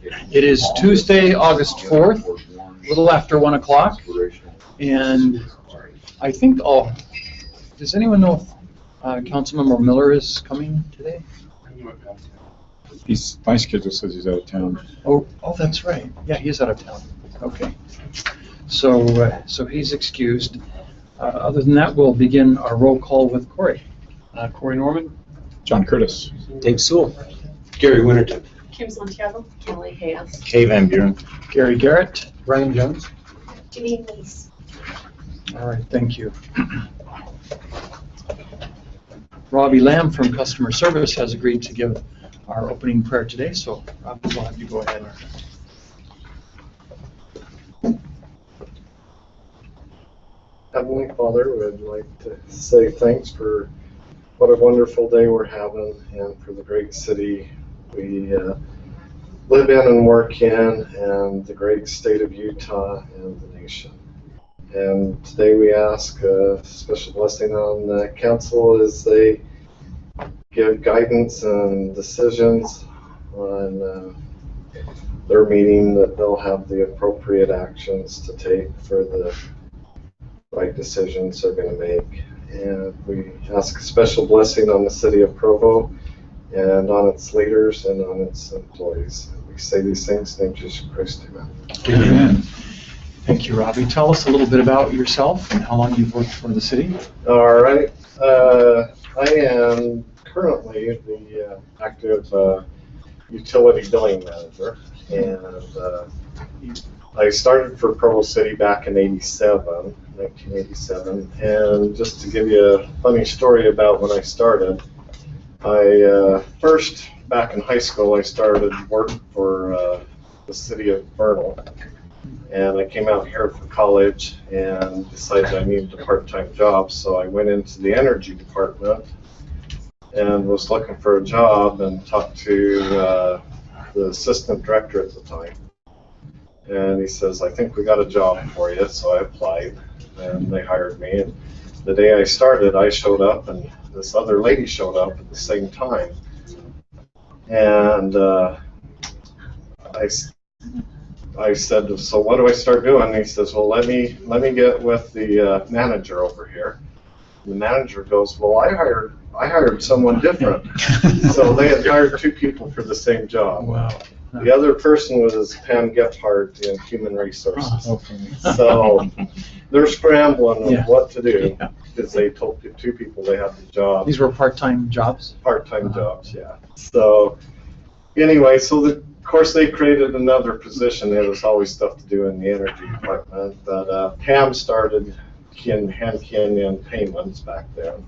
It is Tuesday, August 4th, a little after 1 o'clock, and I think, does anyone know if Councilmember Miller is coming today? My schedule says he's out of town. Oh, that's right. Yeah, he is out of town. Okay. So he's excused. Other than that, we'll begin our roll call with Corey. Corey Norman. John Curtis. Dave Sewell. Gary Winterton. Kim Santiago. Kelly Hayes. Kay Van Buren. Gary Garrett. Brian Jones. Janine Lease. All right, thank you. Robbie Lamb from Customer Service has agreed to give our opening prayer today, so Robbie, we'll have you go ahead. Heavenly Father, we'd like to say thanks for what a wonderful day we're having and for the great city we live in and work in, and the great state of Utah and the nation. And today we ask a special blessing on the council as they give guidance and decisions on their meeting, that they'll have the appropriate actions to take for the right decisions they're going to make. And we ask a special blessing on the city of Provo and on its leaders and on its employees. We say these things in the name of Jesus Christ. Amen. Amen. Thank you, Robbie. Tell us a little bit about yourself and how long you've worked for the city. All right. I am currently the active utility billing manager, and I started for Provo City back in 1987, and just to give you a funny story about when I started, I first, back in high school, I started work for the city of Vernal, and I came out here for college and decided I needed a part-time job, so I went into the energy department and was looking for a job and talked to the assistant director at the time. And he says, I think we got a job for you. So I applied and they hired me. And the day I started, I showed up and this other lady showed up at the same time. And I said, so what do I start doing? And he says, well, let me get with the manager over here. And the manager goes, well, I hired someone different. So they had hired two people for the same job. Wow. The other person was Pam Gephardt in Human Resources. Oh, okay. So they're scrambling with Yeah. what to do, because they told two people they had the job. These were part-time jobs? Part-time jobs, yeah. So anyway, of course they created another position. There was always stuff to do in the energy department, but Pam started hand-keying in payments back then.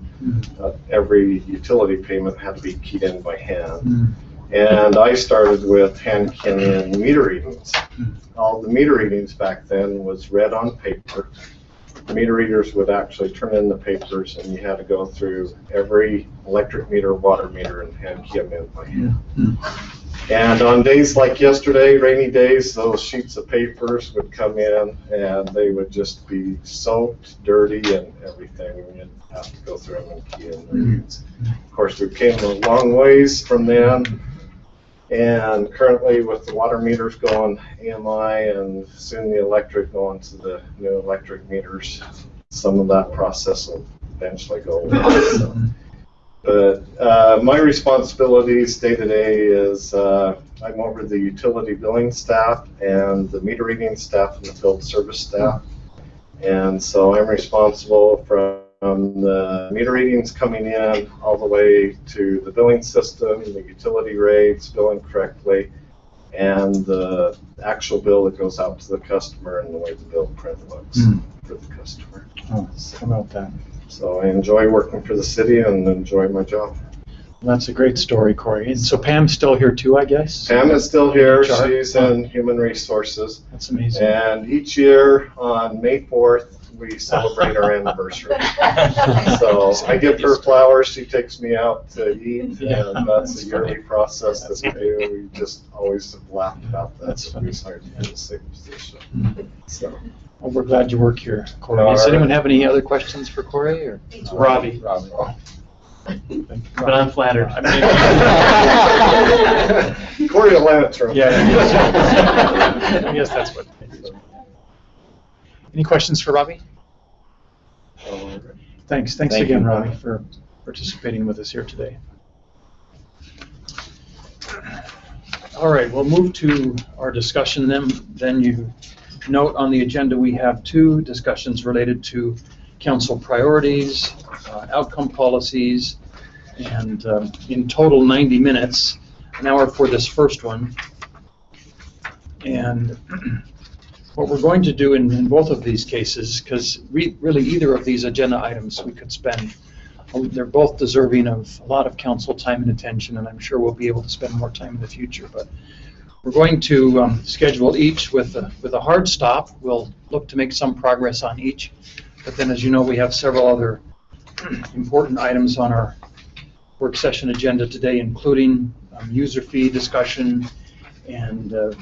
Every utility payment had to be keyed in by hand. And I started with hand-keying in meter readings. All the meter readings back then was read on paper. The meter readers would actually turn in the papers, and you had to go through every electric meter, water meter, and hand-key them in by hand. And on days like yesterday, rainy days, those sheets of papers would come in and they would just be soaked, dirty, and everything. You'd have to go through them and key in the readings. Of course, we came a long ways from then, and currently with the water meters going AMI and soon the electric going to the new electric meters, some of that process will eventually go away. So. But my responsibilities day to day is I'm over the utility billing staff and the meter reading staff and the field service staff. And so I'm responsible from the meter readings coming in all the way to the billing system, the utility rates, billing correctly, and the actual bill that goes out to the customer and the way the bill print looks for the customer. Oh, how about that? So I enjoy working for the city and enjoy my job. Well, that's a great story, Corey. And so Pam's still here too, I guess? Pam is still here. HR. She's in Human Resources. That's amazing. And each year on May 4th, we celebrate our anniversary. So I give her flowers. She takes me out to eat, and that's a yearly process that we do. We just always have laughed about that. That's funny. We started in the same position. So. Well, we're glad you work here, Corey. Does anyone have any other questions for Corey? Or? Robbie. But I'm flattered. Corey will land it through. Yeah, I guess that's what. Any questions for Robbie? Thanks Thank again, you. Robbie, for participating with us here today. All right, we'll move to our discussion then. You note on the agenda we have two discussions related to council priorities, outcome policies, and in total 90 minutes, an hour for this first one. And what we're going to do in both of these cases, because really either of these agenda items we could spend, they're both deserving of a lot of council time and attention, and I'm sure we'll be able to spend more time in the future. But we're going to schedule each with a hard stop. We'll look to make some progress on each. But then, as you know, we have several other important items on our work session agenda today, including user fee discussion and the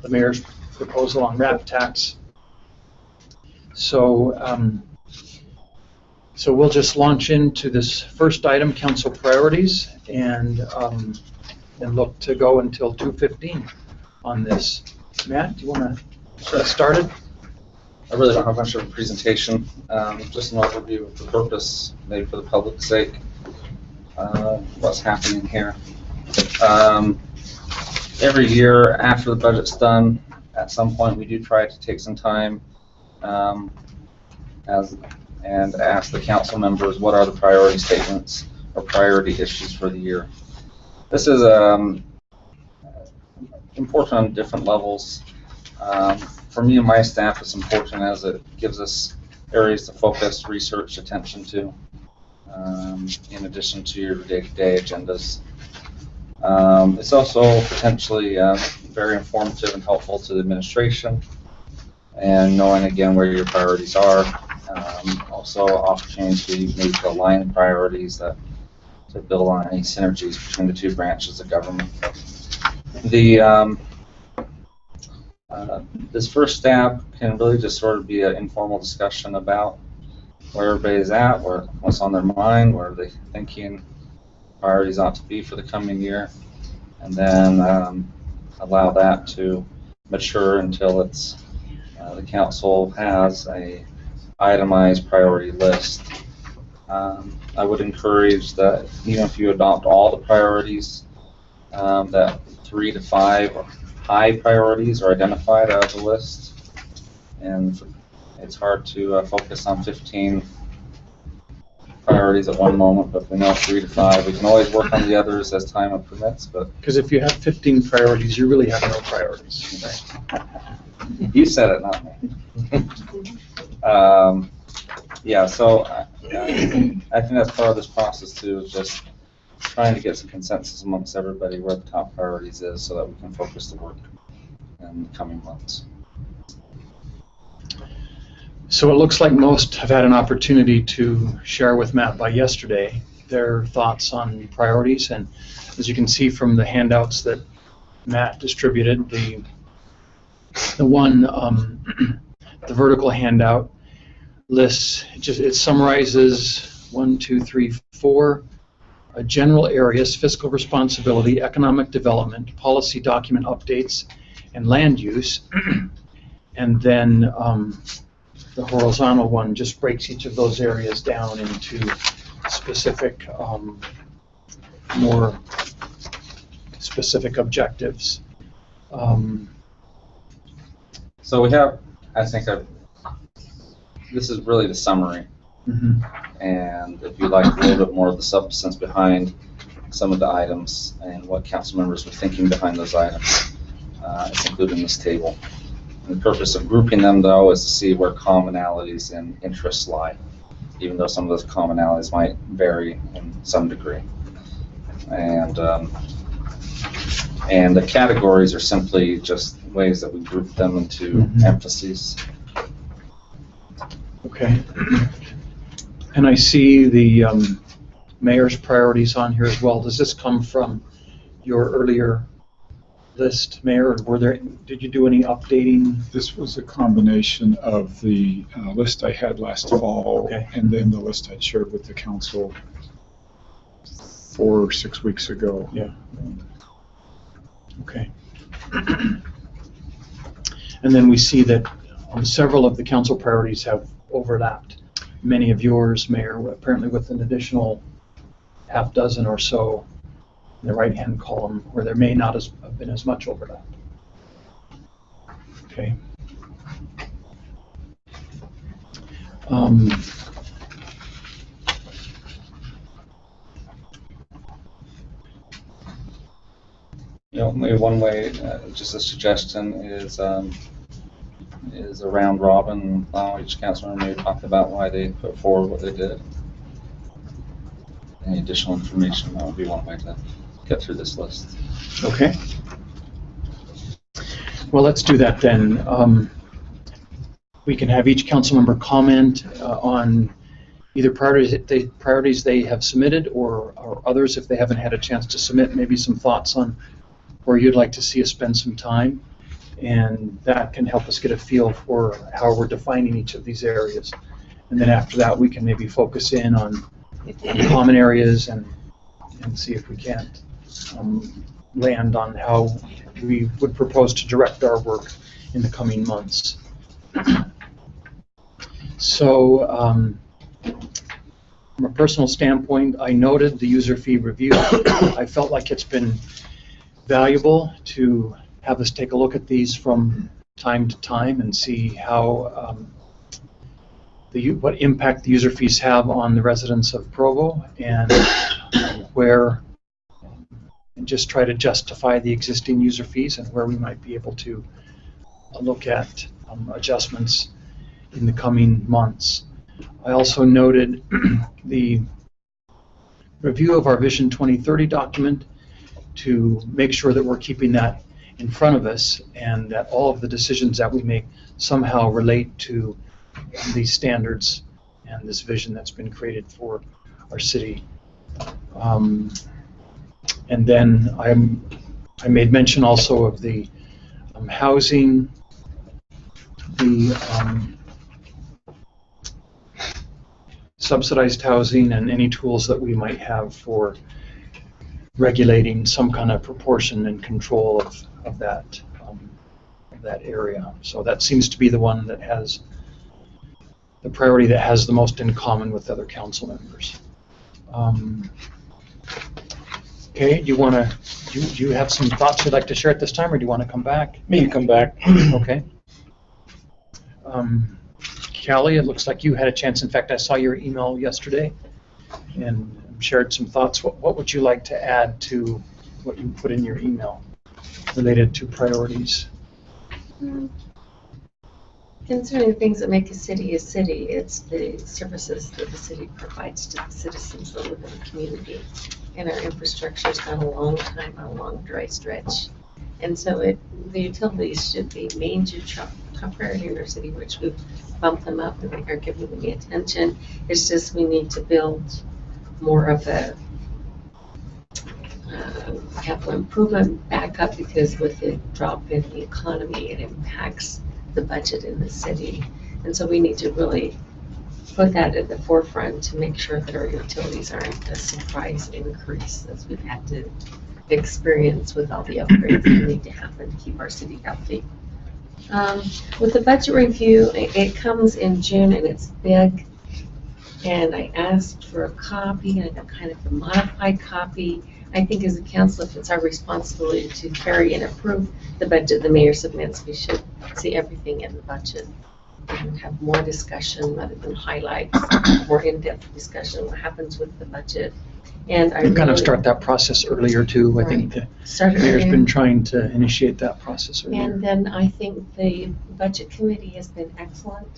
mayor's proposal on RAP tax. So we'll just launch into this first item, council priorities, and look to go until 2:15 on this. Matt, do you want to get started? I really don't have much of a presentation, just an overview of the purpose, maybe for the public's sake, what's happening here. Every year after the budget's done, at some point we do try to take some time and ask the council members what are the priority statements or priority issues for the year. This is important on different levels. For me and my staff, it's important as it gives us areas to focus research attention to, in addition to your day-to-day agendas. It's also potentially very informative and helpful to the administration, and knowing again where your priorities are. Also, opportunity maybe to align priorities to build on any synergies between the two branches of government. This first stab can really just sort of be an informal discussion about where everybody's at, what's on their mind, where they're thinking priorities ought to be for the coming year, and then allow that to mature until it's the council has a itemized priority list. I would encourage that even if you adopt all the priorities, that 3 to 5 high priorities are identified out of the list, and it's hard to focus on 15 priorities at one moment, but if we know 3 to 5, we can always work on the others as time permits. But Because if you have 15 priorities, you really have no priorities. Right? you said it, not me. Yeah, so I think that's part of this process too, is just trying to get some consensus amongst everybody where the top priorities is, so that we can focus the work in the coming months. So it looks like most have had an opportunity to share with Matt by yesterday their thoughts on priorities, and as you can see from the handouts that Matt distributed, the one the vertical handout lists, it summarizes 1, 2, 3, 4 general areas: fiscal responsibility, economic development, policy document updates, and land use. And then the horizontal one just breaks each of those areas down into specific, more specific objectives. So we have, I think, this is really the summary. Mm-hmm. And if you'd like a little bit more of the substance behind some of the items and what council members were thinking behind those items, it's included in this table. And the purpose of grouping them, though, is to see where commonalities and interests lie, even though some of those commonalities might vary in some degree. And the categories are simply just ways that we group them into emphases. Okay. And I see the mayor's priorities on here as well. Does this come from your earlier list, Mayor, or did you do any updating? This was a combination of the list I had last fall, Okay. and then the list I shared with the council 4 or 6 weeks ago. Yeah. Okay. And then we see that several of the council priorities have overlapped. Many of yours, Mayor, apparently with an additional half dozen or so in the right-hand column where there may not have been as much overlap. Okay. Maybe one way, just a suggestion, is a round robin. Each council member maybe talk about why they put forward what they did. Any additional information, that would be one way to get through this list. Okay. Well, let's do that then. We can have each council member comment on either priorities they have submitted or others if they haven't had a chance to submit, maybe some thoughts on where you'd like to see us spend some time. And that can help us get a feel for how we're defining each of these areas. And then after that, we can maybe focus in on common areas and see if we can't land on how we would propose to direct our work in the coming months. So from a personal standpoint, I noted the user fee review. I felt like it's been valuable to have us take a look at these from time to time and see how what impact the user fees have on the residents of Provo and where, and just try to justify the existing user fees and where we might be able to look at adjustments in the coming months. I also noted the review of our Vision 2030 document to make sure that we're keeping that in front of us and that all of the decisions that we make somehow relate to these standards and this vision that's been created for our city. And then I made mention also of the housing, the subsidized housing, and any tools that we might have for regulating some kind of proportion and control of that area. So that seems to be the one that has the priority that has the most in common with other council members. Okay, do you have some thoughts you'd like to share at this time, or do you want to come back? Maybe come back. Okay. Callie, it looks like you had a chance. In fact, I saw your email yesterday and shared some thoughts. What would you like to add to what you put in your email related to priorities? Concerning things that make a city, it's the services that the city provides to the citizens that live in the community. And our infrastructure's got a long time, a long dry stretch. And so the utilities should be major top priority in our city, which we've bumped them up and are giving them the attention. It's just we need to build more of a capital improvement back up, because with the drop in the economy, it impacts the budget in the city. And so we need to really put that at the forefront to make sure that our utilities aren't a surprise increase as we've had to experience with all the upgrades that need to happen to keep our city healthy. With the budget review, it comes in June and it's big. And I asked for a copy, and I got kind of a modified copy. I think as a council, if it's our responsibility to carry and approve the budget the mayor submits, we should see everything in the budget and have more discussion rather than highlights, more in-depth discussion what happens with the budget. And I kind of start that process earlier too. I think the mayor's been trying to initiate that process earlier. And then I think the budget committee has been excellent,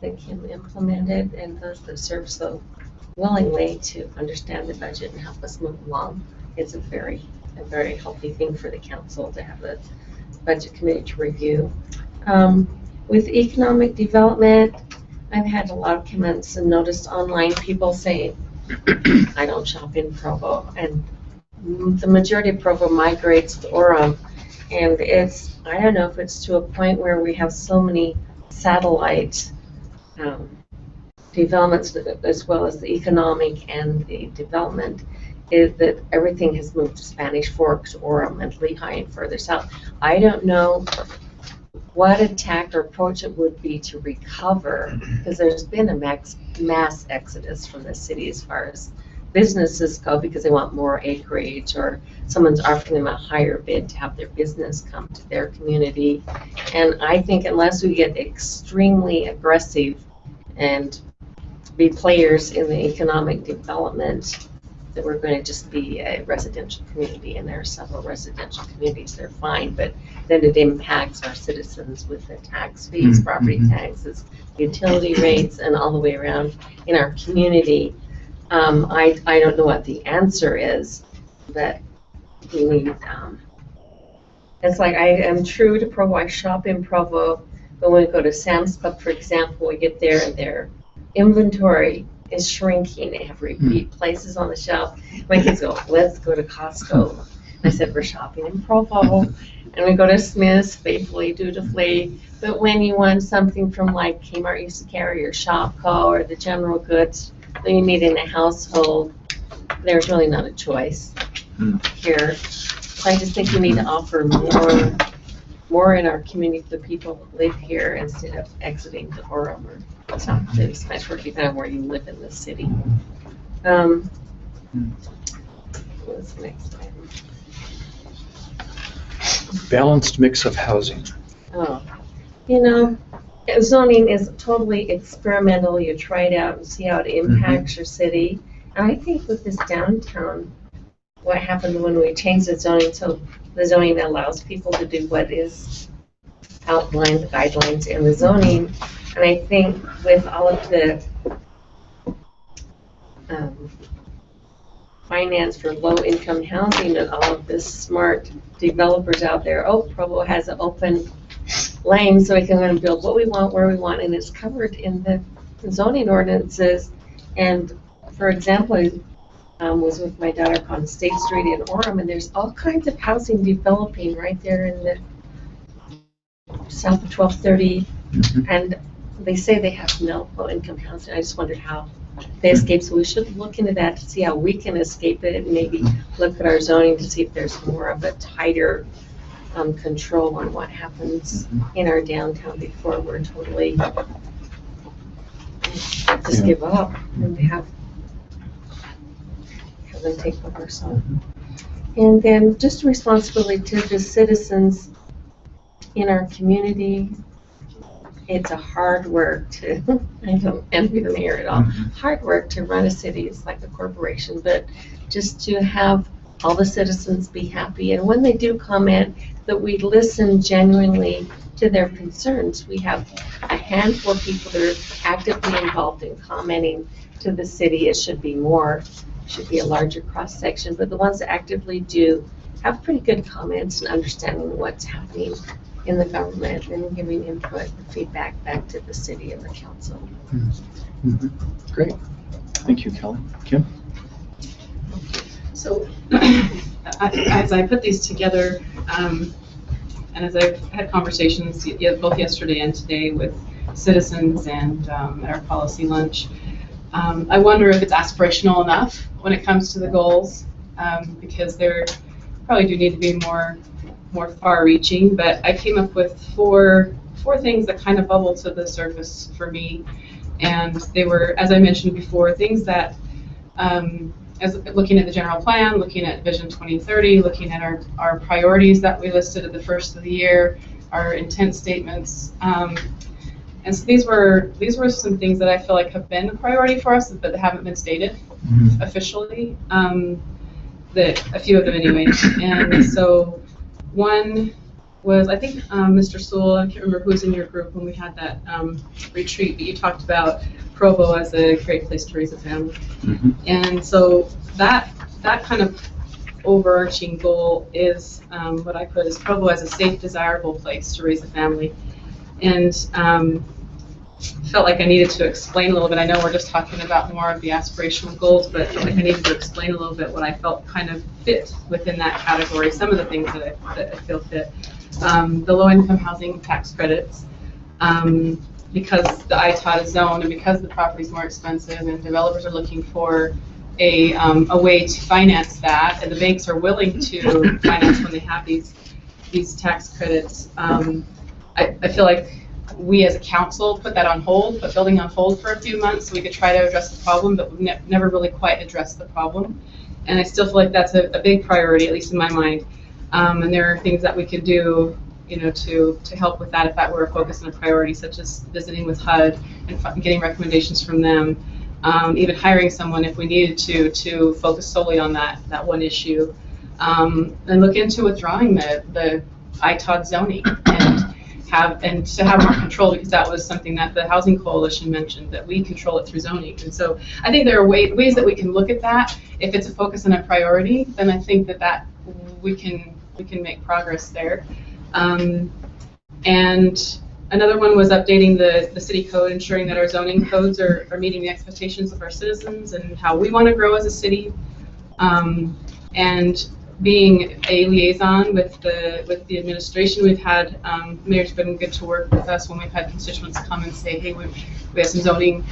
that Kim implemented, and those that serve so willingly to understand the budget and help us move along. It's a very healthy thing for the council to have a budget committee to review. With economic development, I've had a lot of comments and noticed online people saying, I don't shop in Provo, and the majority of Provo migrates to Orem, and I don't know if it's to a point where we have so many satellite developments as well as the economic and the development. is that everything has moved to Spanish Forks, Orem, and Lehigh, and further south. I don't know what attack or approach it would be to recover, because there's been a mass exodus from the city as far as businesses go, because they want more acreage, or someone's offering them a higher bid to have their business come to their community. And I think unless we get extremely aggressive and be players in the economic development, that we're going to just be a residential community, and there are several residential communities that are fine, but then it impacts our citizens with the tax fees, property taxes, utility rates, and all the way around in our community. I don't know what the answer is, but we need, it's like I am true to Provo. I shop in Provo, but when we go to Sam's Club, for example, we get there and their inventory is shrinking. They have repeat places on the shelf. My kids go, let's go to Costco. I said, we're shopping in Provo. And we go to Smith's, faithfully, dutifully. But when you want something from like Kmart used to carry, or Shopko, or the general goods that you need in a household, there's really not a choice here. So I just think we need to offer more in our community for the people who live here, instead of exiting to Orem or South City, Spanish Fork, depending on where you live in the city. What's the next item? Balanced mix of housing. Oh, you know, zoning is totally experimental. You try it out and see how it impacts your city. And I think with this downtown, what happened when we changed the zoning, so the zoning allows people to do what is outlined, the guidelines in the zoning. And I think with all of the finance for low-income housing and all of the smart developers out there, Provo has an open lane, so we can go and build what we want, where we want, and it's covered in the zoning ordinances. And for example, I was with my daughter on State Street in Orem, and there's all kinds of housing developing right there in the south of 1230, and they say they have no low-income housing. I just wondered how they escape, so we should look into that to see how we can escape it, and maybe look at our zoning to see if there's more of a tighter control on what happens in our downtown before we're totally just give up and have them take over. So, and then just responsibility to the citizens in our community. It's a hard work to, I don't envy the mayor at all, hard work to run a city. It's like a corporation, but just to have all the citizens be happy. And when they do comment, that we listen genuinely to their concerns. We have a handful of people that are actively involved in commenting to the city. It should be more, should be a larger cross section, but the ones that actively do have pretty good comments and understanding what's happening in the government and giving input and feedback back to the city and the council. Great. Thank you, Kelly. Kim? So as I put these together, and as I've had conversations both yesterday and today with citizens and at our policy lunch, I wonder if it's aspirational enough when it comes to the goals, because there probably do need to be more far-reaching. But I came up with four things that kind of bubbled to the surface for me, and they were, as I mentioned before, things that, as looking at the general plan, looking at Vision 2030, looking at our priorities that we listed at the first of the year, our intent statements. And so these were some things that I feel like have been a priority for us, but that haven't been stated officially. That a few of them anyway. And so one was, I think Mr. Sewell, I can't remember who was in your group when we had that retreat, but you talked about Provo as a great place to raise a family. And so that kind of overarching goal is what I put as Provo as a safe, desirable place to raise a family. And felt like I needed to explain a little bit. I know we're just talking about more of the aspirational goals, but I felt like I needed to explain a little bit what I felt kind of fit within that category, some of the things that I feel fit. The low-income housing tax credits, because the ITOT is zoned and because the property is more expensive and developers are looking for a way to finance that, and the banks are willing to finance when they have these tax credits. I feel like we as a council put that on hold, put building on hold for a few months so we could try to address the problem, but we've never really quite addressed the problem. And I still feel like that's a big priority, at least in my mind. And there are things that we could do, to help with that if that were a focus and a priority, such as visiting with HUD and getting recommendations from them, even hiring someone if we needed to focus solely on that one issue, and look into withdrawing the ITOD zoning and to have more control, because that was something that the Housing Coalition mentioned, that we control it through zoning. And so I think there are ways that we can look at that. If it's a focus and a priority, then I think that we can make progress there. And another one was updating the city code, ensuring that our zoning codes are meeting the expectations of our citizens and how we want to grow as a city. And being a liaison with the administration, we've had mayor's been good to work with us when we've had constituents come and say, hey, we have some zoning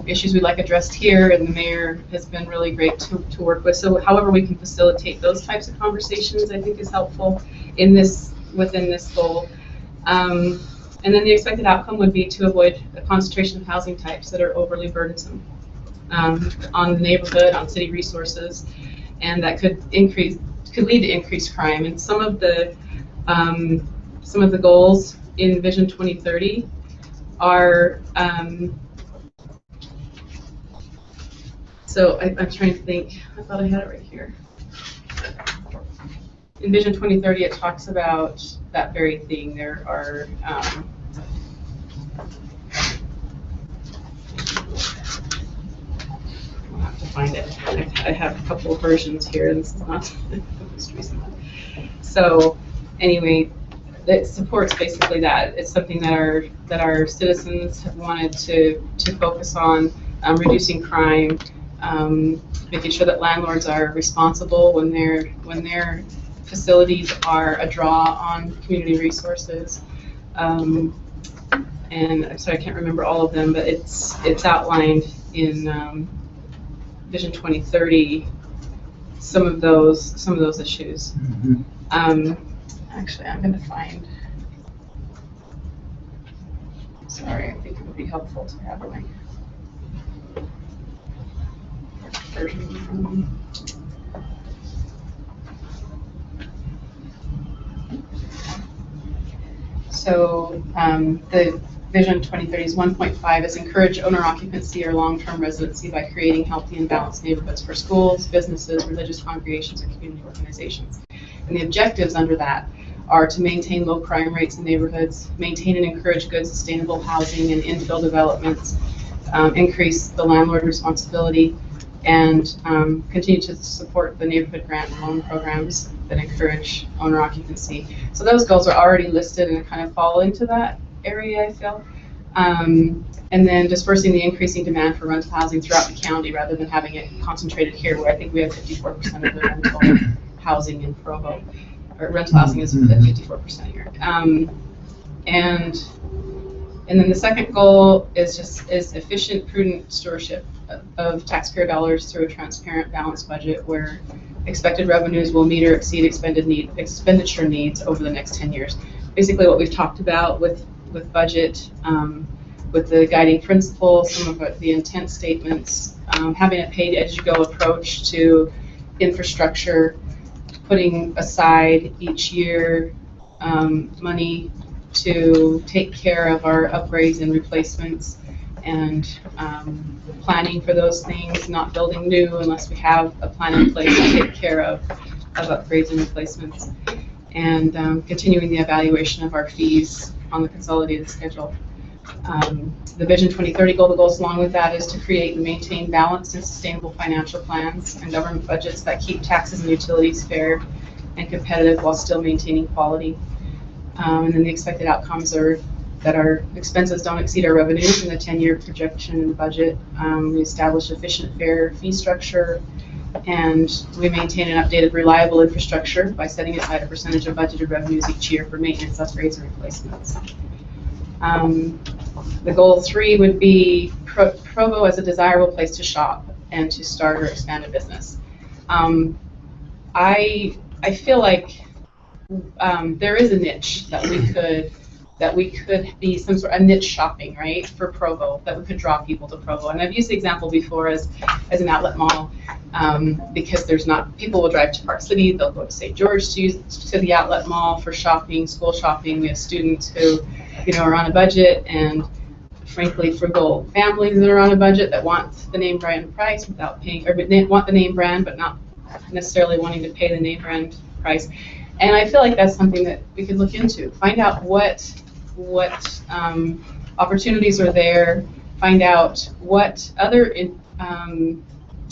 issues we'd like addressed here, and the mayor has been really great to work with. So however we can facilitate those types of conversations, I think is helpful within this goal. And then the expected outcome would be to avoid a concentration of housing types that are overly burdensome on the neighborhood, on city resources, and that could lead to increased crime. And some of the goals in Vision 2030 are, so I'm trying to think, I thought I had it right here. In Vision 2030, it talks about that very thing. There are, I'll have to find it. I have a couple of versions here, and this is not the most recent one. So anyway, it supports basically that. It's something that our citizens have wanted to focus on, reducing crime, making sure that landlords are responsible when their facilities are a draw on community resources. And I'm sorry, I can't remember all of them, but it's outlined in Vision 2030, some of those issues. Mm-hmm. Actually, I'm going to find. Sorry, I think it would be helpful to have my version. So the Vision 2030's 1.5 is encourage owner occupancy or long-term residency by creating healthy and balanced neighborhoods for schools, businesses, religious congregations, and community organizations. And the objectives under that are to maintain low crime rates in neighborhoods, maintain and encourage good sustainable housing and infill developments, increase the landlord responsibility, and continue to support the neighborhood grant and loan programs that encourage owner occupancy. So those goals are already listed and kind of fall into that area, I feel. And then dispersing the increasing demand for rental housing throughout the county rather than having it concentrated here, where I think we have 54% of the rental housing in Provo, or rental housing is at 54% here. And then the second goal is efficient, prudent stewardship of taxpayer dollars through a transparent, balanced budget where expected revenues will meet or exceed expenditure needs over the next 10 years. Basically what we've talked about with budget, with the guiding principles, some of the intent statements, having a pay-as-you-go approach to infrastructure, putting aside each year money to take care of our upgrades and replacements, and planning for those things, not building new unless we have a plan in place to take care of upgrades and replacements, and continuing the evaluation of our fees on the consolidated schedule. The Vision 2030 goal, the goals along with that is to create and maintain balanced and sustainable financial plans and government budgets that keep taxes and utilities fair and competitive while still maintaining quality. And then the expected outcomes are that our expenses don't exceed our revenues in the 10-year projection in the budget. We establish efficient, fair fee structure, and we maintain an updated, reliable infrastructure by setting aside a percentage of budgeted revenues each year for maintenance, upgrades, and replacements. The goal 3 would be Provo as a desirable place to shop and to start or expand a business. I feel like there is a niche that we could be some sort of niche shopping, right, for Provo, that we could draw people to Provo. And I've used the example before as an outlet mall, because people will drive to Park City, they'll go to St. George to the outlet mall for shopping, school shopping. We have students who, are on a budget, and frankly frugal families that are on a budget that want the name brand price without paying, or want the name brand but not necessarily wanting to pay the name brand price. And I feel like that's something that we could look into. Find out what opportunities are there. Find out what other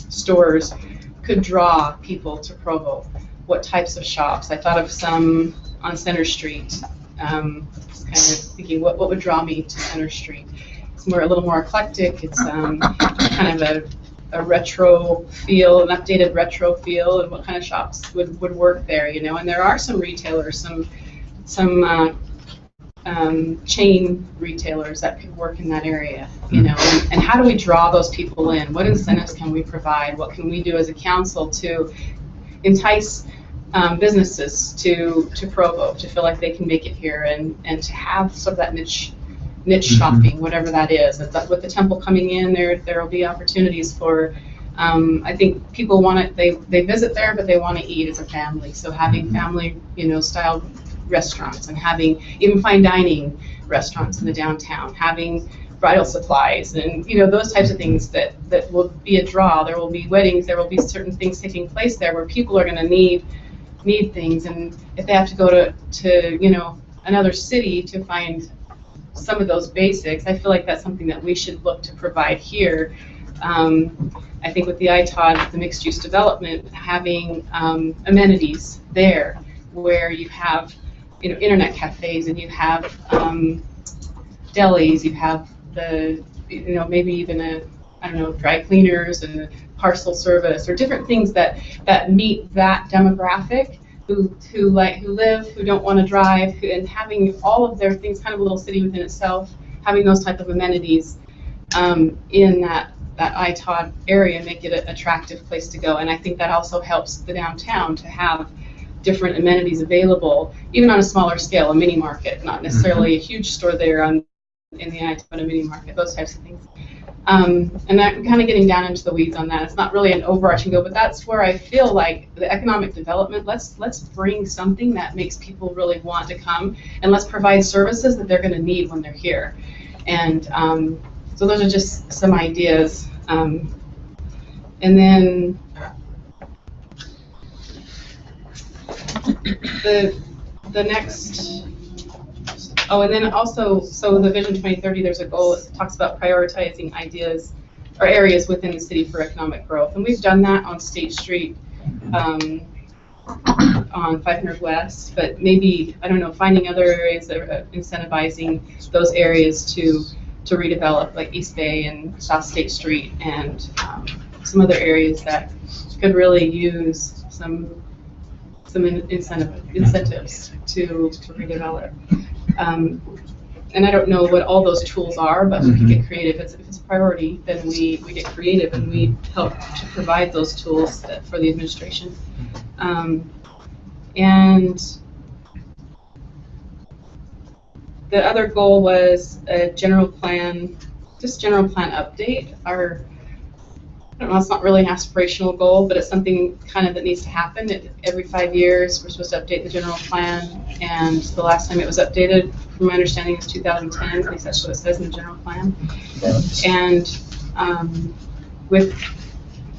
stores could draw people to Provo. What types of shops? I thought of some on Center Street. Kind of thinking, what would draw me to Center Street? It's a little more eclectic. It's kind of a retro feel, an updated retro feel, and what kind of shops would work there, And there are some retailers, some chain retailers that could work in that area, And how do we draw those people in? What incentives can we provide? What can we do as a council to entice businesses to Provo, to feel like they can make it here, and to have sort of that niche shopping, whatever that is. With the temple coming in, there will be opportunities for. I think people want it. They visit there, but they want to eat as a family. So having family, style restaurants, and having even fine dining restaurants in the downtown, having bridal supplies, and those types of things that will be a draw. There will be weddings. There will be certain things taking place there where people are going to need things, and if they have to go to another city to find some of those basics, I feel like that's something that we should look to provide here. I think with the ITOD, the mixed use development, having amenities there where you have internet cafes, and you have delis, you have maybe even dry cleaners and parcel service, or different things that meet that demographic who live, who don't want to drive, and having all of their things, kind of a little city within itself, having those type of amenities in that ITOD area, make it an attractive place to go. And I think that also helps the downtown to have different amenities available, even on a smaller scale, a mini market, not necessarily a huge store there in the ITOD, but a mini market, those types of things. And I'm kind of getting down into the weeds on that. It's not really an overarching goal, but that's where I feel like the economic development, let's bring something that makes people really want to come, and let's provide services that they're going to need when they're here. And so those are just some ideas. And then the next. Oh, and then also, so the Vision 2030, there's a goal that talks about prioritizing ideas or areas within the city for economic growth. And we've done that on State Street, on 500 West, but maybe, I don't know, finding other areas that are incentivizing those areas to redevelop, like East Bay and South State Street, and some other areas that could really use some incentives to redevelop. And I don't know what all those tools are, but we can get creative. If it's a priority, then we get creative, and we help to provide those tools for the administration. And the other goal was a general plan update. I don't know, it's not really an aspirational goal, but it's something kind of that needs to happen. Every 5 years, we're supposed to update the general plan, and the last time it was updated, from my understanding, is 2010. At least that's what it says in the general plan. And with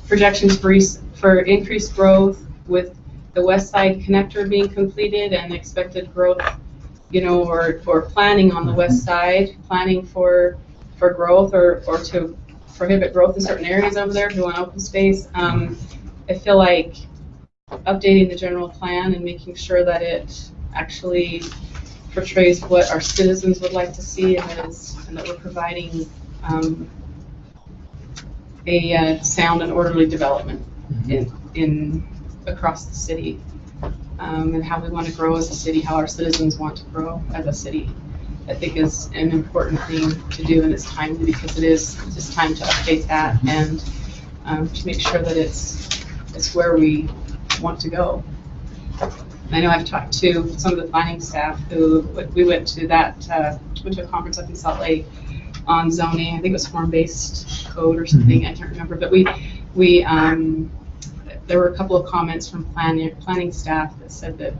projections for increased growth, with the West Side connector being completed and expected growth, or planning on the West Side, planning for growth or to prohibit growth in certain areas over there if you want open space. I feel like updating the general plan and making sure that it actually portrays what our citizens would like to see, and that we're providing a sound and orderly development in across the city, and how we want to grow as a city, how our citizens want to grow as a city. I think is an important thing to do, and it's timely because it's time to update that. And to make sure that it's where we want to go. I know I've talked to some of the planning staff who, we went to a conference up in Salt Lake on zoning. I think it was form-based code or something. I can't remember, but there were a couple of comments from planning staff that said that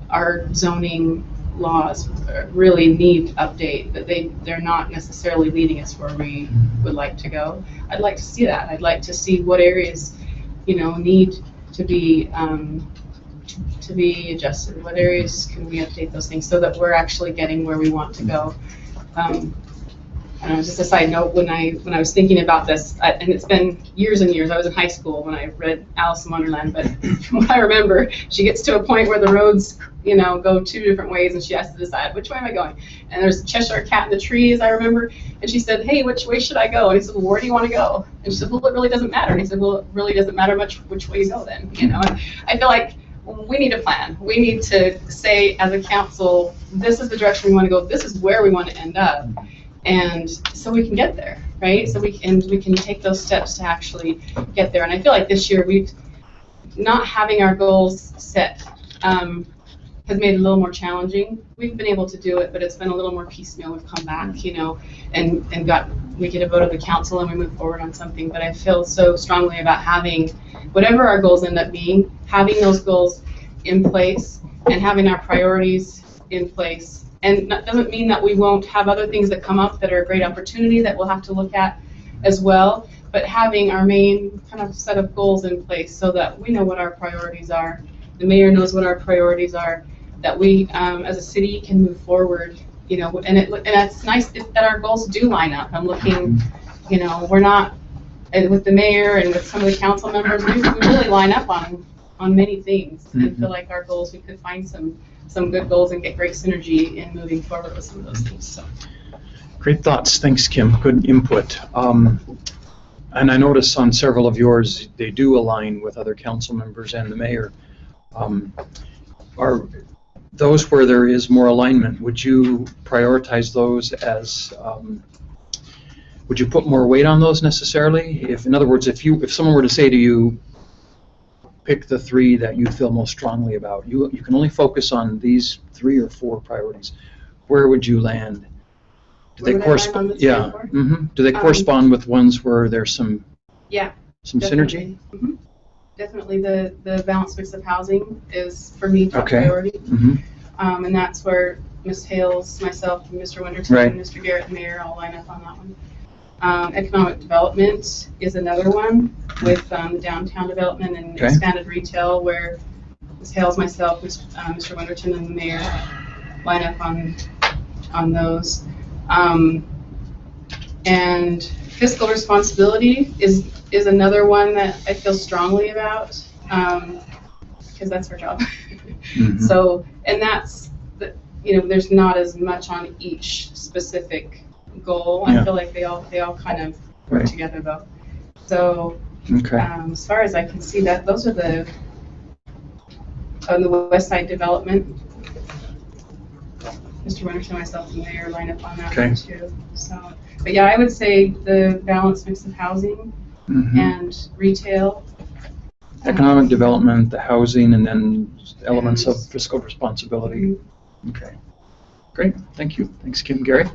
our zoning laws really need update, that they're not necessarily leading us where we would like to go. I'd like to see that. I'd like to see what areas, need to be adjusted. What areas can we update those things so that we're actually getting where we want to go? Just a side note, when I was thinking about this, and it's been years and years, I was in high school when I read Alice in Wonderland, but from what I remember, she gets to a point where the roads, go two different ways, and she has to decide, which way am I going? And there's a Cheshire cat in the tree, as I remember, and she said, hey, which way should I go? And he said, well, where do you want to go? And she said, well, it really doesn't matter. And he said, well, it really doesn't matter much which way you go then, And I feel like we need a plan. We need to say, as a council, this is the direction we want to go, this is where we want to end up. And so we can get there, right? So we can take those steps to actually get there. And I feel like this year we've not having our goals set has made it a little more challenging. We've been able to do it, but it's been a little more piecemeal. We've come back, and we get a vote of the council and we move forward on something. But I feel so strongly about having whatever our goals end up being, having those goals in place and having our priorities in place. And that doesn't mean that we won't have other things that come up that are a great opportunity that we'll have to look at as well, but having our main kind of set of goals in place so that we know what our priorities are, the mayor knows what our priorities are, that we as a city can move forward, and it's nice that our goals do line up. I'm looking, we're not, with the mayor and with some of the council members, we really line up on many things, and feel like our goals, we could find some good goals and get great synergy in moving forward with some of those things. So. Great thoughts. Thanks, Kim. Good input. And I notice on several of yours, they do align with other council members and the mayor. Are those where there is more alignment, would you prioritize those as, would you put more weight on those necessarily? In other words, if someone were to say to you, pick the three that you feel most strongly about, you can only focus on these 3 or 4 priorities, where would you land? Do they correspond? Yeah. Do they correspond with ones where there's some synergy? Definitely the balanced mix of housing is for me top priority. And that's where Ms. Hales, myself, and Mr. Winterton, and Mr. Garrett, and Mayor all line up on that one. Economic development is another one with the downtown development and expanded retail, where Ms. Hales, myself, Mr. Winterton, and the mayor line up on those. And fiscal responsibility is another one that I feel strongly about, because that's our job. So, and that's there's not as much on each specific goal. I feel like they all kind of work together though. So as far as I can see, that those are on the west side development. Mr. Winterton, myself, and the mayor line up on that one too. So, but yeah, I would say the balanced mix of housing and retail. Economic development, the housing, and then elements of fiscal responsibility. Okay, great, thank you. Thanks, Kim. Gary?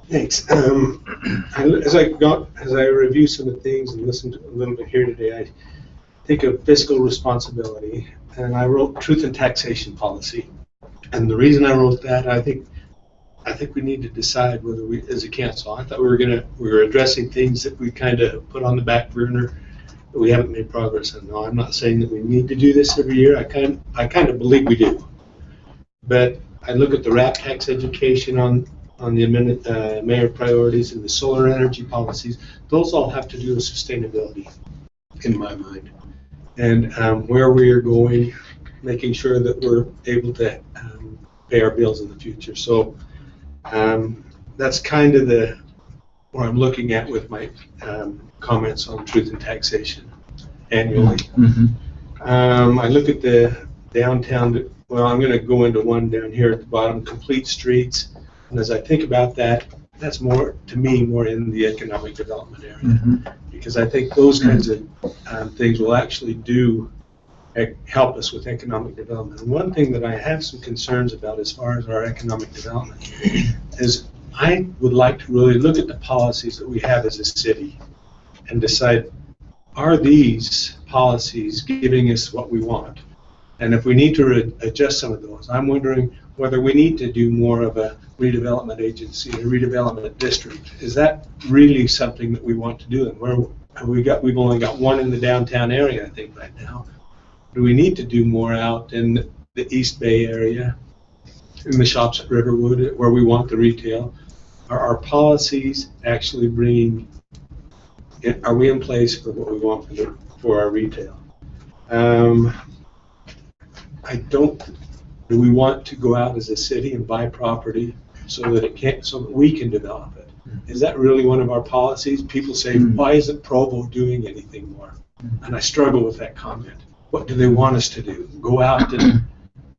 Thanks. As I review some of the things and listened a little bit here today, I think of fiscal responsibility, and I wrote truth and taxation policy. And the reason I wrote that, I think we need to decide whether we, as a council, I thought we were addressing things that we kind of put on the back burner that we haven't made progress on. No, I'm not saying that we need to do this every year. I kind of believe we do. But I look at the RAP tax education on the amendment, mayor priorities, and the solar energy policies. Those all have to do with sustainability, in my mind, and where we are going, making sure that we're able to pay our bills in the future. So that's kind of where I'm looking at with my comments on truth and taxation annually. I look at the downtown. Well, I'm going to go into one down here at the bottom, complete streets. And as I think about that, that's more, to me, more in the economic development area. because I think those kinds of things will actually help us with economic development. And one thing that I have some concerns about as far as our economic development is I would like to really look at the policies that we have as a city and decide, are these policies giving us what we want? And if we need to adjust some of those, I'm wondering whether we need to do more of a redevelopment agency, a redevelopment district. Is that really something that we want to do? And where we've only got one in the downtown area, I think, right now. Do we need to do more out in the East Bay area, in the shops at Riverwood, where we want the retail? Are our policies actually are we in place for what we want for our retail? Do we want to go out as a city and buy property so that we can develop it? Is that really one of our policies? People say, why isn't Provo doing anything more? And I struggle with that comment. What do they want us to do? Go out and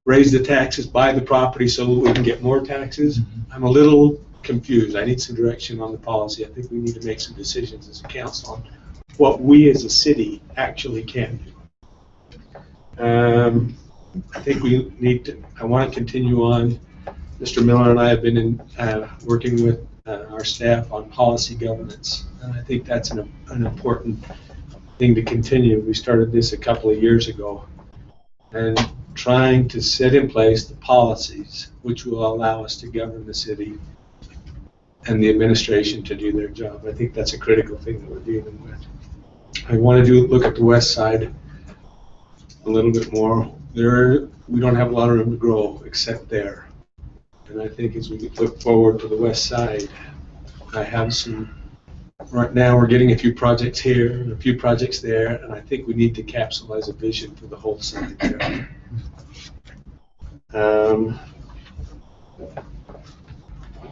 raise the taxes, buy the property so that we can get more taxes? I'm a little confused. I need some direction on the policy. I think we need to make some decisions as a council on what we as a city actually can do. I think we need to, I want to continue on. Mr. Miller and I have been working with our staff on policy governance, and I think that's an important thing to continue. We started this a couple of years ago, and trying to set in place the policies which will allow us to govern the city and the administration to do their job. I think that's a critical thing that we're dealing with. I want to look at the west side a little bit more. We don't have a lot of room to grow except there. And I think as we look forward to the west side, I have right now we're getting a few projects here and a few projects there, and I think we need to capsulize a vision for the whole side there.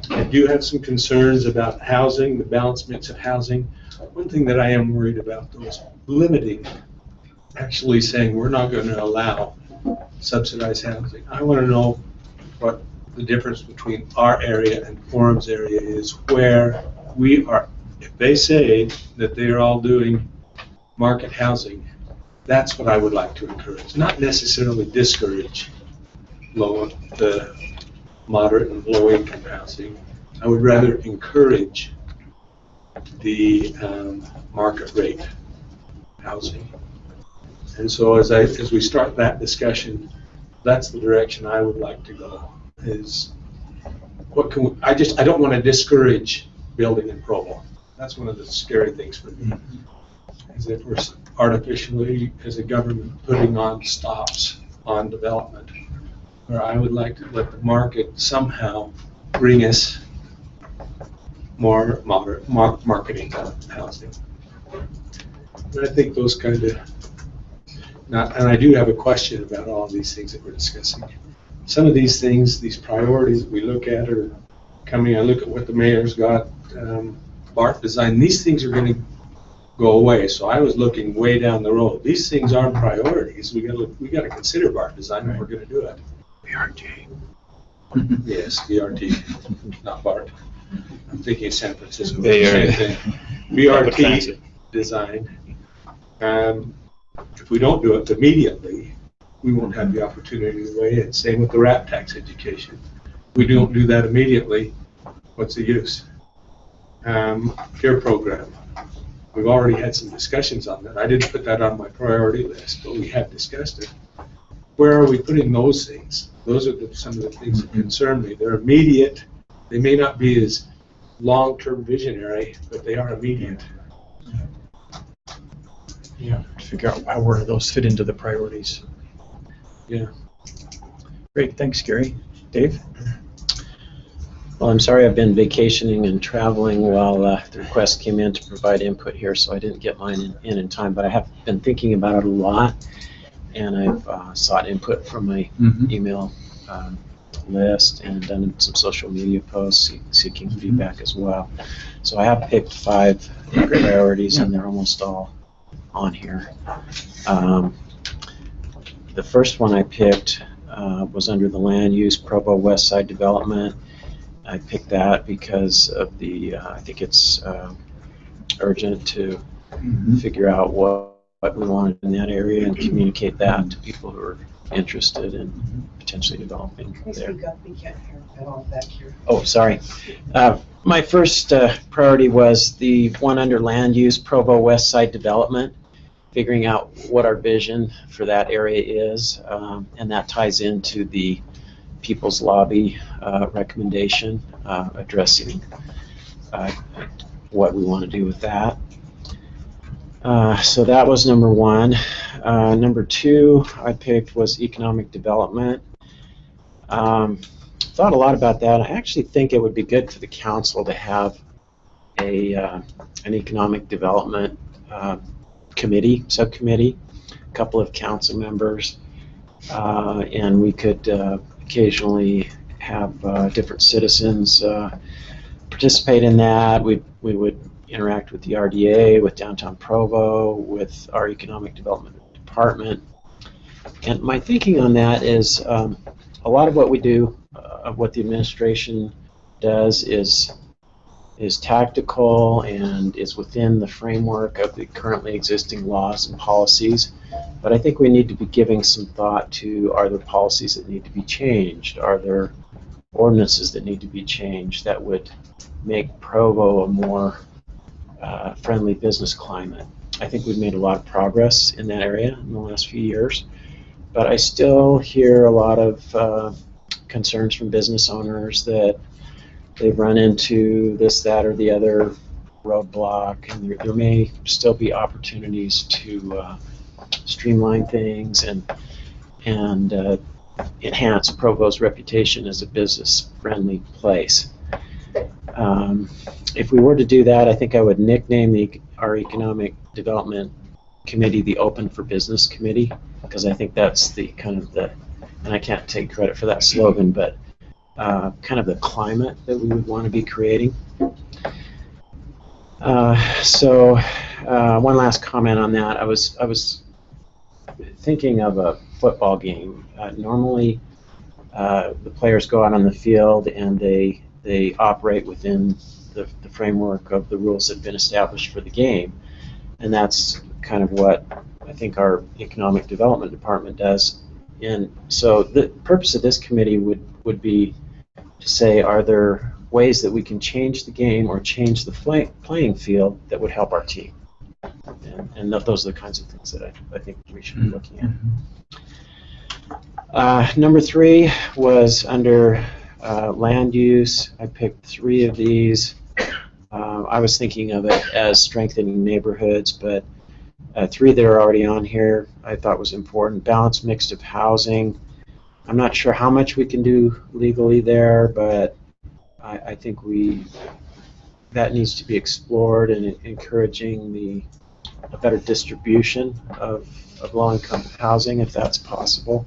I do have some concerns about housing, the balanced mix of housing. One thing that I am worried about, though, is limiting, actually saying we're not going to allow subsidized housing. I want to know what the difference between our area and Forum's area is, where we are. If they say that they are all doing market housing, that's what I would like to encourage, not necessarily discourage the moderate and low income housing. I would rather encourage the market rate housing. And so as we start that discussion, that's the direction I would like to go. Is what can I don't want to discourage building in Provo. That's one of the scary things for me. Is if we're artificially, as a government, putting on stops on development, where I would like to let the market somehow bring us more moderate marketing housing. And I think those kind of, and I do have a question about all of these things that we're discussing. Some of these things, these priorities that we look at are coming. I look at what the mayor's got, BART design. These things are going to go away. So I was looking way down the road. These things are priorities. We got to consider BART design if we're going to do it. BRT. Yes, BRT, not BART. I'm thinking of San Francisco. Bay Area. Same thing. BRT design. If we don't do it immediately, we won't have the opportunity to weigh in. Same with the RAP tax education. If we don't do that immediately, what's the use? Care program. We've already had some discussions on that. I didn't put that on my priority list, but we have discussed it. Where are we putting those things? Those are some of the things that concern me. They're immediate. They may not be as long-term visionary, but they are immediate. Yeah, to figure out where those fit into the priorities. Yeah. Great, thanks, Gary. Dave? Well, I'm sorry I've been vacationing and traveling while the request came in to provide input here, so I didn't get mine in time, but I have been thinking about it a lot, and I've sought input from my email list and done some social media posts seeking feedback as well. So I have picked 5 priorities, and they're almost all on here. The first one I picked was under the land use, Provo West Side Development. I picked that because of the, I think it's urgent to figure out what we wanted in that area and communicate that to people who are interested in potentially developing Can you there. speak up? We can't hear at all back here. Oh, sorry. My first priority was the one under land use, Provo West Side Development, figuring out what our vision for that area is, and that ties into the People's Lobby recommendation addressing what we want to do with that. So that was number one. Number two I picked was economic development. Thought a lot about that. I actually think it would be good for the council to have an economic development subcommittee, a couple of council members, and we could occasionally have different citizens participate in that. We would interact with the RDA, with Downtown Provo, with our economic development department. And my thinking on that is a lot of what we do, what the administration does is tactical and is within the framework of the currently existing laws and policies. But I think we need to be giving some thought to, are there policies that need to be changed? Are there ordinances that need to be changed that would make Provo a more friendly business climate? I think we've made a lot of progress in that area in the last few years, but I still hear a lot of concerns from business owners that they've run into this, that, or the other roadblock, and there may still be opportunities to streamline things and enhance Provo's reputation as a business-friendly place. If we were to do that, I think I would nickname our Economic Development Committee the Open for Business Committee, because I think that's the kind of and I can't take credit for that slogan, but kind of the climate that we would want to be creating. So one last comment on that. I was thinking of a football game. Normally, the players go out on the field and they operate within the framework of the rules that have been established for the game, and that's kind of what I think our economic development department does. And so the purpose of this committee would be to say, are there ways that we can change the game or change the playing field that would help our team? And those are the kinds of things that I think we should be looking at. Number three was under land use. I picked three of these. I was thinking of it as strengthening neighborhoods, but three that are already on here I thought was important. Balanced mix of housing. I'm not sure how much we can do legally there, but I think that needs to be explored, and encouraging a better distribution of low-income housing, if that's possible,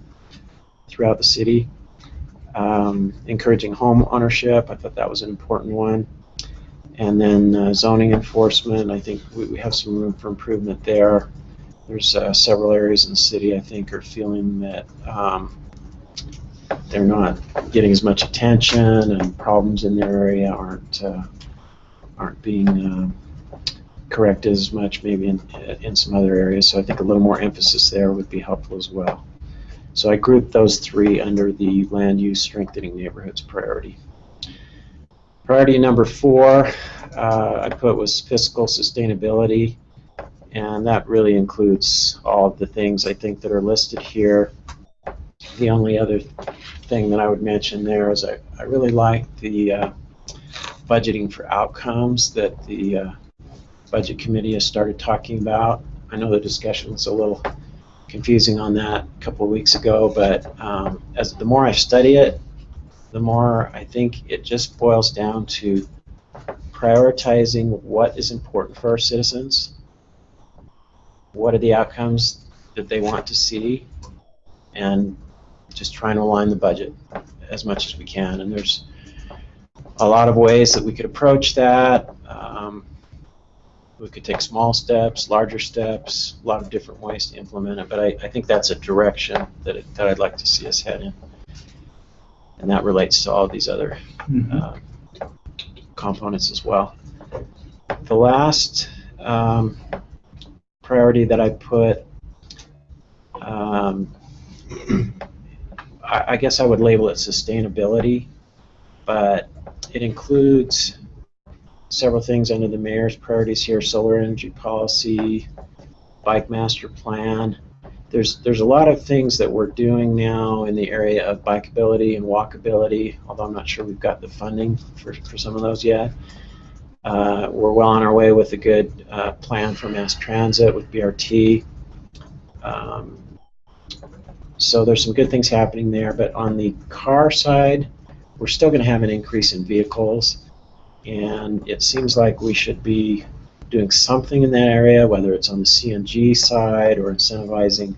throughout the city. Encouraging home ownership, I thought that was an important one. And then zoning enforcement, I think we have some room for improvement there. There's several areas in the city I think are feeling that they're not getting as much attention, and problems in their area aren't being corrected as much, maybe in some other areas. So I think a little more emphasis there would be helpful as well. So I grouped those three under the land use strengthening neighborhoods priority. Priority number four I put was fiscal sustainability, and that really includes all of the things I think that are listed here. The only other thing that I would mention there is I really like the budgeting for outcomes that the Budget Committee has started talking about. I know the discussion was a little confusing on that a couple of weeks ago, but the more I study it, the more I think it just boils down to prioritizing what is important for our citizens, what are the outcomes that they want to see, and just trying to align the budget as much as we can. And there's a lot of ways that we could approach that. We could take small steps, larger steps, a lot of different ways to implement it, but I think that's a direction that I'd like to see us head in. And that relates to all these other components as well. The last priority that I put, I guess I would label it sustainability, but it includes several things under the mayor's priorities here: solar energy policy, bike master plan. There's a lot of things that we're doing now in the area of bikeability and walkability, although I'm not sure we've got the funding for some of those yet. We're well on our way with a good plan for mass transit with BRT. So there's some good things happening there, but on the car side, we're still going to have an increase in vehicles, and it seems like we should be doing something in that area, whether it's on the CNG side or incentivizing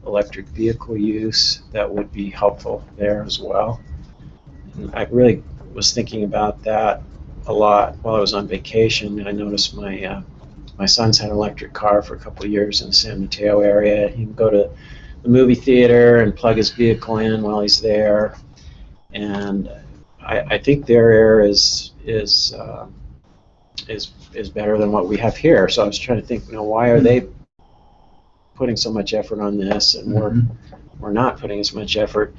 electric vehicle use. That would be helpful there as well. And I really was thinking about that a lot while I was on vacation. I noticed my son's had an electric car for a couple of years in the San Mateo area. He can go to the movie theater and plug his vehicle in while he's there, and I think their air is better than what we have here. So I was trying to think, why are they putting so much effort on this, and we're not putting as much effort?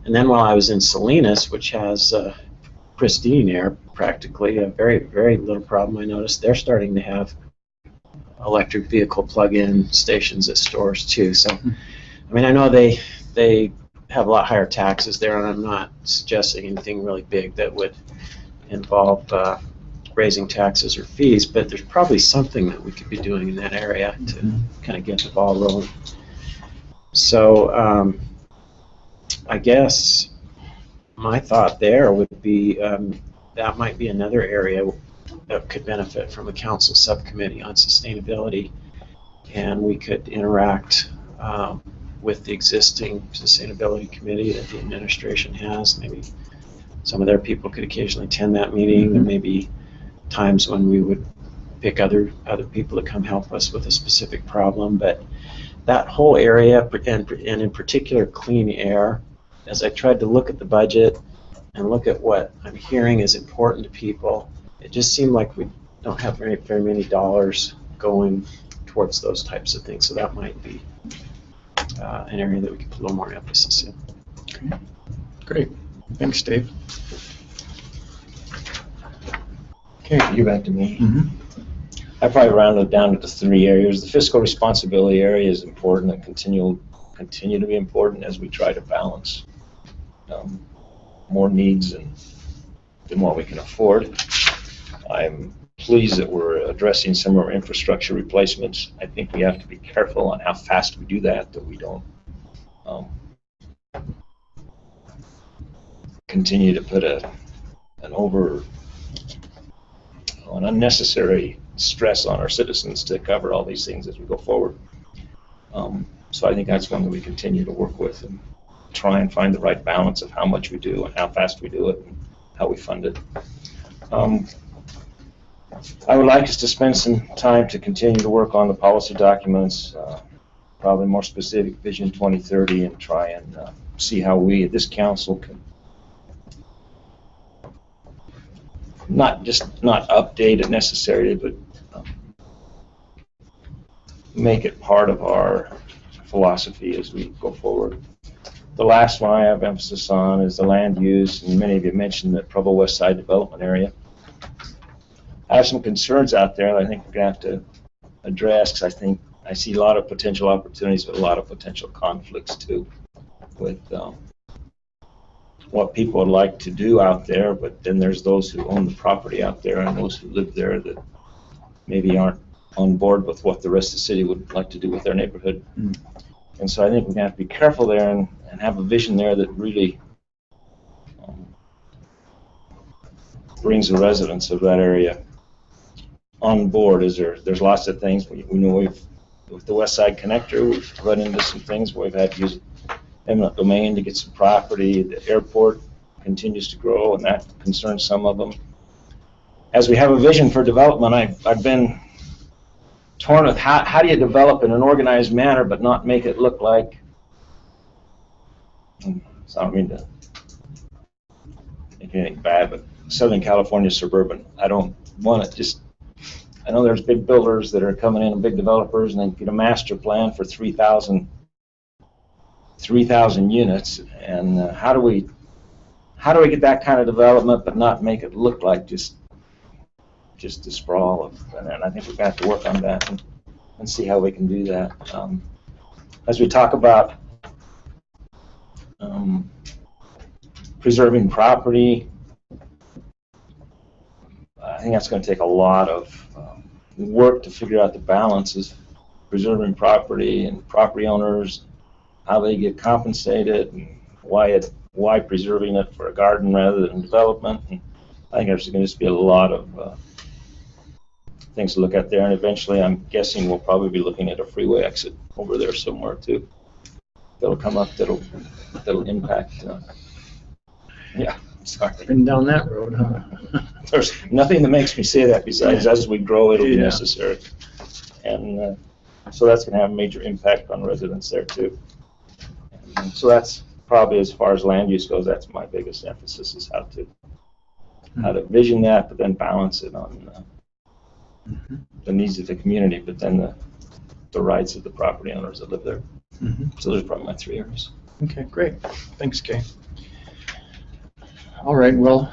And then while I was in Salinas, which has pristine air practically, a very, very little problem, I noticed they're starting to have electric vehicle plug-in stations at stores too. So, I mean, I know they have a lot higher taxes there, and I'm not suggesting anything really big that would involve raising taxes or fees, but there's probably something that we could be doing in that area to kind of get the ball rolling. So I guess my thought there would be that might be another area that could benefit from a council subcommittee on sustainability, and we could interact with the existing sustainability committee that the administration has. Maybe some of their people could occasionally attend that meeting. There may be times when we would pick other people to come help us with a specific problem, but that whole area, and in particular clean air, as I tried to look at the budget and look at what I'm hearing is important to people, it just seemed like we don't have very many dollars going towards those types of things. So that might be an area that we could put a little more emphasis in. Okay. Great. Thanks, Dave. Okay, you back to me. I probably rounded down to the 3 areas. The fiscal responsibility area is important and continue to be important as we try to balance more needs than what we can afford. I'm pleased that we're addressing some of our infrastructure replacements. I think we have to be careful on how fast we do that we don't continue to put an unnecessary stress on our citizens to cover all these things as we go forward. So I think that's one that we continue to work with and try and find the right balance of how much we do and how fast we do it and how we fund it. I would like us to spend some time to continue to work on the policy documents, probably more specific Vision 2030, and try and see how we at this council can not update it necessarily, but make it part of our philosophy as we go forward. The last one I have emphasis on is the land use, and many of you mentioned the Provo West Side development area. I have some concerns out there that I think we're going to have to address, because I see a lot of potential opportunities, but a lot of potential conflicts too with what people would like to do out there, but then there's those who own the property out there and those who live there that maybe aren't on board with what the rest of the city would like to do with their neighborhood. And so I think we're going to have to be careful there and have a vision there that really brings the residents of that area on board. There's lots of things. We know with the West Side Connector, we've run into some things where we've had to use eminent domain to get some property. The airport continues to grow, and that concerns some of them. As we have a vision for development, I've been torn with how do you develop in an organized manner but not make it look like, so I don't mean to make anything bad, but Southern California suburban. I don't want it just, I know there's big builders that are coming in and big developers, and they get a master plan for 3,000 units. And how do we get that kind of development, but not make it look like just a sprawl of? And I think we've got to work on that and see how we can do that. As we talk about preserving property, I think that's going to take a lot of work to figure out the balances, preserving property and property owners, how they get compensated, and why preserving it for a garden rather than development. And I think there's going to be a lot of things to look at there, and eventually I'm guessing we'll probably be looking at a freeway exit over there somewhere too. That'll come up, that'll impact. Yeah, sorry. Been down that road, huh? There's nothing that makes me say that besides as we grow it'll be necessary. And so that's going to have a major impact on residents there too. And so that's probably, as far as land use goes, that's my biggest emphasis, is how to vision that, but then balance it on the needs of the community, but then the rights of the property owners that live there. So those are probably my 3 areas. Okay, great. Thanks, Kay. All right, well,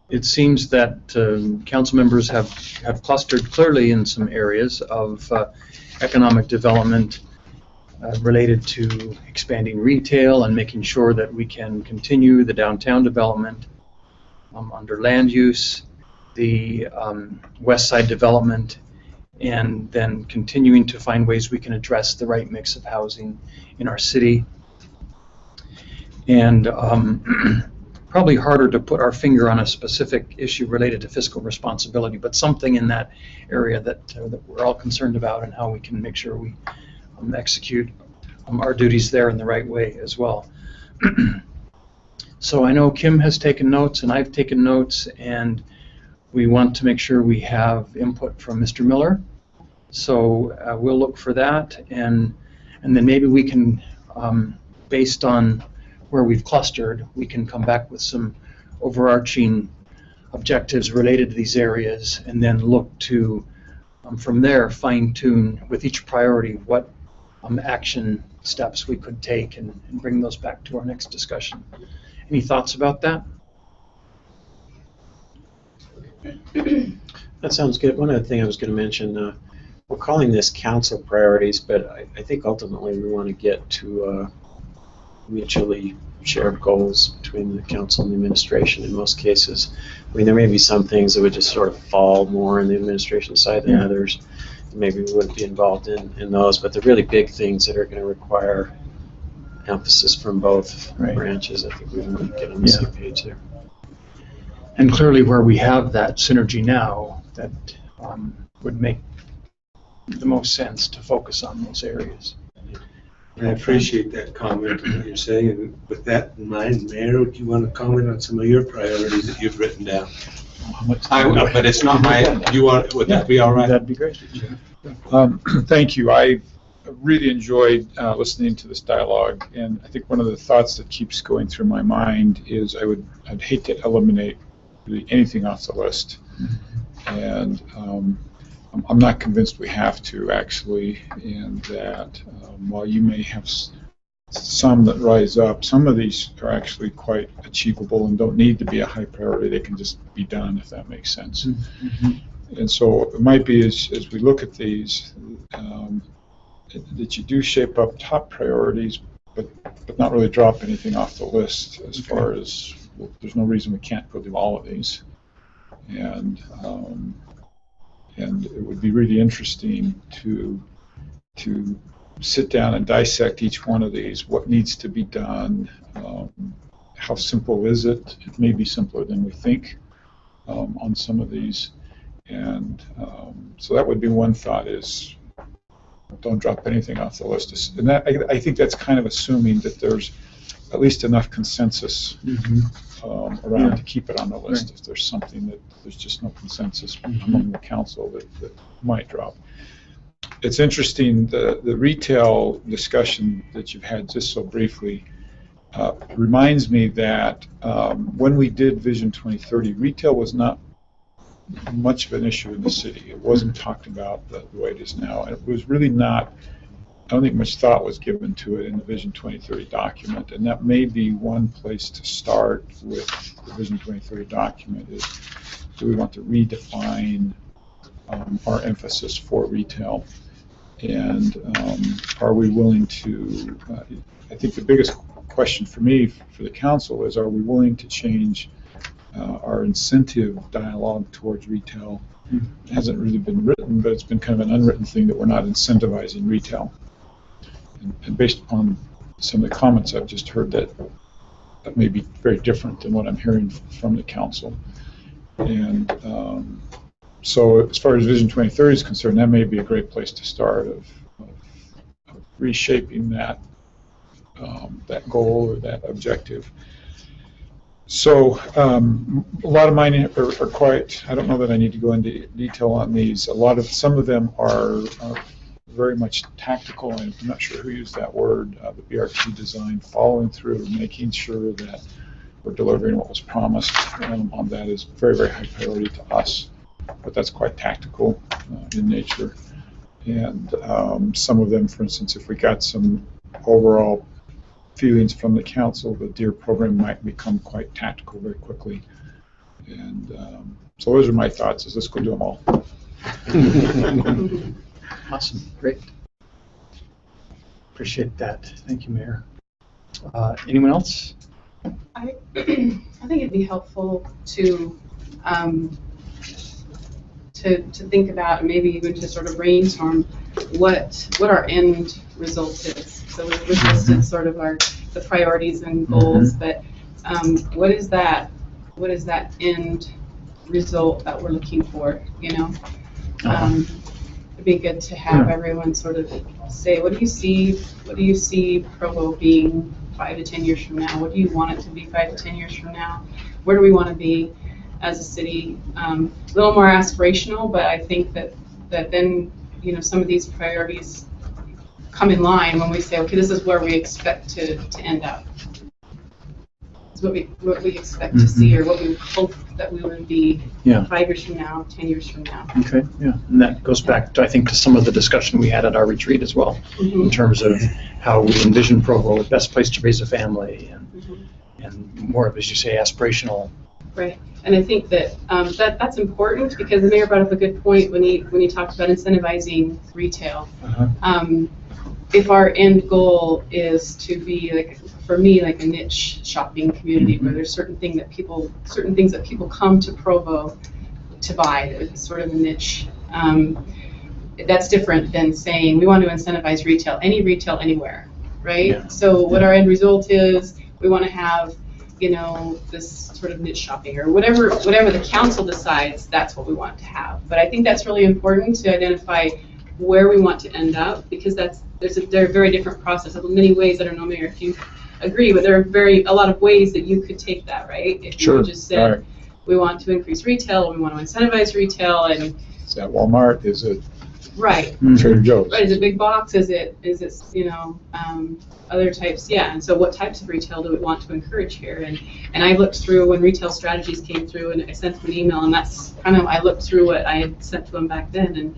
it seems that council members have clustered clearly in some areas of economic development related to expanding retail and making sure that we can continue the downtown development under land use, the west side development, and then continuing to find ways we can address the right mix of housing in our city. And probably harder to put our finger on a specific issue related to fiscal responsibility, but something in that area that we're all concerned about, and how we can make sure we execute our duties there in the right way as well. So I know Kim has taken notes and I've taken notes, and we want to make sure we have input from Mr. Miller. So we'll look for that, and then maybe we can, based on where we've clustered, we can come back with some overarching objectives related to these areas, and then look to, from there, fine-tune with each priority what action steps we could take, and bring those back to our next discussion. Any thoughts about that? That sounds good. One other thing I was going to mention, we're calling this council priorities, but I think ultimately we want to get to mutually shared goals between the council and the administration in most cases. I mean, there may be some things that would just sort of fall more on the administration side than others. Maybe we wouldn't be involved in those, but the really big things that are going to require emphasis from both branches, I think we want to get on the same page there. And clearly where we have that synergy now, that would make the most sense to focus on those areas. I appreciate that comment and what you're saying. And with that in mind, Mayor, would you want to comment on some of your priorities that you've written down? But it's not my. Would that be all right? That'd be great. Thank you. I really enjoyed listening to this dialogue, and I think one of the thoughts that keeps going through my mind is I'd hate to eliminate really anything off the list, and I'm not convinced we have to, actually, and that while you may have some that rise up, some of these are actually quite achievable and don't need to be a high priority. They can just be done, if that makes sense. And so it might be, as we look at these, that you do shape up top priorities, but not really drop anything off the list as far as, well, there's no reason we can't go do all of these. And it would be really interesting to sit down and dissect each one of these. What needs to be done? How simple is it? It may be simpler than we think on some of these. And so that would be one thought, is don't drop anything off the list. And that, I think that's kind of assuming that there's at least enough consensus around to keep it on the list. If there's something that there's just no consensus among the council that might drop. It's interesting, the retail discussion that you've had just so briefly reminds me that when we did Vision 2030, retail was not much of an issue in the city. It wasn't talked about the way it is now. And it was really not, I don't think much thought was given to it in the Vision 2030 document. And that may be one place to start with the Vision 2030 document is, do we want to redefine our emphasis for retail? And are we willing to, I think the biggest question for me, for the council, is are we willing to change our incentive dialogue towards retail? It hasn't really been written, but it's been kind of an unwritten thing that we're not incentivizing retail. And based upon some of the comments I've just heard, that may be very different than what I'm hearing from the council. And so as far as Vision 2030 is concerned, that may be a great place to start of reshaping that that goal or that objective. So a lot of mine are quite, I don't know that I need to go into detail on these. Some of them are very much tactical, and I'm not sure who used that word, the BRT design, following through, making sure that we're delivering what was promised on that is very, very high priority to us. But that's quite tactical in nature. And some of them, for instance, if we got some overall feelings from the council, the DEER program might become quite tactical very quickly. And so those are my thoughts. Let's go do them all. Awesome, great. Appreciate that. Thank you, Mayor. Anyone else? I think it'd be helpful to think about, and maybe even to sort of brainstorm what our end result is. So we've listed sort of the priorities and goals, but what is that end result that we're looking for? You know, it'd be good to have everyone sort of say, what do you see Provo being 5 to 10 years from now? What do you want it to be 5 to 10 years from now? Where do we want to be as a city? A little more aspirational, but I think that then, you know, some of these priorities come in line when we say, okay, this is where we expect to end up. It's what we expect to see, or what we hope that we would be 5 years from now, 10 years from now. Okay, yeah, and that goes back to, I think, to some of the discussion we had at our retreat as well, in terms of how we envision Provo, the best place to raise a family, and more of, as you say, aspirational. Right, and I think that that's important, because the mayor brought up a good point when he talked about incentivizing retail. If our end goal is to be, like, for me, like a niche shopping community where there's certain things that people come to Provo to buy, it's sort of a niche. That's different than saying we want to incentivize retail anywhere, right? Yeah. So what our end result is, we want to have, you know, this sort of niche shopping, or whatever the council decides, that's what we want to have. But I think that's really important to identify where we want to end up, because they're a very different process. In many ways, I don't know, Mayor, if you agree, but there are a lot of ways that you could take that, right? If you just said, we want to increase retail, we want to incentivize retail, and is that Walmart? Is it Trader Joe's? Right, is it big box? Is it you know, other types? Yeah, and so what types of retail do we want to encourage here? And I looked through when retail strategies came through, and I sent them an email, and that's kind of, I looked through what I had sent to them back then,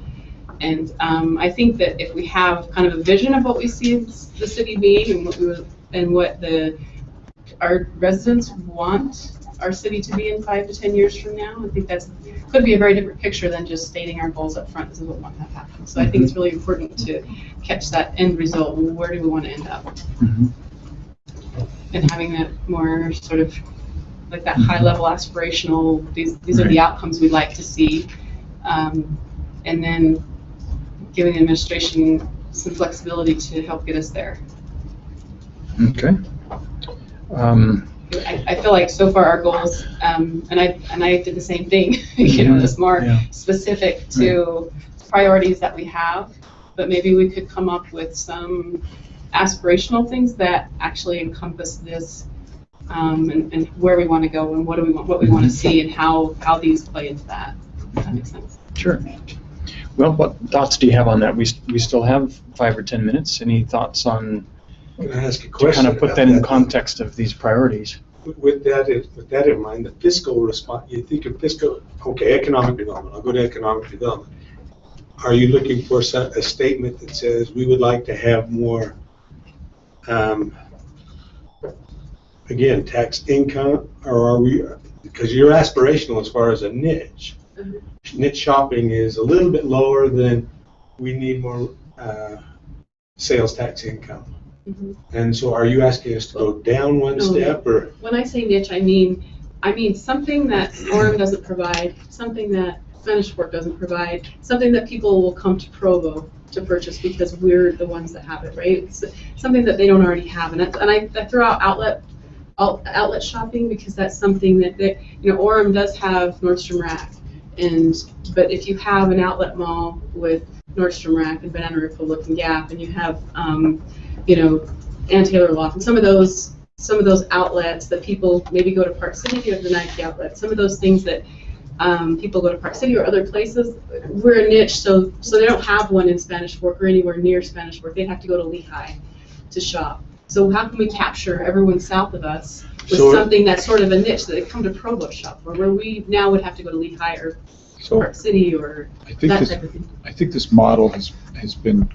and I think that if we have kind of a vision of what we see the city being, and what our residents want our city to be in 5 to 10 years from now, I think could be a very different picture than just stating our goals up front. This is what we want to happen. So I think it's really important to catch that end result. Where do we want to end up? And having that more sort of like that high level aspirational, these are the outcomes we'd like to see. And then giving the administration some flexibility to help get us there. Okay. I feel like so far our goals, and I did the same thing, you know, it's more specific to priorities that we have, but maybe we could come up with some aspirational things that actually encompass this, and where we want to go, and what we want to see, and how these play into that. If that makes sense. Sure. Well, what thoughts do you have on that? We still have 5 or 10 minutes. Any thoughts on? I'm going to ask a question. To kind of put that in context of these priorities. with that in mind, the fiscal response, you think of fiscal, okay, economic development, I'll go to economic development. Are you looking for a statement that says we would like to have more, again, tax income, or are we, because you're aspirational as far as a niche. Niche shopping is a little bit lower than we need more sales tax income. And so are you asking us to go down one step, or? When I say niche, I mean something that Orem doesn't provide, something that Spanish Fork doesn't provide, something that people will come to Provo to purchase because we're the ones that have it, right? It's something that they don't already have. And I throw out outlet shopping because that's something that Orem does have Nordstrom Rack. But if you have an outlet mall with Nordstrom Rack and Banana Republic and Gap, and you have Ann Taylor Loft, and some of those outlets that people maybe go to Park City, you have the Nike outlet, some of those things that people go to Park City or other places, we're a niche, so they don't have one in Spanish Fork or anywhere near Spanish Fork. They'd have to go to Lehigh to shop. So how can we capture everyone south of us with something that's sort of a niche that they come to Provo shop for, where we now would have to go to Lehigh or Park City or that type of thing? I think this model has been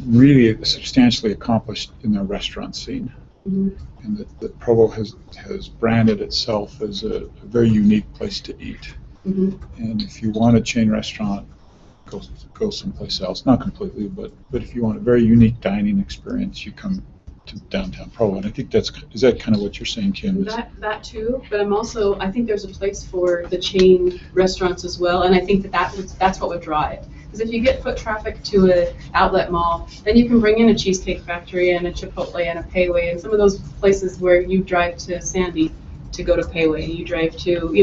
really substantially accomplished in the restaurant scene. And that Provo has branded itself as a very unique place to eat. And if you want a chain restaurant, go someplace else. Not completely, but if you want a very unique dining experience, you come to downtown Provo. And I think is that kind of what you're saying, Kim? That too, but I think there's a place for the chain restaurants as well, and I think that's what would draw it. Because if you get foot traffic to an outlet mall, then you can bring in a Cheesecake Factory and a Chipotle and a Payway and some of those places where you drive to Sandy to go to Payway, and you drive to,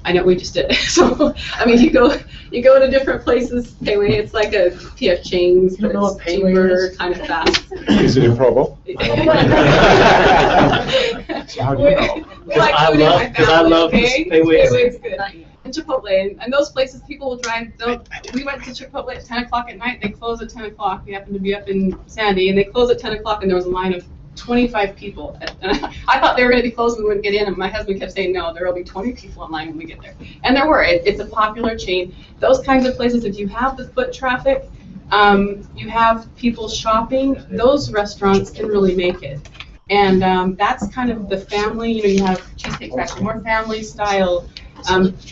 I know we just did it. So, I mean, you go to different places. Payway, it's like a PF Chang's, but it's cheaper, kind of fast. Is it in Provo? So how do you know? Because I love Payway. Payway's good. And Chipotle, and those places people will drive. We went to Chipotle at 10 o'clock at night. They close at 10 o'clock. We happened to be up in Sandy, and they close at 10 o'clock, and there was a line of 25 people. And I thought they were going to be closed and we wouldn't get in, and my husband kept saying, no, there will be 20 people in line when we get there. And there were. It's a popular chain. Those kinds of places, if you have the foot traffic, you have people shopping, those restaurants can really make it. And that's kind of the family, you have Cheesecake Factory, more family style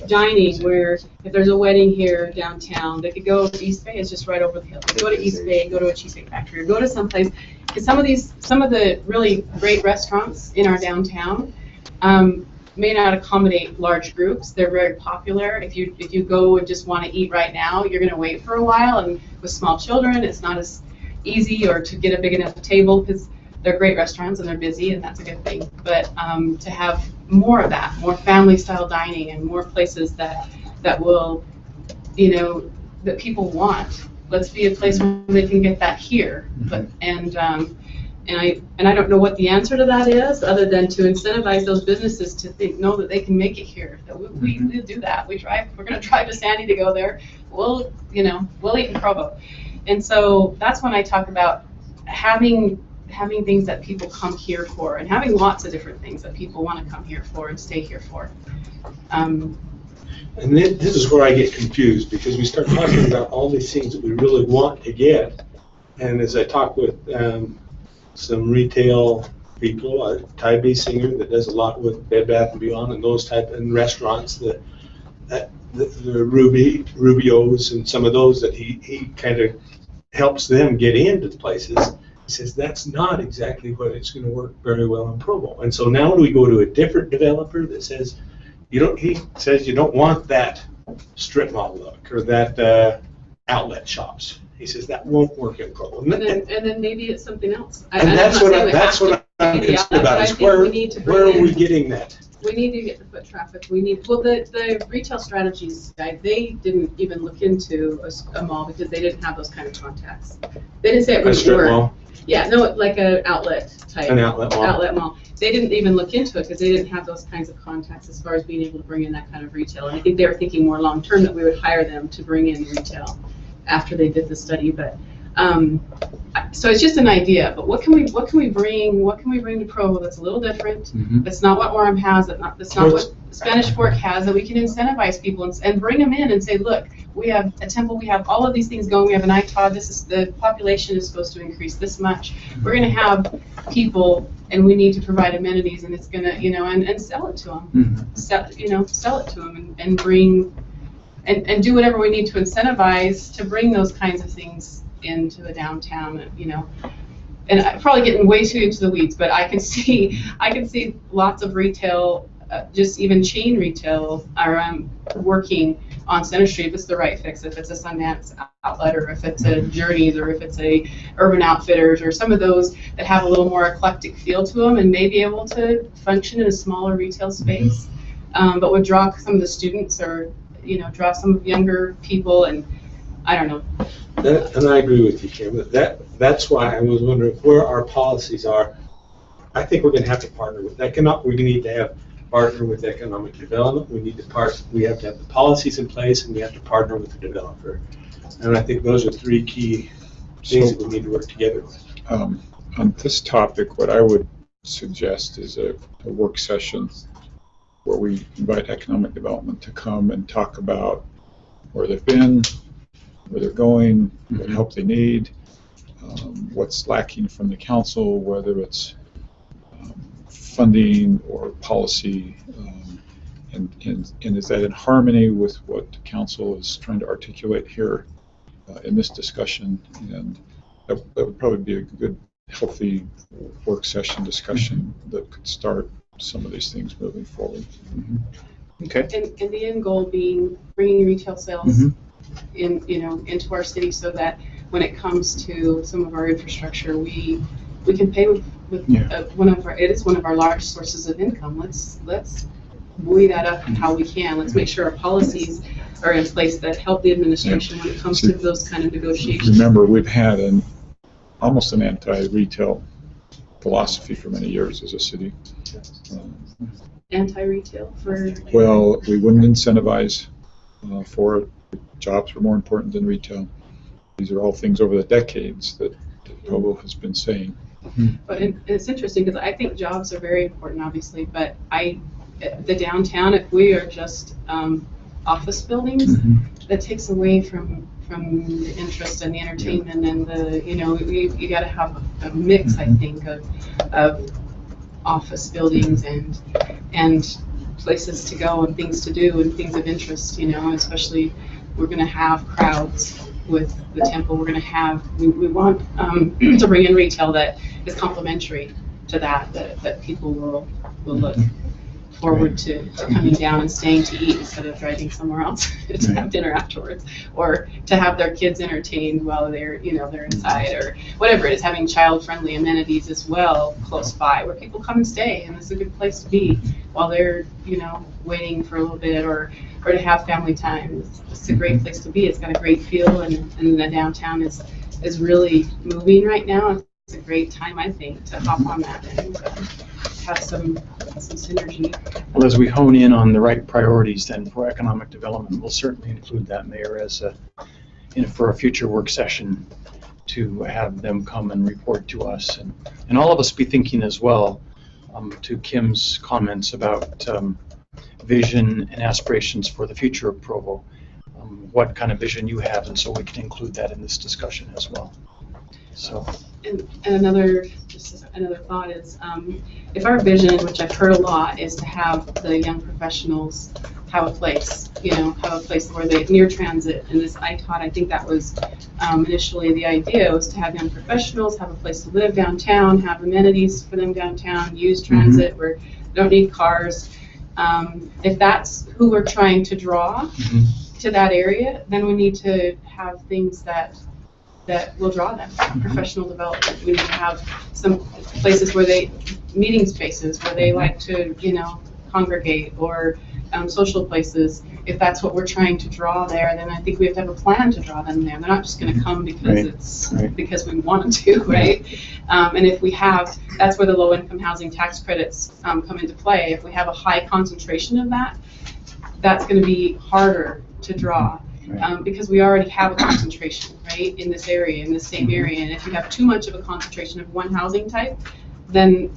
dining, where if there's a wedding here downtown, they could go to East Bay, it's just right over the hill. They could go to East Bay, go to a Cheesecake Factory, or go to someplace. Because some of the really great restaurants in our downtown may not accommodate large groups. They're very popular. If you go and just want to eat right now, you're going to wait for a while, and with small children, it's not as easy, or to get a big enough table, because they're great restaurants and they're busy, and that's a good thing. But to have more of that, more family-style dining, and more places that will, that people want. Let's be a place where they can get that here. But and I don't know what the answer to that is, other than to incentivize those businesses to know that they can make it here. That we do that. We're going to drive to Sandy to go there. We'll eat in Provo, and so that's when I talk about having things that people come here for, and having lots of different things that people want to come here for and stay here for. And this is where I get confused, because we start talking about all these things that we really want to get, and as I talk with some retail people, Ty B. Singer that does a lot with Bed Bath & Beyond and those type and restaurants, the Rubio's and some of those that he kind of helps them get into the places. He says that's not exactly what it's going to work very well in Provo. And so now we go to a different developer that says he says you don't want that strip mall look or that outlet shops. He says that won't work in Provo. And then maybe it's something else. And that's what I'm concerned about, is where are we getting that? We need to get the foot traffic. The retail strategies guy, they didn't even look into a mall because they didn't have those kind of contacts. They didn't say it wouldn't work. Mall? Yeah, no, like an outlet type. An outlet mall. Outlet mall. They didn't even look into it because they didn't have those kinds of contacts as far as being able to bring in that kind of retail. And I think they were thinking more long term that we would hire them to bring in retail after they did the study. But So it's just an idea, but what can we bring to Provo that's a little different? That's not what Orem has, that's not what Spanish Fork has, that we can incentivize people and bring them in and say, look, we have a temple, we have all of these things going, we have an ITOD, the population is supposed to increase this much. We're gonna have people and we need to provide amenities, and it's gonna, and sell it to them. Sell it to them and bring, and do whatever we need to incentivize to bring those kinds of things into the downtown, and I'm probably getting way too into the weeds, but I can see lots of retail, just even chain retail, are working on Center Street if it's the right fix, if it's a Sundance outlet, or if it's a Journeys, or if it's a Urban Outfitters, or some of those that have a little more eclectic feel to them and may be able to function in a smaller retail space, but would draw some of the students, or draw some younger people, and I don't know. And I agree with you, Kim. That's why I was wondering where our policies are. I think we're going to have to partner with we need to have partner with economic development. We have to have the policies in place, and we have to partner with the developer. And I think those are three key things that we need to work together with. On this topic, what I would suggest is a work session where we invite economic development to come and talk about where they've been, where they're going, what help they need, what's lacking from the council, whether it's funding or policy, and is that in harmony with what the council is trying to articulate here in this discussion? And that would probably be a good, healthy work session discussion that could start some of these things moving forward. Okay. And the end goal being bringing retail sales into our city, so that when it comes to some of our infrastructure, we can pay with it is one of our large sources of income. Let's buoy that up how we can. Let's make sure our policies are in place that help the administration when it comes to those kind of negotiations. Remember, we've had almost an anti-retail philosophy for many years as a city. Anti-retail for? Well, we wouldn't incentivize for it. Jobs were more important than retail. These are all things over the decades that Provo has been saying. But it's interesting because I think jobs are very important, obviously, but the downtown, if we are just office buildings, that takes away from the interest and the entertainment and the, you got to have a mix, I think, of office buildings and places to go and things to do and things of interest, especially we're going to have crowds with the temple. We're going to have, we want to bring in retail that is complementary to that people will look forward to coming down and staying to eat instead of driving somewhere else to have dinner afterwards, or to have their kids entertained while they're inside, or whatever it is, having child-friendly amenities as well close by where people come and stay, and it's a good place to be while they're waiting for a little bit, or to have family time. It's a great place to be. It's got a great feel, and the downtown is really moving right now. It's a great time, I think, to hop on that and have some synergy. Well, as we hone in on the right priorities then for economic development, we'll certainly include that, Mayor, as for a future work session, to have them come and report to us, and all of us be thinking as well, to Kim's comments about vision and aspirations for the future of Provo, what kind of vision you have, and so we can include that in this discussion as well. So. And another thought is, if our vision, which I've heard a lot, is to have the young professionals have a place, where they near transit. And this ITOD, I think that was initially the idea, was to have young professionals have a place to live downtown, have amenities for them downtown, use transit where they don't need cars. If that's who we're trying to draw to that area, then we need to have things that will draw them. Professional development. We need to have some places meeting spaces where they like to, congregate, or social places. If that's what we're trying to draw there, then I think we have to have a plan to draw them there. They're not just going to come because because we want them to, right? And if we have, that's where the low-income housing tax credits come into play. If we have a high concentration of that, that's going to be harder to draw. because we already have a concentration, right, in this area, in the same area. And if you have too much of a concentration of one housing type, then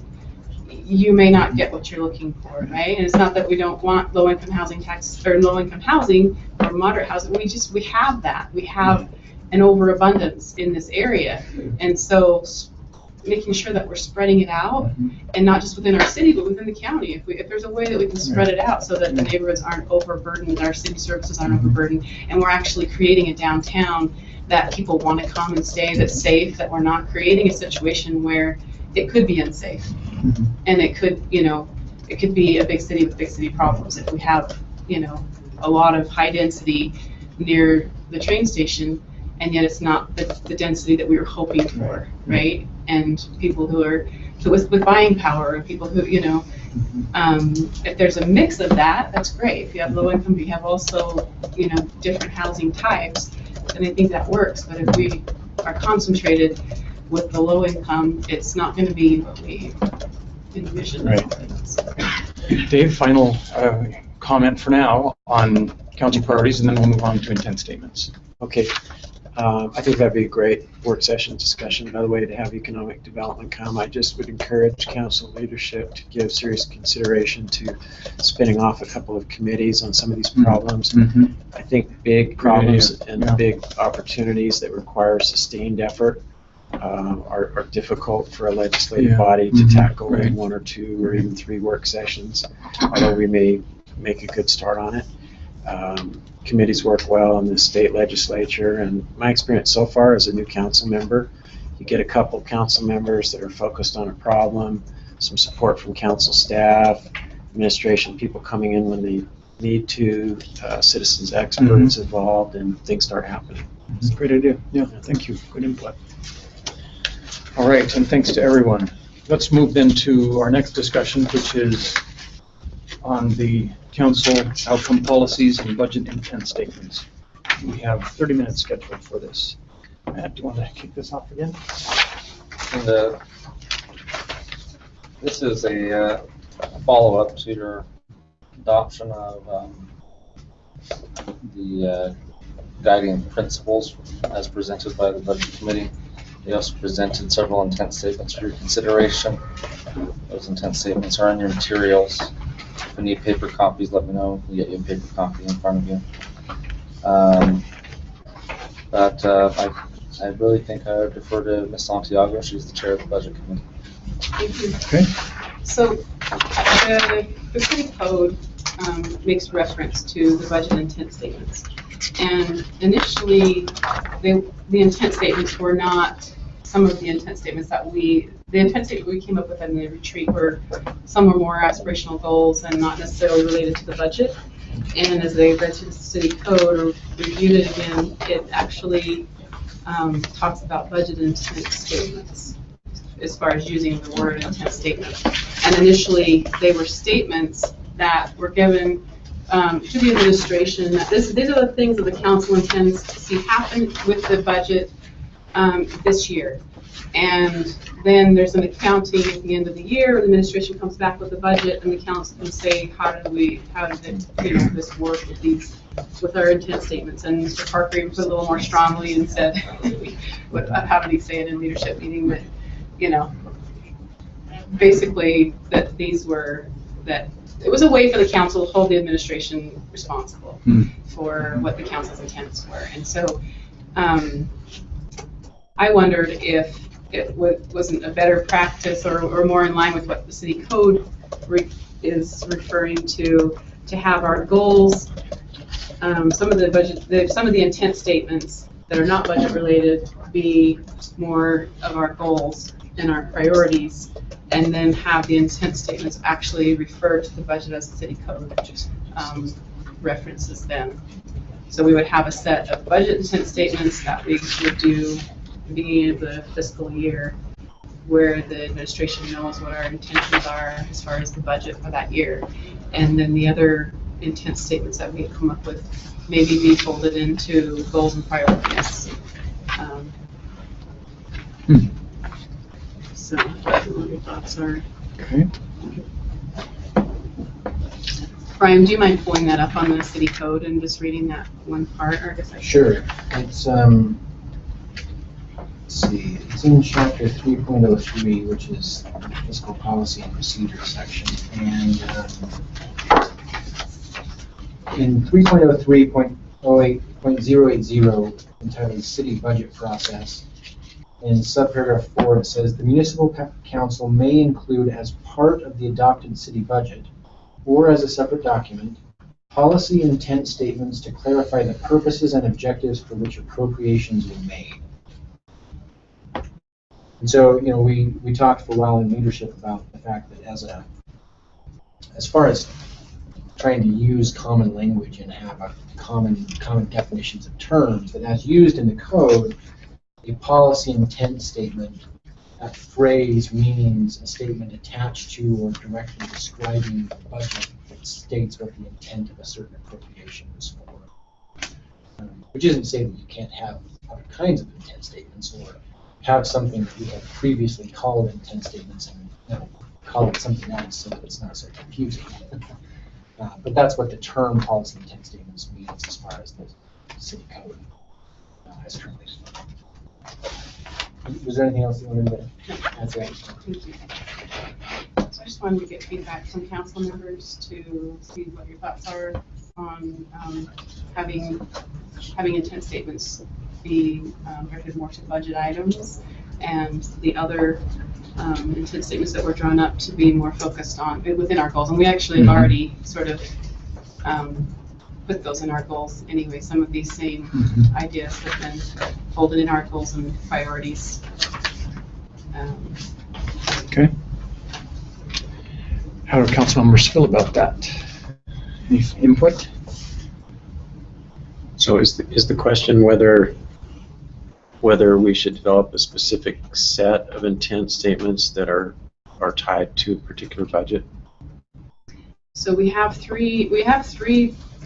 you may not get what you're looking for, right? And it's not that we don't want low-income housing tax or low-income housing or moderate housing. We have that. We have an overabundance in this area, and so making sure that we're spreading it out, and not just within our city, but within the county. If there's a way that we can spread it out so that the neighborhoods aren't overburdened, our city services aren't overburdened, and we're actually creating a downtown that people want to come and stay, that's safe, that we're not creating a situation where it could be unsafe. And it could, it could be a big city with big city problems. If we have, a lot of high density near the train station, and yet it's not the density that we were hoping for, right? And people who are with buying power, and people who, if there's a mix of that, that's great. If you have low income, you have also, different housing types, and I think that works. But if we are concentrated with the low income, it's not going to be what we envision. Right. Dave, final comment for now on council priorities, and then we'll move on to intent statements. Okay. I think that'd be a great work session discussion, by the way, to have economic development come. I just would encourage council leadership to give serious consideration to spinning off a couple of committees on some of these problems. I think big problems and big opportunities that require sustained effort are difficult for a legislative body to tackle in 1 or 2 or even 3 work sessions, although we may make a good start on it. Committees work well in the state legislature, and my experience so far as a new council member, you get a couple council members that are focused on a problem, some support from council staff, administration, people coming in when they need to, citizens experts involved, and things start happening. That's a great idea. Yeah, thank you. Good input. All right, and thanks to everyone. Let's move then to our next discussion, which is on the council outcome policies and budget intent statements. We have 30 minutes scheduled for this. Matt, do you want to kick this off again? And, this is a follow-up to your adoption of the guiding principles as presented by the Budget Committee. We also presented several intent statements for your consideration. Those intent statements are in your materials. If you need paper copies, let me know. We'll get you a paper copy in front of you. I really think I would defer to Ms. Santiago. She's the chair of the Budget Committee. Thank you. Okay. So the city code makes reference to the budget intent statements. And initially, the intent statements were not some of the intent statements the intent statement we came up with in the retreat were, some were more aspirational goals and not necessarily related to the budget. And as they read through the city code or reviewed it again, it actually talks about budget intent statements as far as using the word intent statement. And initially, they were statements that were given to the administration that these are the things that the council intends to see happen with the budget this year. And then there's an accounting at the end of the year. The administration comes back with the budget, and the council can say, how did this work with our intent statements? And Mr. Parker even put a little more strongly and said, how did he say it in leadership meeting? That basically that it was a way for the council to hold the administration responsible for what the council's intents were. And so I wondered if it wasn't a better practice or more in line with what the city code is referring to have our goals, some of the intent statements that are not budget related be more of our goals and our priorities, and then have the intent statements actually refer to the budget as the city code references them. So we would have a set of budget intent statements that we would do at the beginning of the fiscal year, where the administration knows what our intentions are as far as the budget for that year. And then the other intent statements that we come up with maybe be folded into goals and priorities. So I don't know what your thoughts are. Okay. Brian, do you mind pulling that up on the city code and just reading that one part, or I guess I Sure. It's, let's see, it's in chapter 3.03, which is the fiscal policy and procedure section. And in 3.03.080, entitled City Budget Process, in subparagraph 4, it says, the municipal council may include as part of the adopted city budget, or as a separate document, policy intent statements to clarify the purposes and objectives for which appropriations were made. And so, we talked for a while in leadership about the fact that as far as trying to use common language and have a common definitions of terms, that as used in the code, a policy intent statement, that phrase means a statement attached to or directly describing the budget that states what the intent of a certain appropriation was for. Which isn't to say that you can't have other kinds of intent statements or have something that we have previously called intent statements and call it something else so that it's not so confusing. But that's what the term policy intent statements means as far as the city code has currently. Was there anything else you wanted to add to that? Thank you. So I just wanted to get feedback from council members to see what your thoughts are on having intent statements be directed more to budget items, and the other intent statements that were drawn up to be more focused on within our goals. And we actually have already sort of put those in our goals anyway. Some of these same ideas have been folded in our goals and priorities. Okay. How do council members feel about that? Any input? So is the question whether we should develop a specific set of intent statements that are tied to a particular budget? So we have three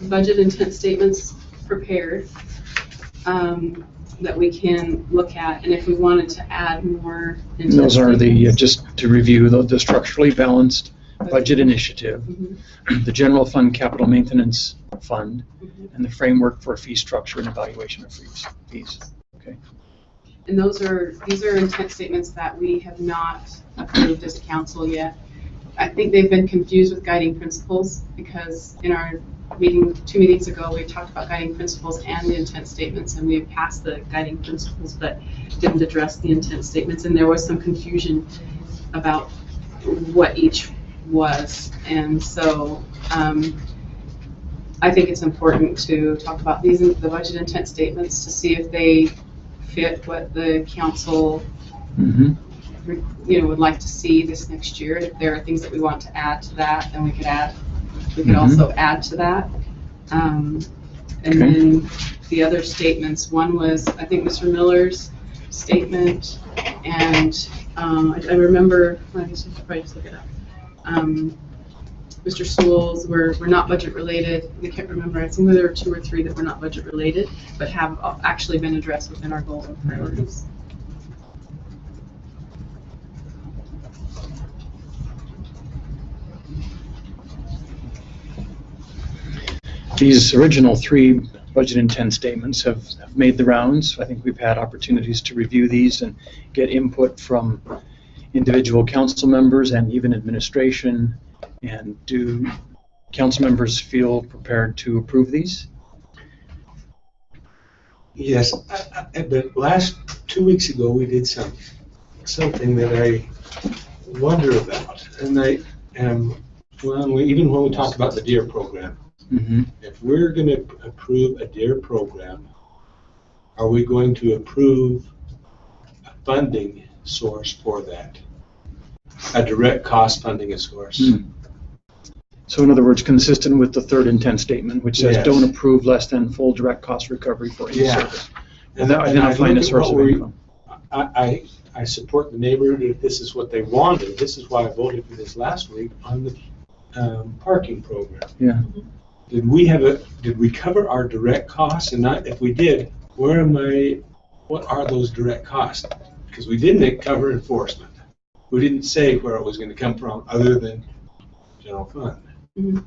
budget intent statements prepared that we can look at, and if we wanted to add more intent Those are the, statements. just to review, the structurally balanced budget initiative, Mhm. the general fund capital maintenance fund, and the framework for fee structure and evaluation of fees. Okay. And these are intent statements that we have not approved as a council yet. I think they've been confused with guiding principles, because in our meeting 2 meetings ago, we talked about guiding principles and the intent statements, and we passed the guiding principles but didn't address the intent statements, and there was some confusion about what each was. And so I think it's important to talk about the budget intent statements to see if they fit what the council would like to see this next year. If there are things that we want to add to that, then we could add. We could also add to that. And then the other statements, one was, I think, Mr. Miller's statement, and I remember, I guess we should probably just look it up. Mr. Sewell's were not budget related. I can't remember. I think there were 2 or 3 that were not budget related, but have actually been addressed within our goals and priorities. These original 3 budget intent statements have made the rounds. I think we've had opportunities to review these and get input from individual council members and even administration. And do council members feel prepared to approve these? Yes, but last 2 weeks ago we did something that I wonder about, and even when we talked about the DEER program, if we're going to approve a DEER program, are we going to approve a funding source for that, a direct cost funding source? So in other words, consistent with the 3rd intent statement, which says don't approve less than full direct cost recovery for any service. And Identifying a source of income. I support the neighborhood if this is what they wanted. This is why I voted for this last week on the parking program. Yeah. Did we cover our direct costs? And not, if we did, what are those direct costs? Because we didn't cover enforcement. We didn't say where it was going to come from other than general fund. Mhm.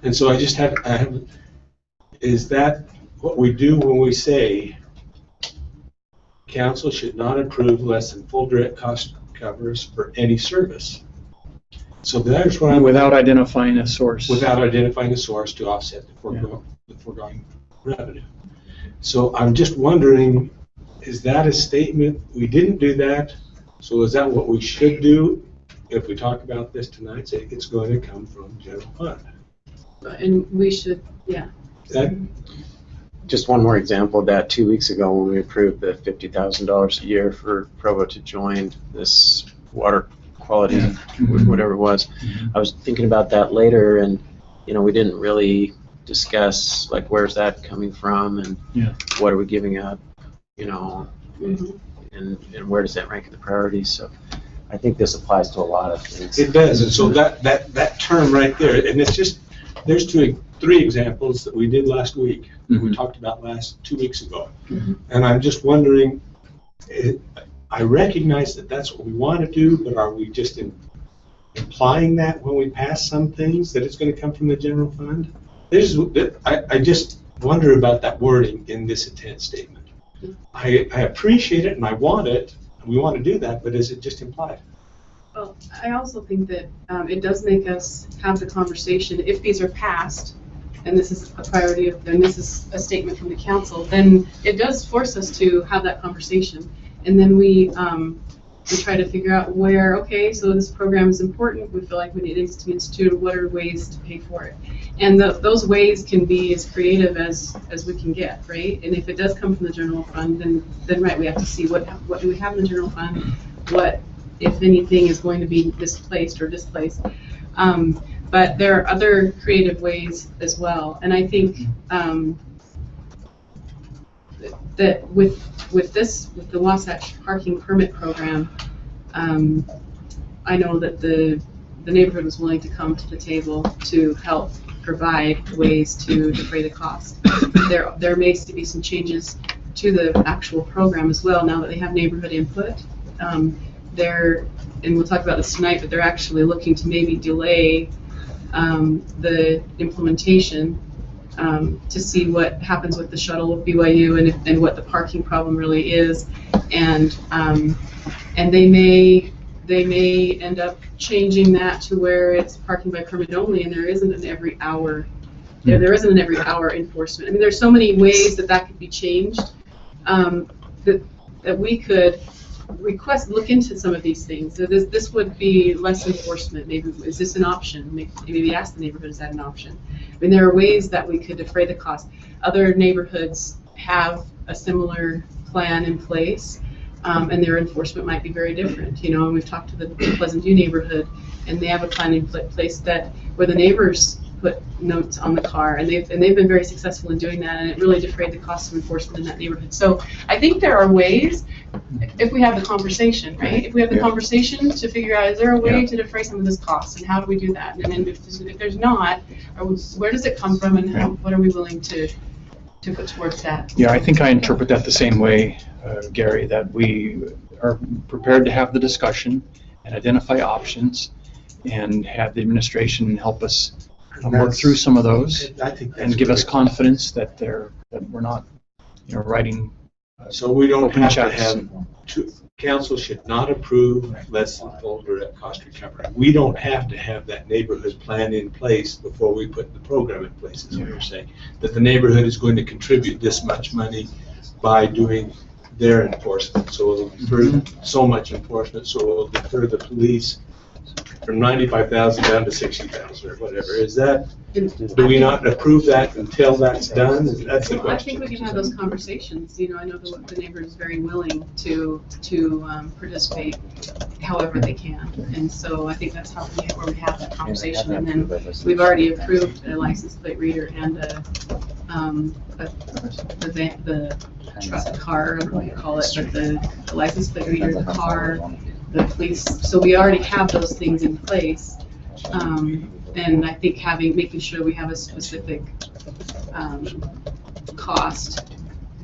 And so I have, is that what we do when we say council should not approve less than full direct cost covers for any service? So that's where I'm. Without identifying a source. Without identifying a source to offset the foregoing revenue. So I'm just wondering, is that a statement, we didn't do that, so is that what we should do if we talk about this tonight, say it's going to come from general fund? And we should, yeah. That, Just one more example of that. 2 weeks ago, when we approved the $50,000 a year for Provo to join this water quality, whatever it was, I was thinking about that later, and we didn't really discuss like where's that coming from and what are we giving up, Mhm. Mm-hmm. and where does that rank in the priorities? So I think this applies to a lot of things. it does, and so that term right there, and it's just, there's three examples that we did last week, that we talked about 2 weeks ago. And I'm just wondering, I recognize that that's what we want to do, but are we just implying that when we pass some things, that it's going to come from the general fund? I just wonder about that wording in this intent statement. I appreciate it and I want it, and we want to do that, but is it just implied? Well, I also think that it does make us have the conversation, if these are passed, and this is a priority and this is a statement from the council, then it does force us to have that conversation. And then we try to figure out where, okay, so this program is important, we feel like we need to institute, what are ways to pay for it? And those ways can be as creative as we can get, right? And if it does come from the general fund, then right, we have to see what do we have in the general fund, what, if anything, is going to be displaced or displaced. But there are other creative ways as well. And I think that with the Wasatch Parking Permit Program, I know that the neighborhood was willing to come to the table to help provide ways to defray the cost. There may be some changes to the actual program as well now that they have neighborhood input. And we'll talk about this tonight, but they're actually looking to maybe delay the implementation to see what happens with the shuttle of BYU and what the parking problem really is, and they may end up changing that to where it's parking by permit only, and there isn't an every hour. There isn't an every hour enforcement. I mean, there's so many ways that could be changed that we could look into some of these things. So this would be less enforcement. Maybe is this an option? Maybe ask the neighborhood, is that an option? I mean, there are ways that we could defray the cost. Other neighborhoods have a similar plan in place, and their enforcement might be very different. And we've talked to the Pleasant View neighborhood, and they have a plan in place where the neighbors put notes on the car, and they've been very successful in doing that, and it really defrayed the cost of enforcement in that neighborhood. So I think there are ways, if we have the conversation, right? If we have the conversation to figure out, is there a way to defray some of this cost, and how do we do that? And then if there's not, where does it come from, and what are we willing to put towards that? Yeah, I think I interpret that the same way, Gary, that we are prepared to have the discussion and identify options and have the administration help us work through some of those and give us confidence that we're not writing so we don't open have checks. to have council should not approve less than full direct cost recovery. We don't have to have that neighborhood plan in place before we put the program in place, is what you're saying. That the neighborhood is going to contribute this much money by doing their enforcement. So it'll defer so much enforcement, so it'll defer the police from 95,000 down to 60,000 or whatever. Is that, do we not approve that until that's done? That's the question. I think we can have those conversations. I know the neighbor is very willing to participate however they can. And so I think that's where we have that conversation. And then we've already approved a license plate reader and the car, I don't know what you call it, but the license plate reader, the car, the police. So we already have those things in place. And I think making sure we have a specific cost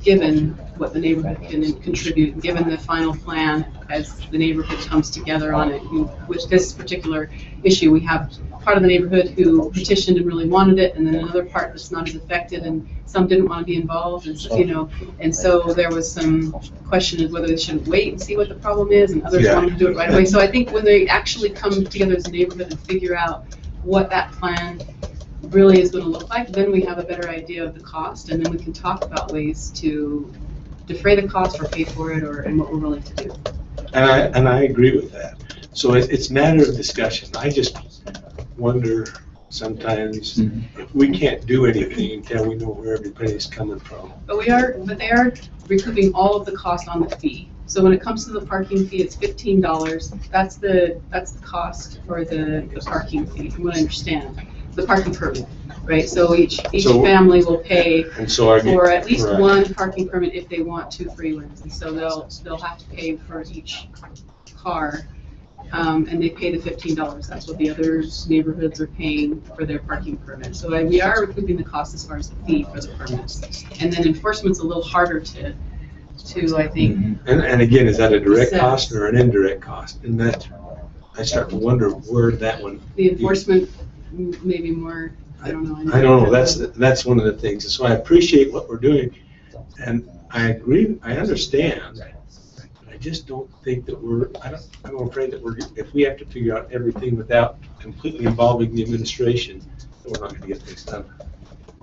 given what the neighborhood can contribute, given the final plan as the neighborhood comes together on it. With this particular issue, we have part of the neighborhood who petitioned and really wanted it, and then another part that's not as affected, and some didn't want to be involved, and so, you know, and so there was some question of whether they should wait and see what the problem is, and others wanted to do it right away. So I think when they actually come together as a neighborhood and figure out what that plan really is going to look like, then we have a better idea of the cost, and then we can talk about ways to defray the cost or pay for it, or and what we're willing to do. And I agree with that. So it's a matter of discussion. I just wonder sometimes if we can't do anything until we know where every penny's coming from. But they are recouping all of the cost on the fee. So when it comes to the parking fee, it's $15. That's the cost for the parking fee, from what I understand. The parking permit, right? So each family will pay for at least one parking permit if they want 2 free ones. And so they'll have to pay for each car, and they pay the $15. That's what the other neighborhoods are paying for their parking permit. So we are recouping the cost as far as the fee for the permits. And then enforcement's a little harder to I think. And again, is that a direct cost or an indirect cost? And that I start to wonder where that one. The enforcement. Maybe more, I don't know. I don't know, that's one of the things. So I appreciate what we're doing, and I agree, I understand. I just don't think that I'm afraid that if we have to figure out everything without completely involving the administration, that we're not going to get things done.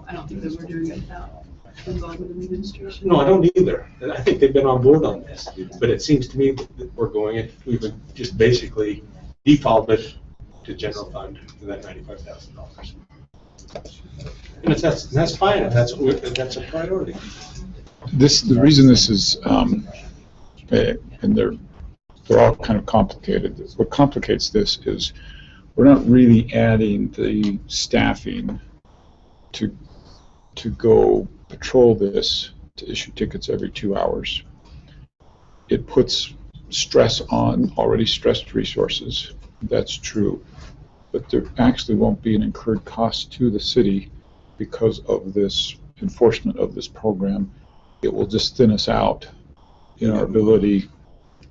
I don't think that we're doing it without involving the administration. No, I don't either. I think they've been on board on this, but it seems to me that we're going, and we've just basically defaulted to general fund for that $95,000. And that's fine if that's a priority. The reason this is, and they're all kind of complicated. What complicates this is we're not really adding the staffing to go patrol this, to issue tickets every 2 hours. It puts stress on already stressed resources. That's true. But there actually won't be an incurred cost to the city because of this enforcement of this program. It will just thin us out in our ability,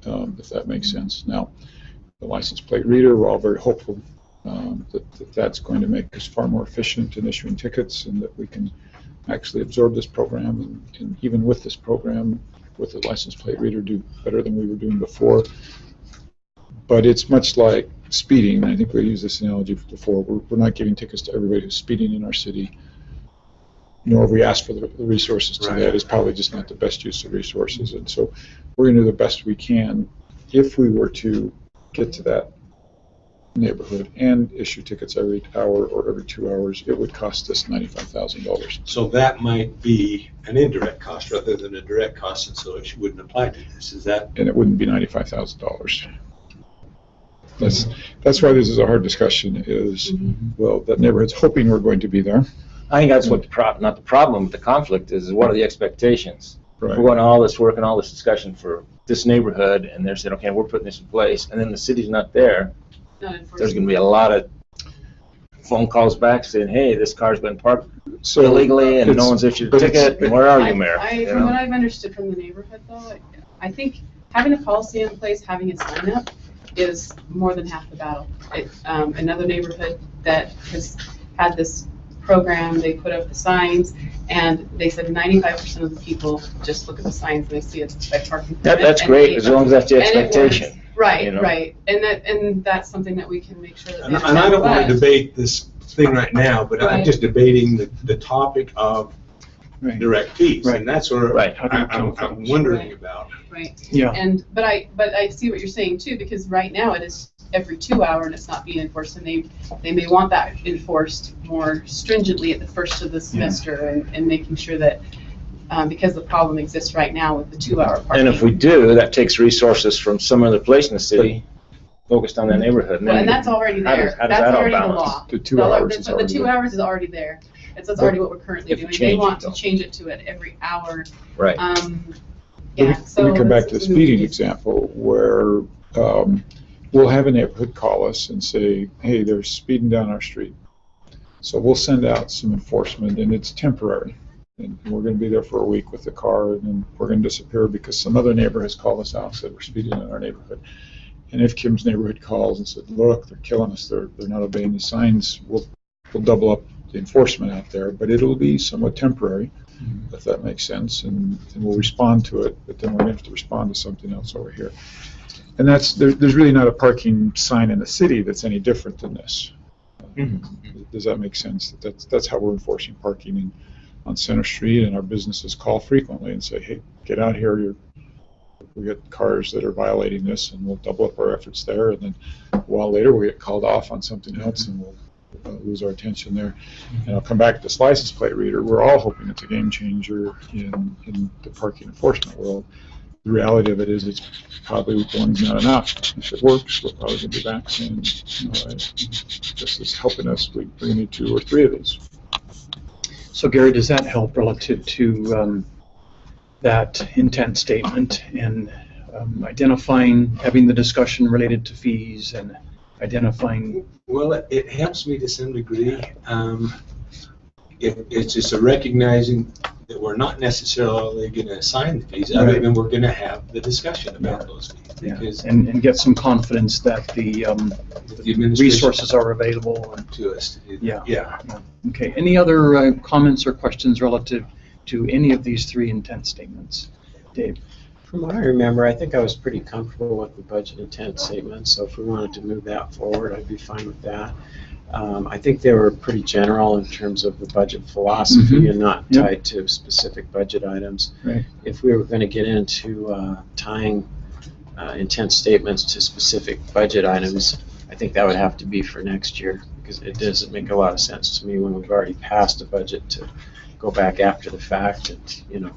if that makes sense. Now, the license plate reader, we're all very hopeful that that's going to make us far more efficient in issuing tickets, and that we can actually absorb this program, and even with this program, with the license plate reader, do better than we were doing before. But it's much like speeding. I think we used this analogy before. We're not giving tickets to everybody who's speeding in our city, nor have we asked for the resources to that. It's probably just not the best use of resources. And so we're going to do the best we can. If we were to get to that neighborhood and issue tickets every hour or every 2 hours, it would cost us $95,000. So that might be an indirect cost rather than a direct cost, and so it wouldn't apply to this. Is that? And it wouldn't be $95,000. That's why this is a hard discussion. Is well, that neighborhood's hoping we're going to be there. I think that's what not the problem with the conflict is what are the expectations? Right. We're going to all this work and all this discussion for this neighborhood, and they're saying, okay, we're putting this in place, and then the city's not there. There's going to be a lot of phone calls back saying, hey, this car's been parked illegally, and no one's issued a ticket. And where are you, Mayor? From what I've understood from the neighborhood, though, I think having a policy in place, having a sign up, is more than half the battle. Another neighborhood that has had this program, they put up the signs, and they said 95% of the people just look at the signs and they see it's by parking permit. That's great, as long as that's the expectation. Right, you know? right, and that's something that we can make sure that. And I don't want to debate this thing right now, but I'm just debating the topic of direct fees, and that's what I'm wondering about. Right. Yeah. But I see what you're saying too, because right now it is every 2 hour and it's not being enforced, and they may want that enforced more stringently at the first of the semester, and making sure that because the problem exists right now with the 2 hour parking. And if we do, that takes resources from some other place in the city focused on that neighborhood. Well, and that's already there. How does that's that all already the balance? law. The 2 hours is the 2 hours is already there. That's already what we're currently doing. They want to change it to every hour. Right. Let me come back to the speeding example, where we'll have a neighborhood call us and say, hey, they're speeding down our street. So we'll send out some enforcement, and it's temporary. And we're going to be there for a week with the car, and then we're going to disappear because some other neighbor has called us out and said we're speeding in our neighborhood. And if Kim's neighborhood calls and said, look, they're killing us, they're not obeying the signs, we'll double up the enforcement out there, but it'll be somewhat temporary, if that makes sense, and we'll respond to it, but then we're going to have to respond to something else over here. And there's really not a parking sign in the city that's any different than this. Does that make sense? That's how we're enforcing parking on Center Street, and our businesses call frequently and say, hey, get out here, we get cars that are violating this, and we'll double up our efforts there, and then a while later we get called off on something else, and we'll lose our attention there. And I'll come back to this license plate reader. We're all hoping it's a game changer in the parking enforcement world. The reality of it is it's probably one's not enough. If it works, we're probably going to be back saying, all right, this is helping us. We need 2 or 3 of these. So Gary, does that help relative to that intent statement and identifying, having the discussion related to fees and identifying? Well, it helps me to some degree. It's just a recognizing that we're not necessarily going to assign the fees, other than we're going to have the discussion about those fees. Because and get some confidence that the resources are available to us. Yeah. Okay. Any other comments or questions relative to any of these 3 intent statements? Dave? From what I remember, I think I was pretty comfortable with the budget intent statement, so if we wanted to move that forward, I'd be fine with that. I think they were pretty general in terms of the budget philosophy and not tied to specific budget items. Right. If we were going to get into tying intent statements to specific budget items, I think that would have to be for next year, because it doesn't make a lot of sense to me when we've already passed a budget to go back after the fact and,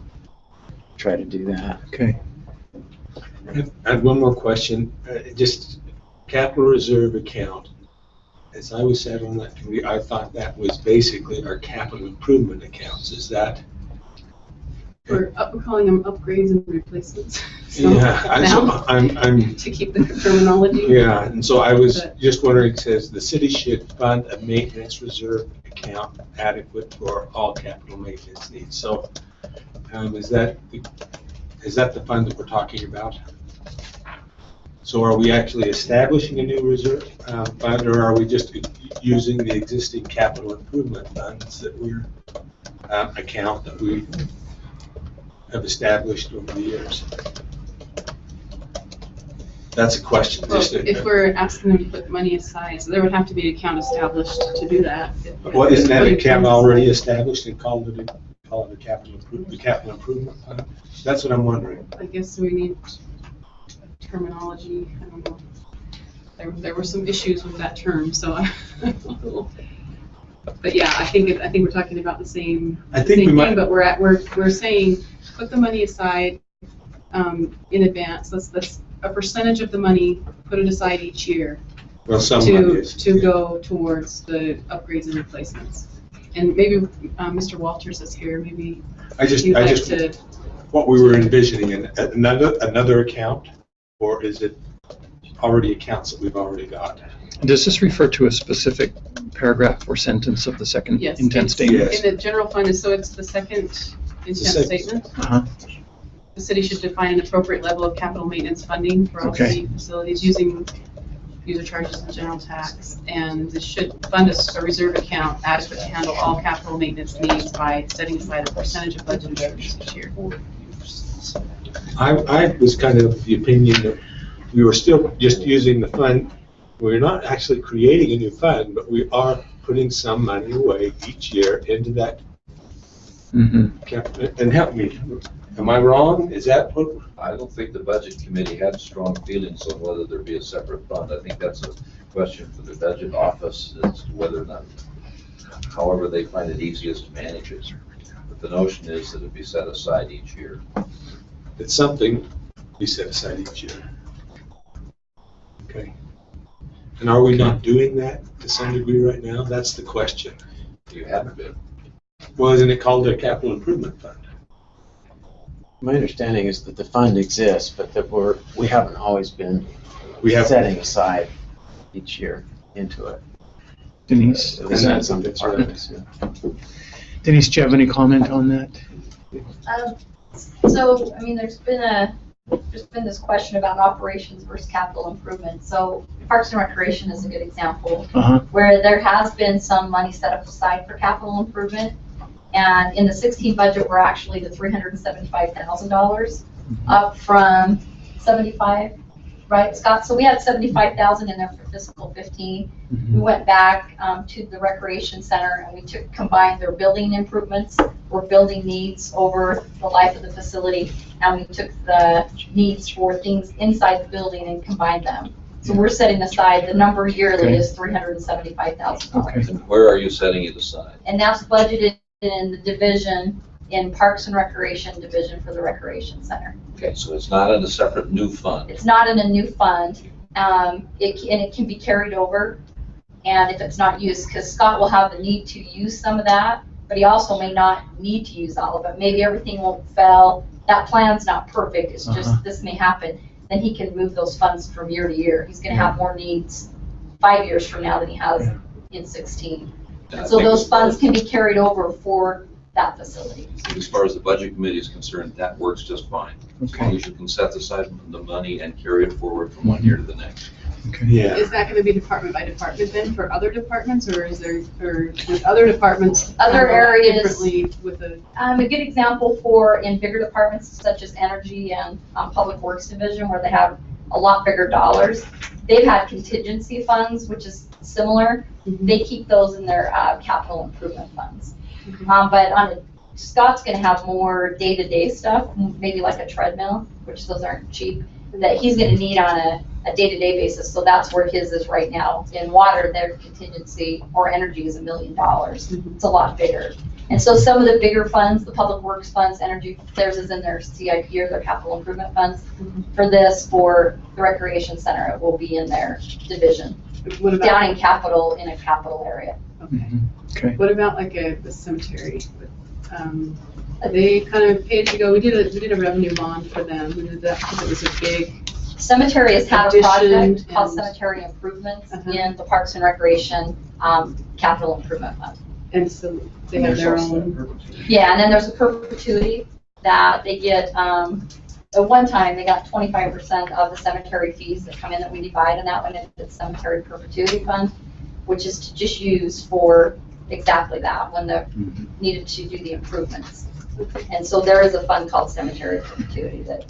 try to do that. Okay. I have one more question. Just capital reserve account. As I was sat on that committee, I thought that was basically our capital improvement accounts. Is that? We're calling them upgrades and replacements. So yeah, I'm to keep the terminology. Yeah, and so I was just wondering, it says the city should fund a maintenance reserve account adequate for all capital maintenance needs. So is that the fund that we're talking about? So are we actually establishing a new reserve fund, or are we just using the existing capital improvement funds that we're account that we have established over the years? That's a question. Well, if we're asking them to put money aside, so there would have to be an account established to do that. Well, isn't that account already established and call it a capital improvement fund? That's what I'm wondering. I guess we need terminology. I don't know. There were some issues with that term, so. But yeah, I think we're talking about the same. Thing, but we're saying put the money aside in advance. Let's a percentage of the money, put it aside each year. Well, some money is, to go towards the upgrades and replacements. And maybe Mr. Walters is here. Maybe what we were envisioning in another account, or is it already accounts that we've already got? Does this refer to a specific paragraph or sentence of the second intent statement? In the general fund, so it's the second intent statement. The city should define an appropriate level of capital maintenance funding for all city facilities using user charges and general tax, and this should fund a reserve account adequate to handle all capital maintenance needs by setting aside a percentage of budgeted revenues each year. I was kind of the opinion that we were still just using the fund. We're not actually creating a new fund, but we are putting some money away each year into that. And help me. Am I wrong? Is that what? I don't think the budget committee had strong feelings on whether there be a separate fund. I think that's a question for the budget office as to whether or not, however they find it easiest to manage it. But the notion is that it be set aside each year. It's something be set aside each year. Okay. And are we not doing that to some degree right now? That's the question. You haven't been. Well, isn't it called a capital improvement fund? My understanding is that the fund exists, but that we haven't always been setting aside each year into it. Denise, Denise, do you have any comment on that? So, I mean, there's been a there's been this question about operations versus capital improvement. So Parks and Recreation is a good example where there has been some money set up aside for capital improvement. And in the 16 budget, we're actually to $375,000 up from 75, right, Scott? So we had 75,000 in there for fiscal 15. We went back to the recreation center and we combined their building improvements or building needs over the life of the facility, and we took the needs for things inside the building and combined them. So we're setting aside, the number yearly is $375,000. And where are you setting it aside? And that's budgeted in the division, in Parks and Recreation division for the recreation center. Okay, so it's not in a separate new fund. It's not in a new fund, and it can be carried over, and if it's not used, because Scott will have the need to use some of that, but he also may not need to use all of it. Maybe everything won't fail. That plan's not perfect. It's just this may happen. Then he can move those funds from year to year. He's going to have more needs 5 years from now than he has in 16. And So those funds can be carried over for that facility. As far as the budget committee is concerned, that works just fine. As long as you can set aside the money and carry it forward from one year to the next. Yeah. Is that going to be department by department then for other departments, or is there, or with other departments? Other areas. Differently with a. A good example for in bigger departments such as Energy and Public Works Division, where they have a lot bigger dollars, they've had contingency funds, which is similar. They keep those in their capital improvement funds. But Scott's going to have more day-to-day stuff, maybe like a treadmill, which those aren't cheap, that he's going to need on a day-to-day basis. So that's where his is right now. In water, their contingency or energy is $1 million. It's a lot bigger. And so some of the bigger funds, the public works funds, energy, theirs is in their CIP or their capital improvement funds. For this, for the recreation center, it will be in their division. What about, down in capital, in a capital area. okay. What about like the cemetery? They kind of paid to go. We did a revenue bond for them. We did that because it was a big. Cemetery has had a project called and- Cemetery Improvements in the Parks and Recreation Capital Improvement Fund. And so they have their own. Yeah, and then there's a perpetuity that they get. At one time, they got 25% of the cemetery fees that come in that we divide, and that went into the Cemetery Perpetuity Fund, which is to just use for exactly that when they're needed to do the improvements. And so there is a fund called Cemetery Perpetuity that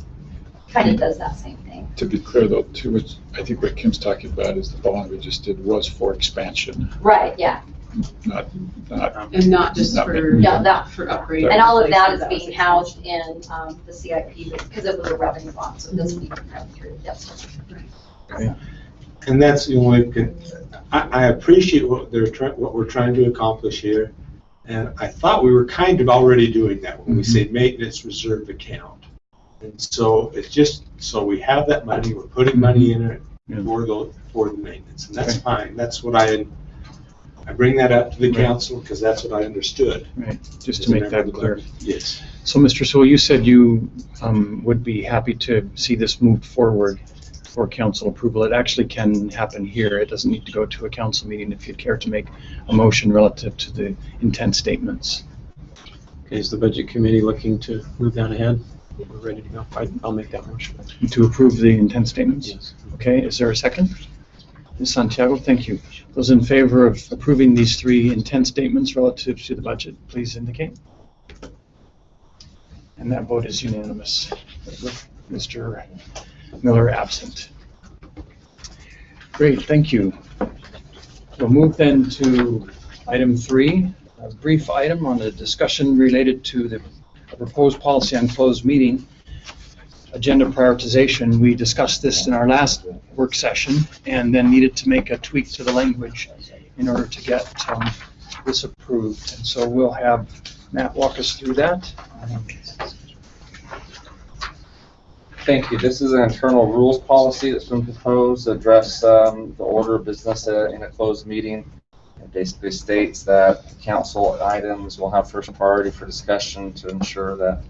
kind of does that same thing. To be clear though, too, I think what Kim's talking about is the bond we just did was for expansion. Right, yeah. And not just for upgrade. And all of that is being housed in the CIP because it was a revenue bond, so it doesn't even come through. Yes. Okay. And that's the only. I appreciate what we're trying to accomplish here, and I thought we were kind of already doing that when we say maintenance reserve account. And so it's just so we have that money, we're putting money in it for the maintenance, and that's fine. That's what I bring that up to the council because that's what I understood. Right, just to make that clear. Yes. So, Mr. Sewell, you said you would be happy to see this moved forward for council approval. It actually can happen here. It doesn't need to go to a council meeting if you'd care to make a motion relative to the intent statements. Okay, is the budget committee looking to move that ahead? We're ready to go. I'll make that motion. To approve the intent statements? Yes. Okay, is there a second? Ms. Santiago, thank you. Those in favor of approving these three intent statements relative to the budget, please indicate. And that vote is unanimous with Mr. Miller absent. Great, thank you. We'll move then to item 3, a brief item on a discussion related to the proposed policy on closed meeting agenda prioritization. We discussed this in our last work session and then needed to make a tweak to the language in order to get this approved. And so we'll have Matt walk us through that. Thank you. This is an internal rules policy that's been proposed to address the order of business in a closed meeting. It basically states that council items will have first priority for discussion to ensure that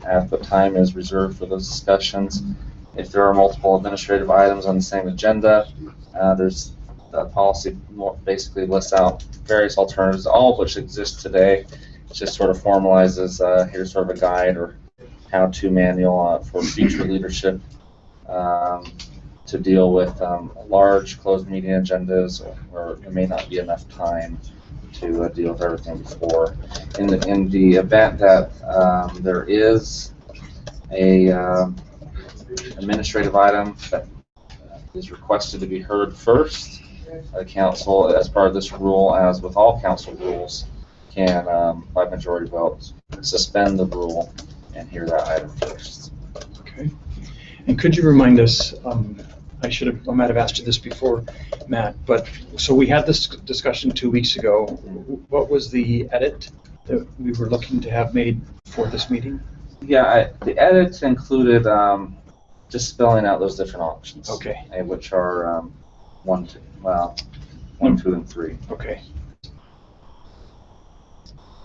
adequate time is reserved for those discussions. If there are multiple administrative items on the same agenda, there's the policy basically lists out various alternatives, all of which exist today. It just sort of formalizes here's sort of a guide or how-to manual for future leadership to deal with large closed meeting agendas where there may not be enough time to deal with everything before. In the event that there is a administrative item that is requested to be heard first, the council, as part of this rule, as with all council rules, can, by majority vote, suspend the rule and hear that item first. Okay. And could you remind us, I might have asked you this before, Matt, but, so we had this discussion 2 weeks ago. What was the edit that we were looking to have made for this meeting? Yeah, the edits included just spelling out those different options. Okay. Which are 1, 2, 2, and 3. Okay.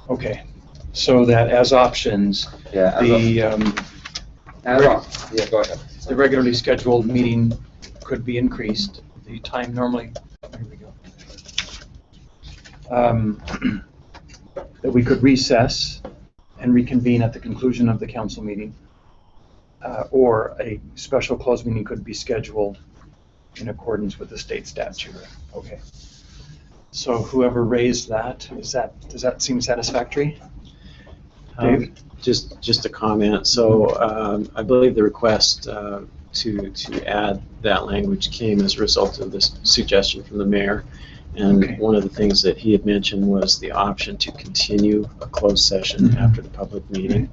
Okay. So that as options, Yeah. the go ahead. the regularly scheduled meeting could be increased. The time normally, here we go. That we could recess and reconvene at the conclusion of the council meeting, or a special closed meeting could be scheduled in accordance with the state statute. Okay. So whoever raised that, does that seem satisfactory? Dave? Just a comment. So I believe the request to add that language came as a result of this suggestion from the mayor. And Okay. one of the things that he had mentioned was the option to continue a closed session after the public meeting.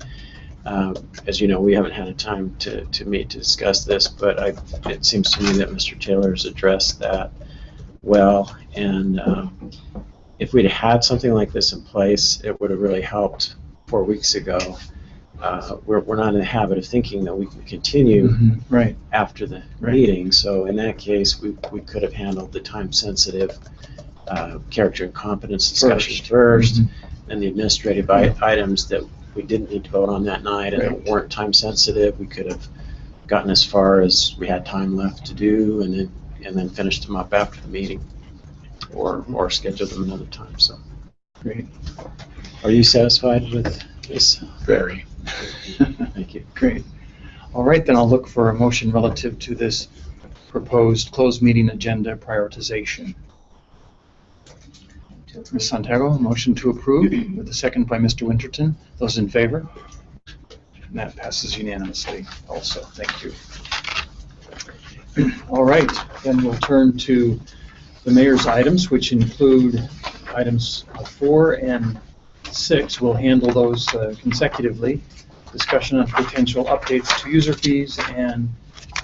As you know, we haven't had a time to meet to discuss this, but it seems to me that Mr. Taylor has addressed that well. And if we'd had something like this in place, it would have really helped 4 weeks ago. We're not in the habit of thinking that we can continue Right. after the Right. meeting. So in that case, we could have handled the time-sensitive character and competence discussion first, and the administrative items that we didn't need to vote on that night and that weren't time-sensitive, we could have gotten as far as we had time left to do, and then finished them up after the meeting, or scheduled them another time. So, Great. are you satisfied with this? Very. Thank you. Great. All right, then I'll look for a motion relative to this proposed closed meeting agenda prioritization. Ms. Santiago, a motion to approve with a second by Mr. Winterton. Those in favor? And that passes unanimously also. Thank you. All right, then we'll turn to the mayor's items, which include items 4 and 6. We'll handle those consecutively. Discussion on potential updates to user fees and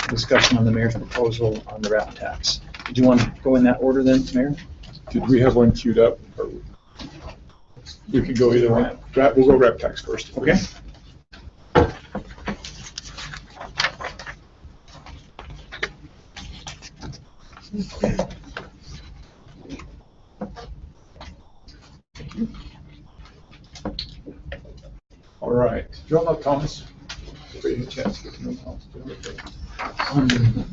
discussion on the mayor's proposal on the RAP tax. Did you want to go in that order then, Mayor? Did we have one queued up? Or we could go either one. We'll go rep tax first. Okay. All right. Do you all know Thomas? Everybody had a chance to get to know Thomas.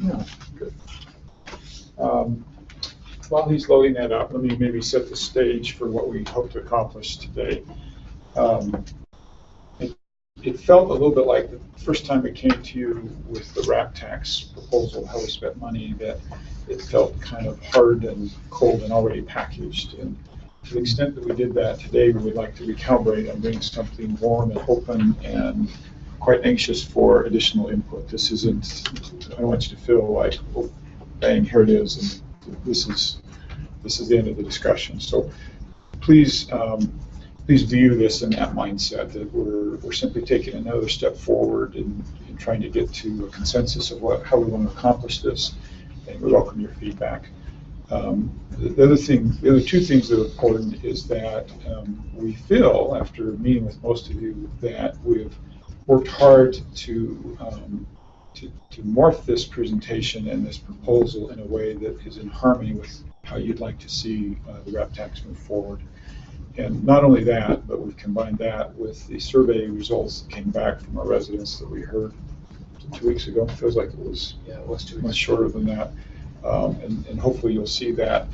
Yeah, good. While he's loading that up, let me maybe set the stage for what we hope to accomplish today. It felt a little bit like the first time it came to you with the RAP tax proposal, how we spent money, that it felt kind of hard and cold and already packaged. And to the extent that we did that today, we would like to recalibrate and bring something warm and open and quite anxious for additional input. This isn't, I don't want you to feel like, oh, bang, here it is, and this is the end of the discussion. So please view this in that mindset, that we're simply taking another step forward in trying to get to a consensus of how we want to accomplish this, and we welcome your feedback. The other two things that are important is that we feel, after meeting with most of you, that we've worked hard to morph this presentation and this proposal in a way that is in harmony with how you'd like to see the RAP tax move forward. And not only that, but we've combined that with the survey results that came back from our residents that we heard 2 weeks ago. It feels like it was 2 weeks. much shorter than that. And hopefully you'll see that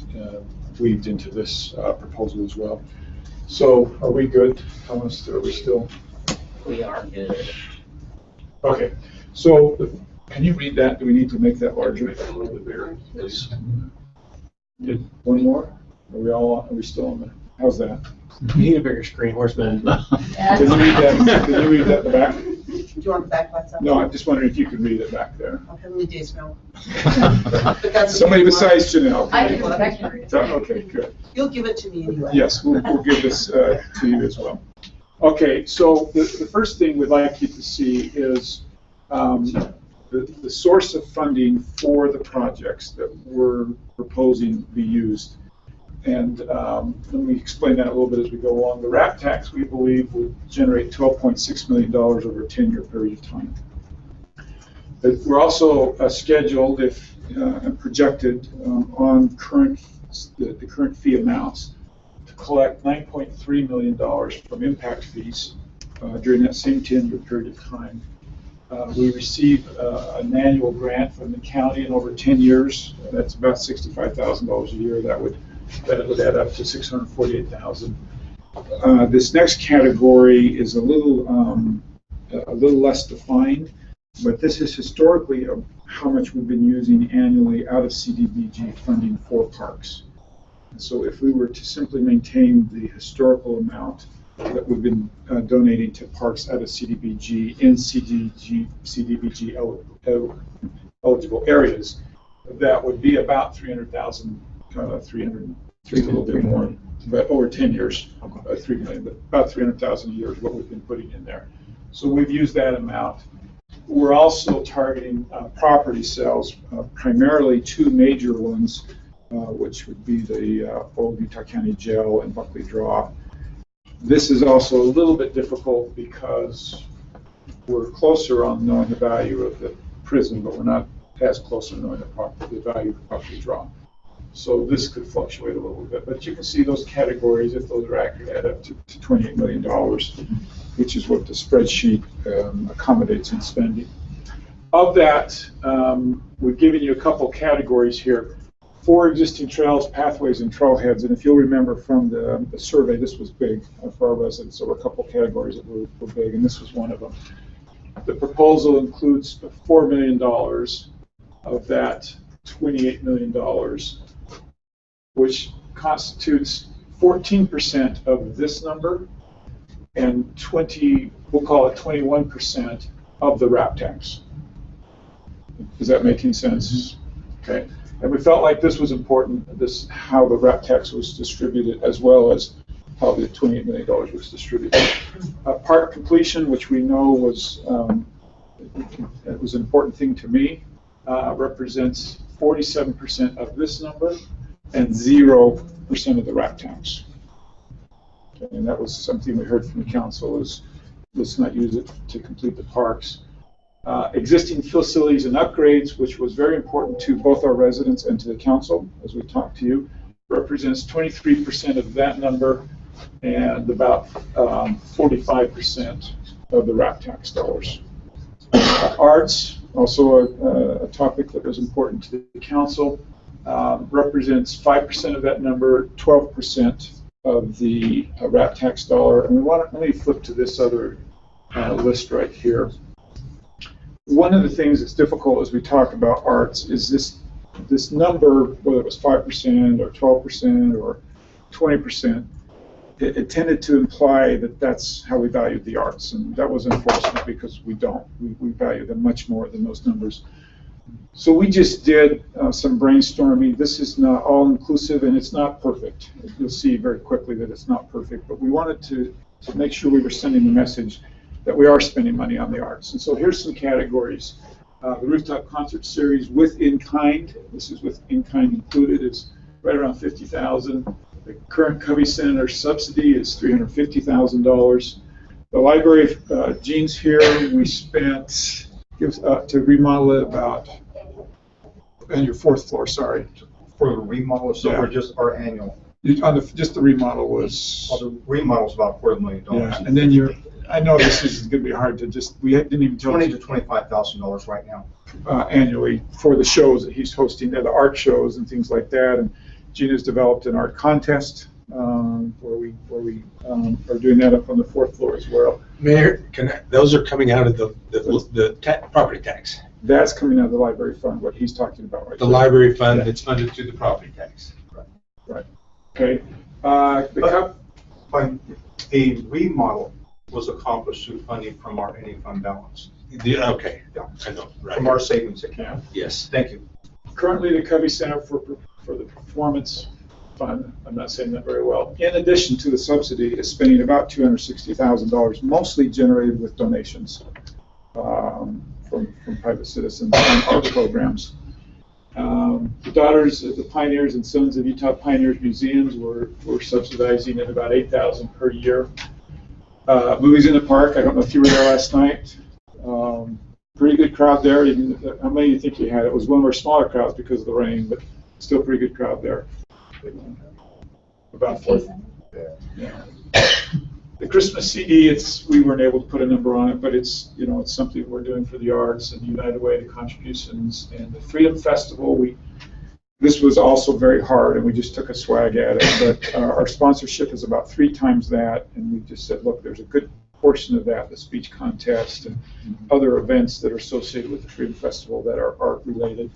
weaved into this proposal as well. So are we good, Thomas? Are we still? We are good. Okay, so can you read that? Do we need to make that larger? A little bit bigger. One more? Are we still on the, how's that? You need a bigger screen, where's mine? Can you read that, can you read that in the back? Do you want the back lights up? No, I'm just wondering if you could read it back there. Okay, let me do so. Somebody besides Janelle. I can read it. Okay, good. You'll give it to me anyway. Yes, we'll give this to you as well. Okay, so the first thing we'd like you to see is the source of funding for the projects that we're proposing be used. And let me explain that a little bit as we go along. The RAP tax, we believe, would generate $12.6 million over a 10-year period of time. But we're also scheduled, if projected, on the current fee amounts to collect $9.3 million from impact fees during that same 10-year period of time. We receive an annual grant from the county in over 10 years. That's about $65,000 a year. That would add up to $648,000. This next category is a little less defined, but this is historically how much we've been using annually out of CDBG funding for parks. And so if we were to simply maintain the historical amount that we've been donating to parks out of CDBG in CDBG eligible areas, that would be about $300,000. 300, a little bit more, but over 10 years, 3 million, but about 300,000 a year is what we've been putting in there. So we've used that amount. We're also targeting property sales, primarily two major ones, which would be the old Utah County Jail and Buckley Draw. This is also a little bit difficult because we're closer on knowing the value of the prison, but we're not as close on knowing the value of Buckley Draw. So this could fluctuate a little bit, but you can see those categories, if those are accurate, add up to $28 million, which is what the spreadsheet accommodates in spending. Of that, we've given you a couple categories here. 4 existing trails, pathways, and trailheads, and if you'll remember from the survey, this was big for our residents. There were a couple categories that were big, and this was one of them. The proposal includes $4 million of that $28 million, which constitutes 14% of this number and we'll call it 21% of the RAP tax. Is that making sense? Okay. And we felt like this was important, how the RAP tax was distributed as well as how the $28 million was distributed. Park completion, which we know was it was an important thing to me, represents 47% of this number and 0% of the RAP tax. Okay, and that was something we heard from the council is let's not use it to complete the parks. Existing facilities and upgrades, which was very important to both our residents and to the council as we talked to you, represents 23% of that number and about 45% of the RAP tax dollars. Arts, also a topic that was important to the council, represents 5% of that number, 12% of the RAP tax dollar. And let me flip to this other list right here. One of the things that's difficult as we talk about arts is this number, whether it was 5% or 12% or 20%, it tended to imply that that's how we valued the arts, and that was unfortunate because we don't. We value them much more than those numbers. So we just did some brainstorming. This is not all-inclusive, and it's not perfect. You'll see very quickly that it's not perfect, but we wanted to make sure we were sending the message that we are spending money on the arts. And so here's some categories. The Rooftop Concert Series with in-kind, this is with in-kind included, is right around $50,000. The current Covey Center subsidy is $350,000. The library, Gene's here, we spent, to remodel it about, and your 4th floor, sorry. For the remodel, so Yeah. or just our annual? Just the remodel was... Well, the remodel's about $250,000. Yeah, and then I know this is going to be hard to we didn't even tell $20,000 to $25,000 right now. Annually for the shows that he's hosting, the art shows and things like that. And Gina's developed an art contest where we are doing that up on the 4th floor as well. Mayor, those are coming out of the property tax. That's coming out of the library fund, what he's talking about right The there. library fund that's funded through the property tax. Right. Okay. Fine. The remodel was accomplished through funding from our any fund balance, Okay, yeah, I know, right. from our savings account. Yes. Thank you. Currently, the Covey Center for the Performance Fund, I'm not saying that very well, in addition to the subsidy, is spending about $260,000, mostly generated with donations from private citizens on art programs. The Daughters of the Pioneers and Sons of Utah Pioneers Museums were subsidizing at about $8,000 per year. Movies in the Park, I don't know if you were there last night. Pretty good crowd there. How many do you think you had? It was one of our smaller crowds because of the rain, but still pretty good crowd there. About 4. Yeah. The Christmas CD, we weren't able to put a number on it, but it's something we're doing for the arts and United Way, the contributions, and the Freedom Festival. This was also very hard, and we just took a swag at it. But our sponsorship is about 3 times that, and we just said, look, there's a good portion of that, the speech contest and other events that are associated with the Freedom Festival that are art related,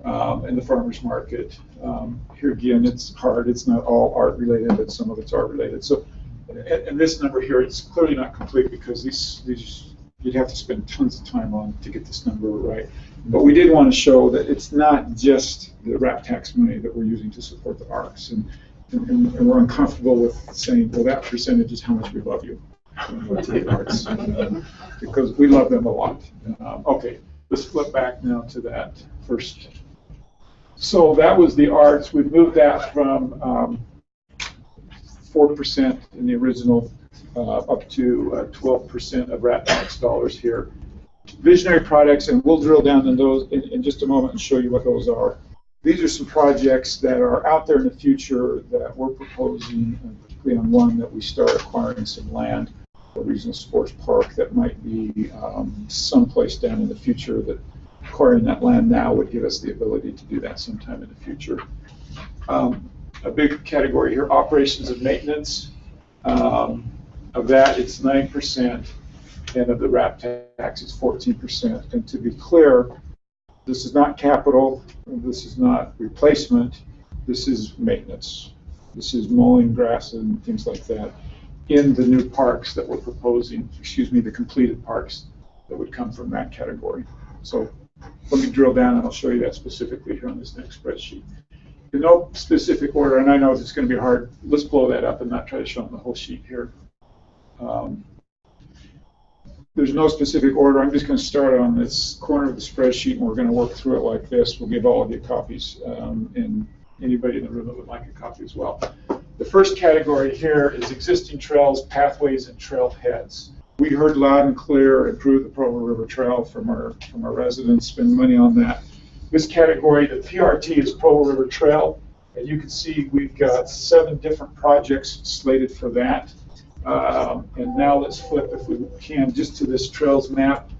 and the farmers market. Here again, it's hard. It's not all art related, but some of it's art related. So. And this number here, it's clearly not complete because these you'd have to spend tons of time on to get this number right. But we did want to show that it's not just the RAP tax money that we're using to support the arts, and we're uncomfortable with saying, well, that percentage is how much we love you to the arts, because we love them a lot. Okay, let's flip back now to that first. So that was the arts. We've moved that from 4% in the original up to 12% of RAP tax dollars here. Visionary projects, and we'll drill down in those in just a moment and show you what those are. These are some projects that are out there in the future that we're proposing, particularly on one that we start acquiring some land, a regional sports park that might be someplace down in the future, that acquiring that land now would give us the ability to do that sometime in the future. A big category here, operations and maintenance. Of that, it's 9%, and of the RAP tax, it's 14%. And to be clear, this is not capital, this is not replacement, this is maintenance. This is mowing grass and things like that in the new parks that we're proposing, the completed parks that would come from that category. So let me drill down and I'll show you that specifically here on this next spreadsheet. In no specific order, and I know it's going to be hard, let's blow that up and not try to show them the whole sheet here. There's no specific order. I'm just going to start on this corner of the spreadsheet, and we're going to work through it like this. We'll give all of you copies, and anybody in the room that would like a copy as well. The first category here is existing trails, pathways, and trailheads. We heard loud and clear, improve the Provo River Trail from our residents, spend money on that. This category, the PRT, is Provo River Trail, and you can see we've got 7 different projects slated for that. And now let's flip, if we can, just to this trails map,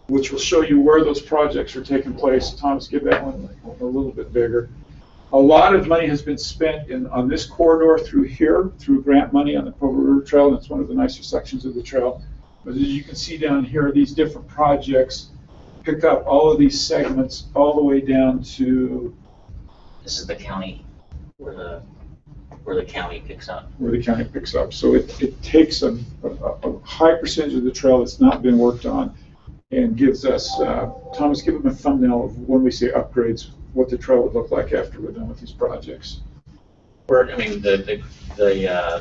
which will show you where those projects are taking place. Thomas, give that one a little bit bigger. A lot of money has been spent on this corridor through here, through grant money on the Provo River Trail. That's one of the nicer sections of the trail. But as you can see down here, these different projects pick up all of these segments all the way down to... This is the county, where the county picks up. Where the county picks up. So it takes a high percentage of the trail that's not been worked on and gives us, Thomas, give them a thumbnail of when we say upgrades, what the trail would look like after we're done with these projects. I mean, the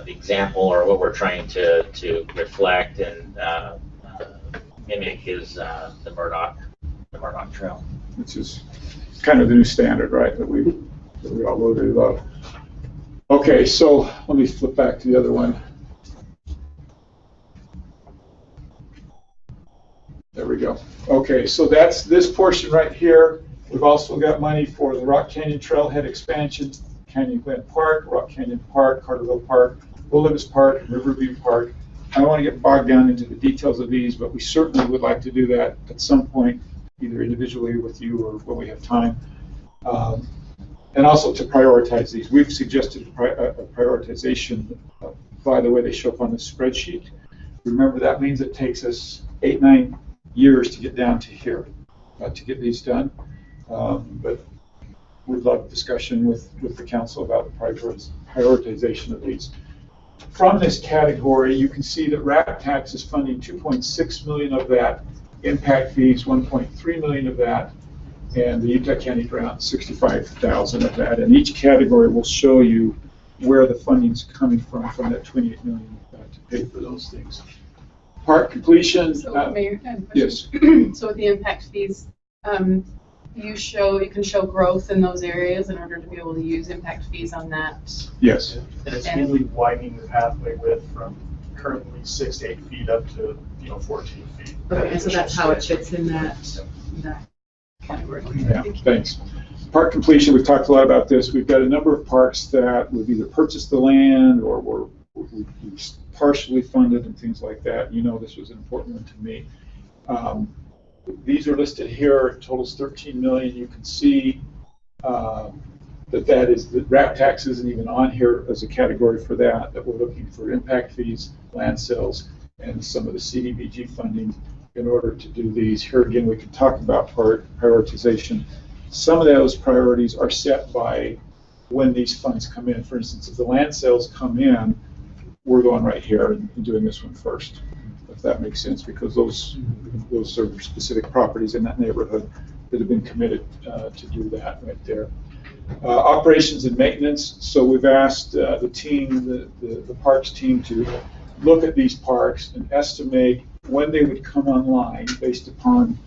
example, or what we're trying to reflect and mimic is the Murdoch Trail. Which is kind of the new standard, right, that we all really love. Okay, so let me flip back to the other one. There we go. Okay, so that's this portion right here. We've also got money for the Rock Canyon Trailhead expansion, Canyon Glen Park, Rock Canyon Park, Carterville Park, Wilderness Park, Riverview Park. I don't want to get bogged down into the details of these, but we certainly would like to do that at some point, either individually with you or when we have time. and also to prioritize these. We've suggested a prioritization by the way they show up on the spreadsheet. Remember, that means it takes us 8-9 years to get down to here, to get these done. But we'd love discussion with the council about the prioritization of these. From this category, you can see that RAP tax is funding 2.6 million of that, impact fees 1.3 million of that, and the Utah County grant 65,000 of that. And each category will show you where the funding's coming from that 28 million to pay for those things. Park completion. So, Mayor, I have a yes. question. So with the impact fees, you can show growth in those areas in order to be able to use impact fees on that. Yes. And it's mainly widening the pathway width from currently 6 to 8 feet up to 14 feet. Okay, and so that's how it fits in that category. Yeah, thanks. Park completion, we've talked a lot about this. We've got a number of parks that we've either purchased the land or we've partially funded and things like that. You know, this was an important one to me. These are listed here. It totals 13 million. You can see that RAP tax isn't even on here as a category for that we're looking for impact fees, land sales, and some of the CDBG funding in order to do these. Here again, we can talk about prioritization. Some of those priorities are set by when these funds come in. For instance, if the land sales come in, we're going right here and doing this one first, if that makes sense, because those are specific properties in that neighborhood that have been committed to do that right there. Operations and maintenance. So we've asked the team, the parks team, to look at these parks and estimate when they would come online based upon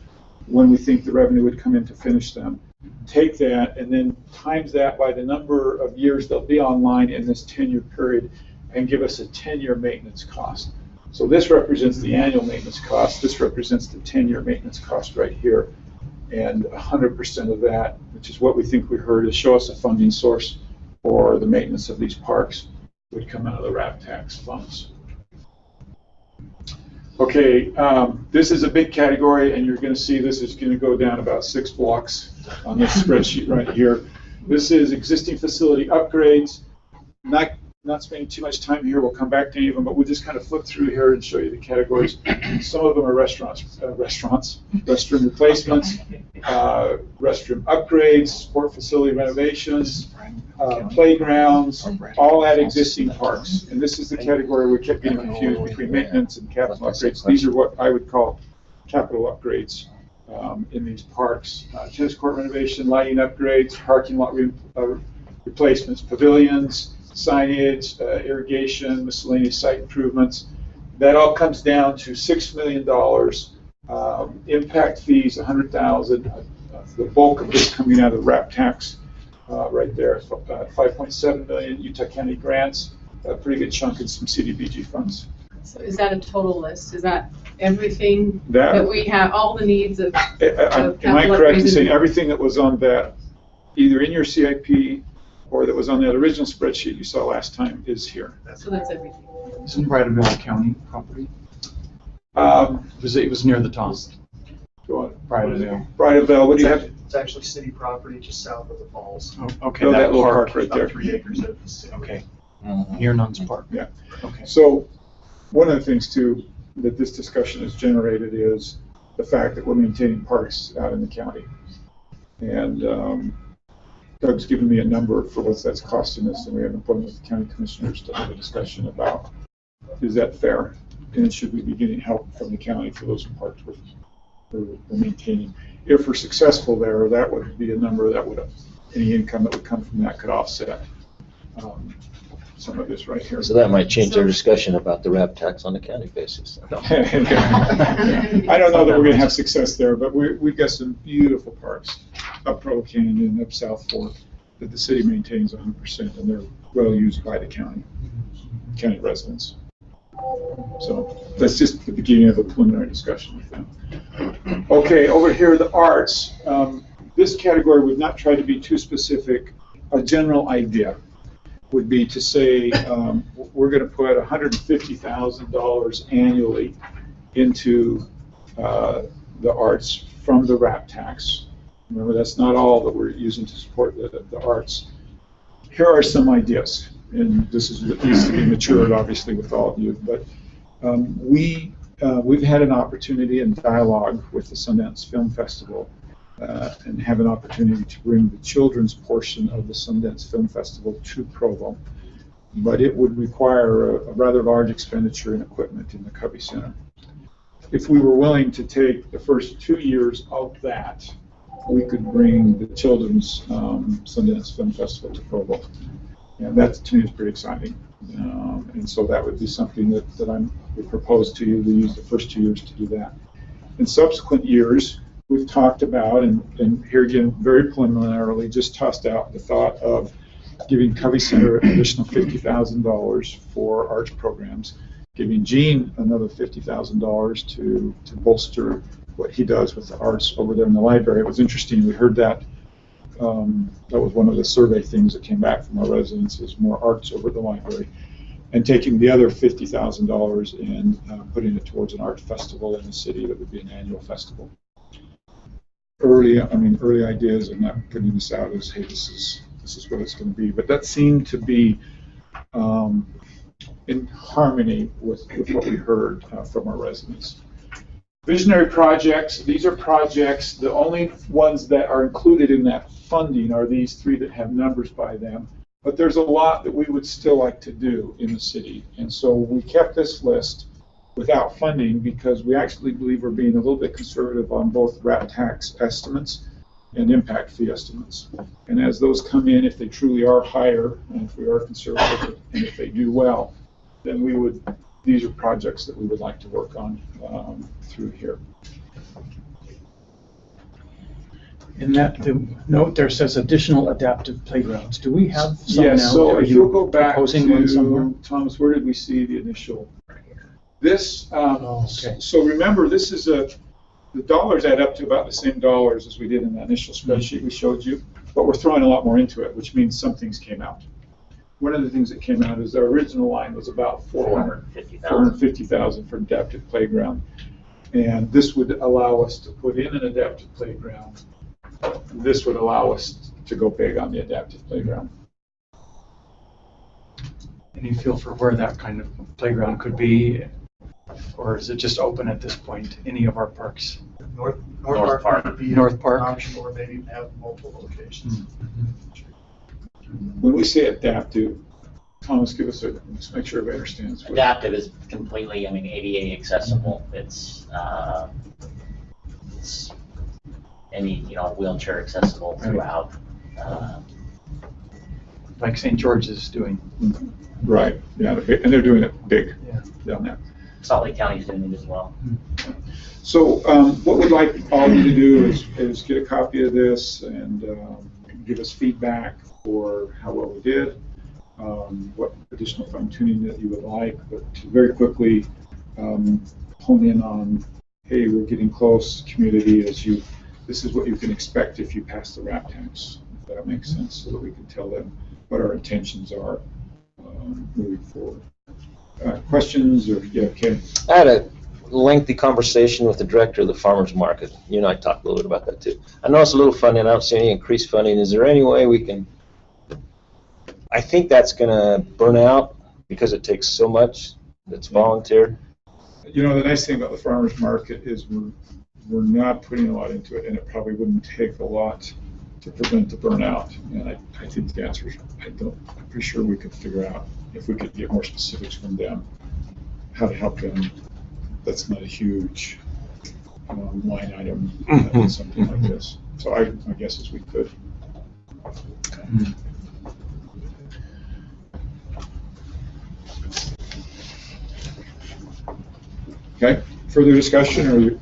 when we think the revenue would come in to finish them. Take that and then times that by the number of years they'll be online in this 10-year period and give us a 10-year maintenance cost. So this represents the annual maintenance cost. This represents the 10-year maintenance cost right here. And 100% of that, which is what we think we heard, is show us a funding source for the maintenance of these parks, would come out of the RAP tax funds. Okay, this is a big category, and you're going to see this is going to go down about 6 blocks on this spreadsheet right here. This is existing facility upgrades. Not spending too much time here. We'll come back to any of them, but we'll just kind of flip through here and show you the categories. Some of them are restroom replacements, restroom upgrades, sport facility renovations, playgrounds, all at existing parks. And this is the category we kept getting confused between maintenance and capital upgrades. These are what I would call capital upgrades in these parks. Tennis court renovation, lighting upgrades, parking lot replacements, pavilions, signage, irrigation, miscellaneous site improvements. That all comes down to $6 million. Impact fees, $100,000. The bulk of this coming out of the RAP tax right there. 5.7 million Utah County grants. A pretty good chunk in some CDBG funds. So is that a total list? Is that everything that we have, all the needs of am I correct in saying everything that was on that, either in your CIP or that was on that original spreadsheet you saw last time, is here? So that's everything. Isn't Bridalveil County property? It was near the top. Go on. Bridalveil, what do you have? It's actually city property just south of the falls. Oh, okay, that that little park right there. 3 acres of the city. Okay. Near Nuns Park. Yeah. Okay. So one of the things too that this discussion has generated is the fact that we're maintaining parks out in the county. And Doug's given me a number for what that's costing us, and we have an appointment with the county commissioners to have a discussion about, is that fair? And should we be getting help from the county for those parks we're maintaining? If we're successful there, that would be a number that would, any income that would come from that could offset some of this right here. So that might change our discussion about the RAP tax on a county basis. I don't know that we're going to have success there, but we've got some beautiful parks up Provo Canyon, up South Fork, that the city maintains 100%, and they're well used by the county residents. So that's just the beginning of a preliminary discussion with them. Okay, over here, the arts. This category would not try to be too specific. A general idea would be to say we're going to put $150,000 annually into the arts from the RAP tax. Remember, that's not all that we're using to support the arts. Here are some ideas, and this is what needs to be matured, obviously, with all of you. But we've had an opportunity and dialogue with the Sundance Film Festival and have an opportunity to bring the children's portion of the Sundance Film Festival to Provo. But it would require a rather large expenditure in equipment in the Covey Center. If we were willing to take the first 2 years of that, we could bring the children's Sundance Film Festival to Provo. And that, to me, is pretty exciting. And so that would be something that I would propose to you, to use the first 2 years to do that. In subsequent years, we've talked about, and here again, very preliminarily, just tossed out the thought of giving Covey Center an additional $50,000 for arts programs, giving Gene another $50,000 to bolster what he does with the arts over there in the library. It was interesting, we heard that. That was one of the survey things that came back from our residents, is more arts over at the library. And taking the other $50,000 and putting it towards an art festival in the city that would be an annual festival. Early ideas, and not putting this out as, hey, this is what it's going to be. But that seemed to be in harmony with what we heard from our residents. Visionary projects, these are projects, the only ones that are included in that funding are these 3 that have numbers by them. But there's a lot that we would still like to do in the city. And so we kept this list without funding because we actually believe we're being a little bit conservative on both rat tax estimates and impact fee estimates. And as those come in, if they truly are higher, and if we are conservative, and if they do well, then these are projects that we would like to work on through here. In that, the note there says additional adaptive playgrounds. Do we have some now? Yes, so Are if you you'll go back proposing one somewhere? to, Thomas, where did we see the initial? This, okay. so remember, this is the dollars add up to about the same dollars as we did in the initial spreadsheet we showed you, but we're throwing a lot more into it, which means some things came out. One of the things that came out is our original line was about $450,000 for adaptive playground. And this would allow us to put in an adaptive playground. This would allow us to go big on the adaptive playground. Any feel for where that kind of playground could be? Or is it just open at this point, any of our parks? North Park would be North Park. an option, or maybe have multiple locations. When we say adaptive, Thomas, let's make sure everybody understands. Adaptive is completely, ADA accessible. It's any, wheelchair accessible throughout. Like St. George is doing. Right, yeah, and they're doing it big down there. Salt Lake County is doing it as well. So what we'd like all of you to do is get a copy of this and give us feedback for how well we did, what additional fine tuning that you would like, but to very quickly hone in on, hey, we're getting close, community, this is what you can expect if you pass the RAP tax, if that makes sense, so that we can tell them what our intentions are moving forward. Questions or, yeah, okay. I had a lengthy conversation with the director of the farmers market. You and I talked a little bit about that too. I know it's a little funding. I don't see any increased funding. Is there any way we can? I think that's going to burn out because it takes so much that's volunteered. The nice thing about the farmers market is we're not putting a lot into it, and it probably wouldn't take a lot to prevent the burnout. And I think the answer is I'm pretty sure we could figure out if we could get more specifics from them, how to help them. That's not a huge line item in something like this. So my guess is we could. Okay, further discussion or?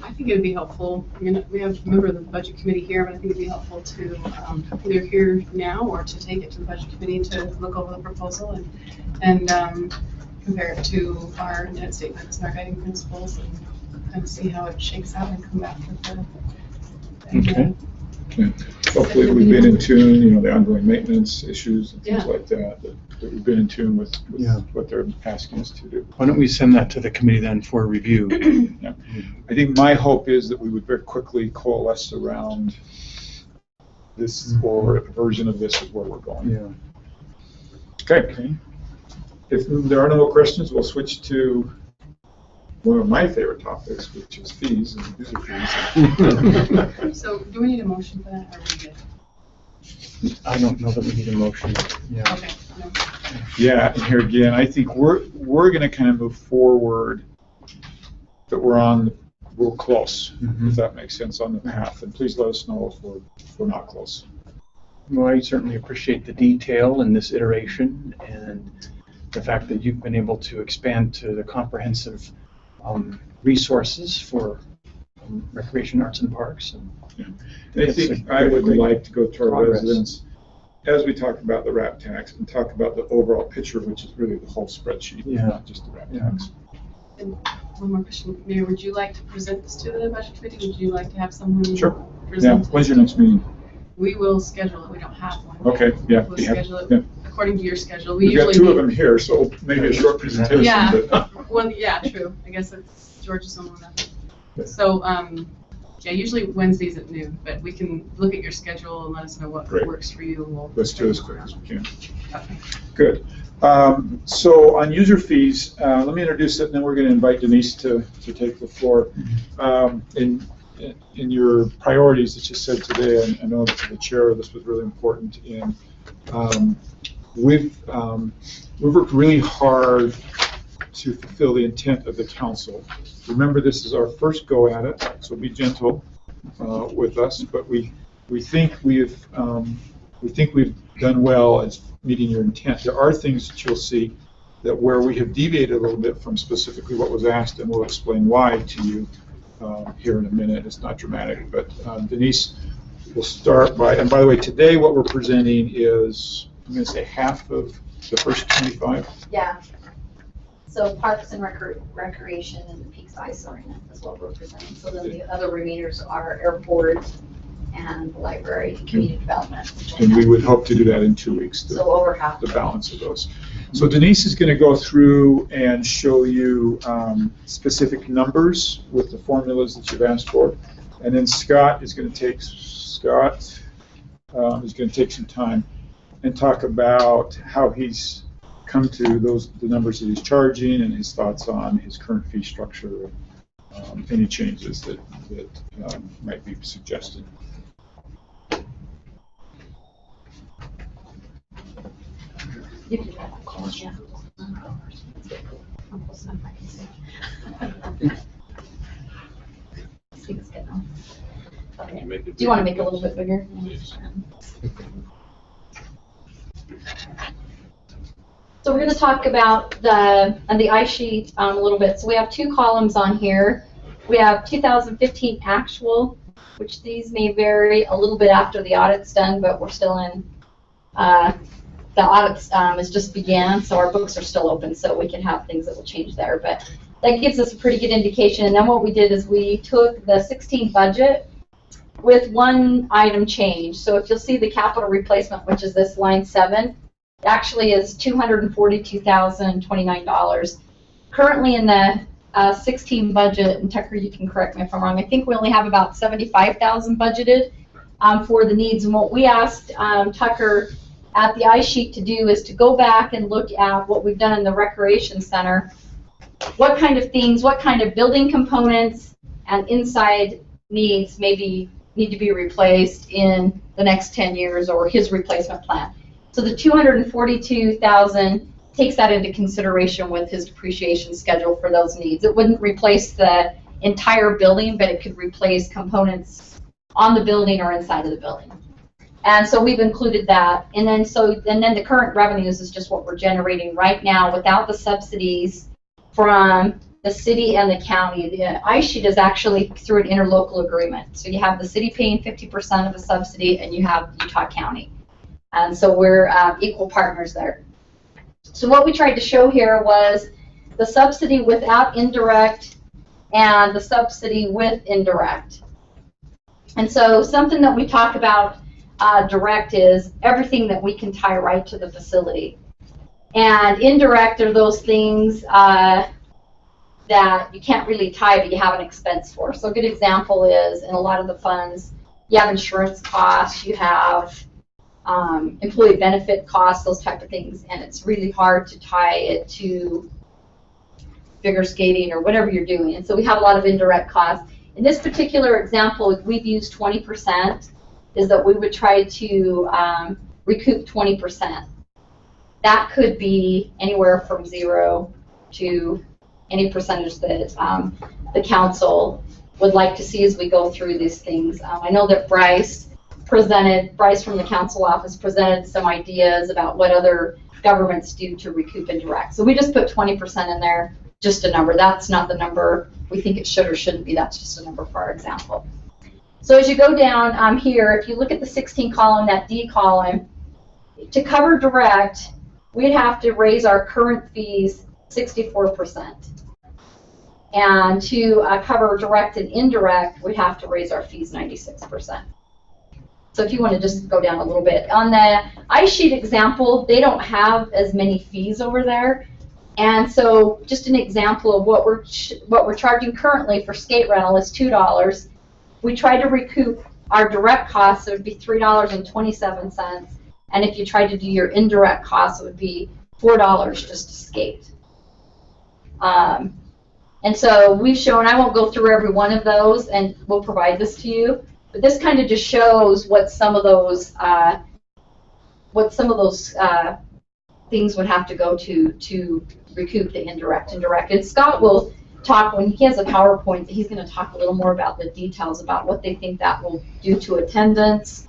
I think it would be helpful. We have a member of the budget committee here, but I think it'd be helpful to either hear now or to take it to the budget committee to look over the proposal and compare it to our net statements and our guiding principles and kind of see how it shakes out and come back with the. Okay. Hopefully we've been in tune, you know, the ongoing maintenance issues and things Yeah. like that, that we've been in tune with what they're asking us to do. Why don't we send that to the committee then for review? Yeah. I think my hope is that we would very quickly coalesce around this, or a version of this is where we're going. Yeah. Okay. If there are no more questions, we'll switch to one of my favorite topics, which is fees and user fees. So do we need a motion for that, or are we good? I don't know that we need a motion. Yeah. Okay. No. Yeah, and here again, I think we're going to kind of move forward, that we're close, if that makes sense, on the path. And please let us know if we're not close. Well, I certainly appreciate the detail in this iteration and the fact that you've been able to expand to the comprehensive resources for recreation, arts, and parks. And I think I would like to go to our residents as we talk about the RAP tax and talk about the overall picture, which is really the whole spreadsheet, not just the RAP tax. And one more question, Mayor, would you like to present this to the budget committee? Would you like to have someone Sure. present Yeah. When's your next meeting? We will schedule it. We don't have one. Okay. Yeah. We'll you have- schedule it yeah. according to your schedule. We've got two of them here, so maybe a short presentation. Yeah. But Well, yeah, true. I guess it's George's on that. So, yeah, usually Wednesdays at noon, but we can look at your schedule and let us know what Great. works for you. And we'll let's do it as quick as we can. Okay. Good. So on user fees, let me introduce it, and then we're going to invite Denise to take the floor. In your priorities that you said today, and I know to the chair this was really important, and we've worked really hard to fulfill the intent of the council. Remember, this is our first go at it, so be gentle with us, but we think we've done well as meeting your intent. There are things that you'll see that where we have deviated a little bit from specifically what was asked, and we'll explain why to you here in a minute. It's not dramatic, but Denise will start by, and by the way, today what we're presenting is, I'm going to say half of the first 25. Yeah. So parks and recreation and the Peaks Ice Arena is what we're presenting. So then the other remainders are airport and the library, community development. And we would hope to do that in 2 weeks. So over half. The balance of those. So Denise is going to go through and show you specific numbers with the formulas that you've asked for, and then Scott is going to take some time and talk about how he's come to the numbers that he's charging and his thoughts on his current fee structure, any changes that might be suggested. You can try that call, yeah. I'm close enough, I can see. Speak's good now. Okay. Do you want to make it a little bit bigger? So we're going to talk about the ice sheet a little bit. So we have two columns on here. We have 2015 actual, which these may vary a little bit after the audit's done, but we're still in, the audit has just began, so our books are still open, so we can have things that will change there. But that gives us a pretty good indication. And then what we did is we took the 16 budget with one item change. So if you'll see the capital replacement, which is this line 7, it actually is $242,029. Currently in the 16 budget, and Tucker, you can correct me if I'm wrong, I think we only have about $75,000 budgeted for the needs. And what we asked Tucker at the ice sheet to do is to go back and look at what we've done in the recreation center. What kind of things, what kind of building components and inside needs maybe need to be replaced in the next 10 years, or his replacement plan. So the $242,000 takes that into consideration with his depreciation schedule for those needs. It wouldn't replace the entire building, but it could replace components on the building or inside of the building. And so we've included that. And then the current revenues is just what we're generating right now without the subsidies from the city and the county. The ice sheet is actually through an interlocal agreement. So you have the city paying 50% of the subsidy, and you have Utah County. And so we're equal partners there. So what we tried to show here was the subsidy without indirect and the subsidy with indirect. And so something that we talk about direct is everything that we can tie right to the facility. And indirect are those things that you can't really tie, but you have an expense for. So a good example is in a lot of the funds, you have insurance costs, you have employee benefit costs, those type of things, and it's really hard to tie it to figure skating or whatever you're doing. And so we have a lot of indirect costs. In this particular example, we've used 20%, is that we would try to recoup 20%. That could be anywhere from 0 to any percentage that the council would like to see as we go through these things. I know that Bryce from the council office presented some ideas about what other governments do to recoup indirect. So we just put 20% in there, just a number. That's not the number we think it should or shouldn't be. That's just a number for our example. So as you go down here, if you look at the 16 column, that D column, to cover direct, we'd have to raise our current fees 64%. And to cover direct and indirect, we'd have to raise our fees 96%. So if you want to just go down a little bit. On the ice sheet example, they don't have as many fees over there. And so just an example of what we're charging currently for skate rental is $2. We try to recoup our direct costs, it would be $3.27. And if you try to do your indirect costs, it would be $4 just to skate. And so we've shown, I won't go through every one of those, and we'll provide this to you, but this kind of just shows what some of those things would have to go to recoup the indirect. And Scott will talk, when he has a PowerPoint, he's going to talk a little more about the details about what they think that will do to attendance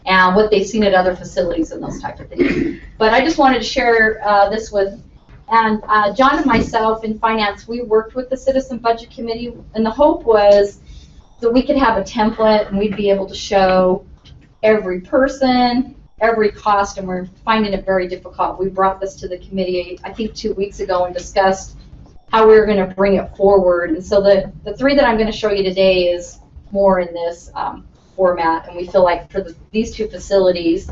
and what they've seen at other facilities and those type of things. But I just wanted to share this with, and John and myself in finance, we worked with the Citizen Budget Committee, and the hope was that we could have a template and we'd be able to show every person, every cost, and we're finding it very difficult. We brought this to the committee, I think 2 weeks ago, and discussed how we were going to bring it forward. And so the three that I'm going to show you today is more in this format, and we feel like for these two facilities,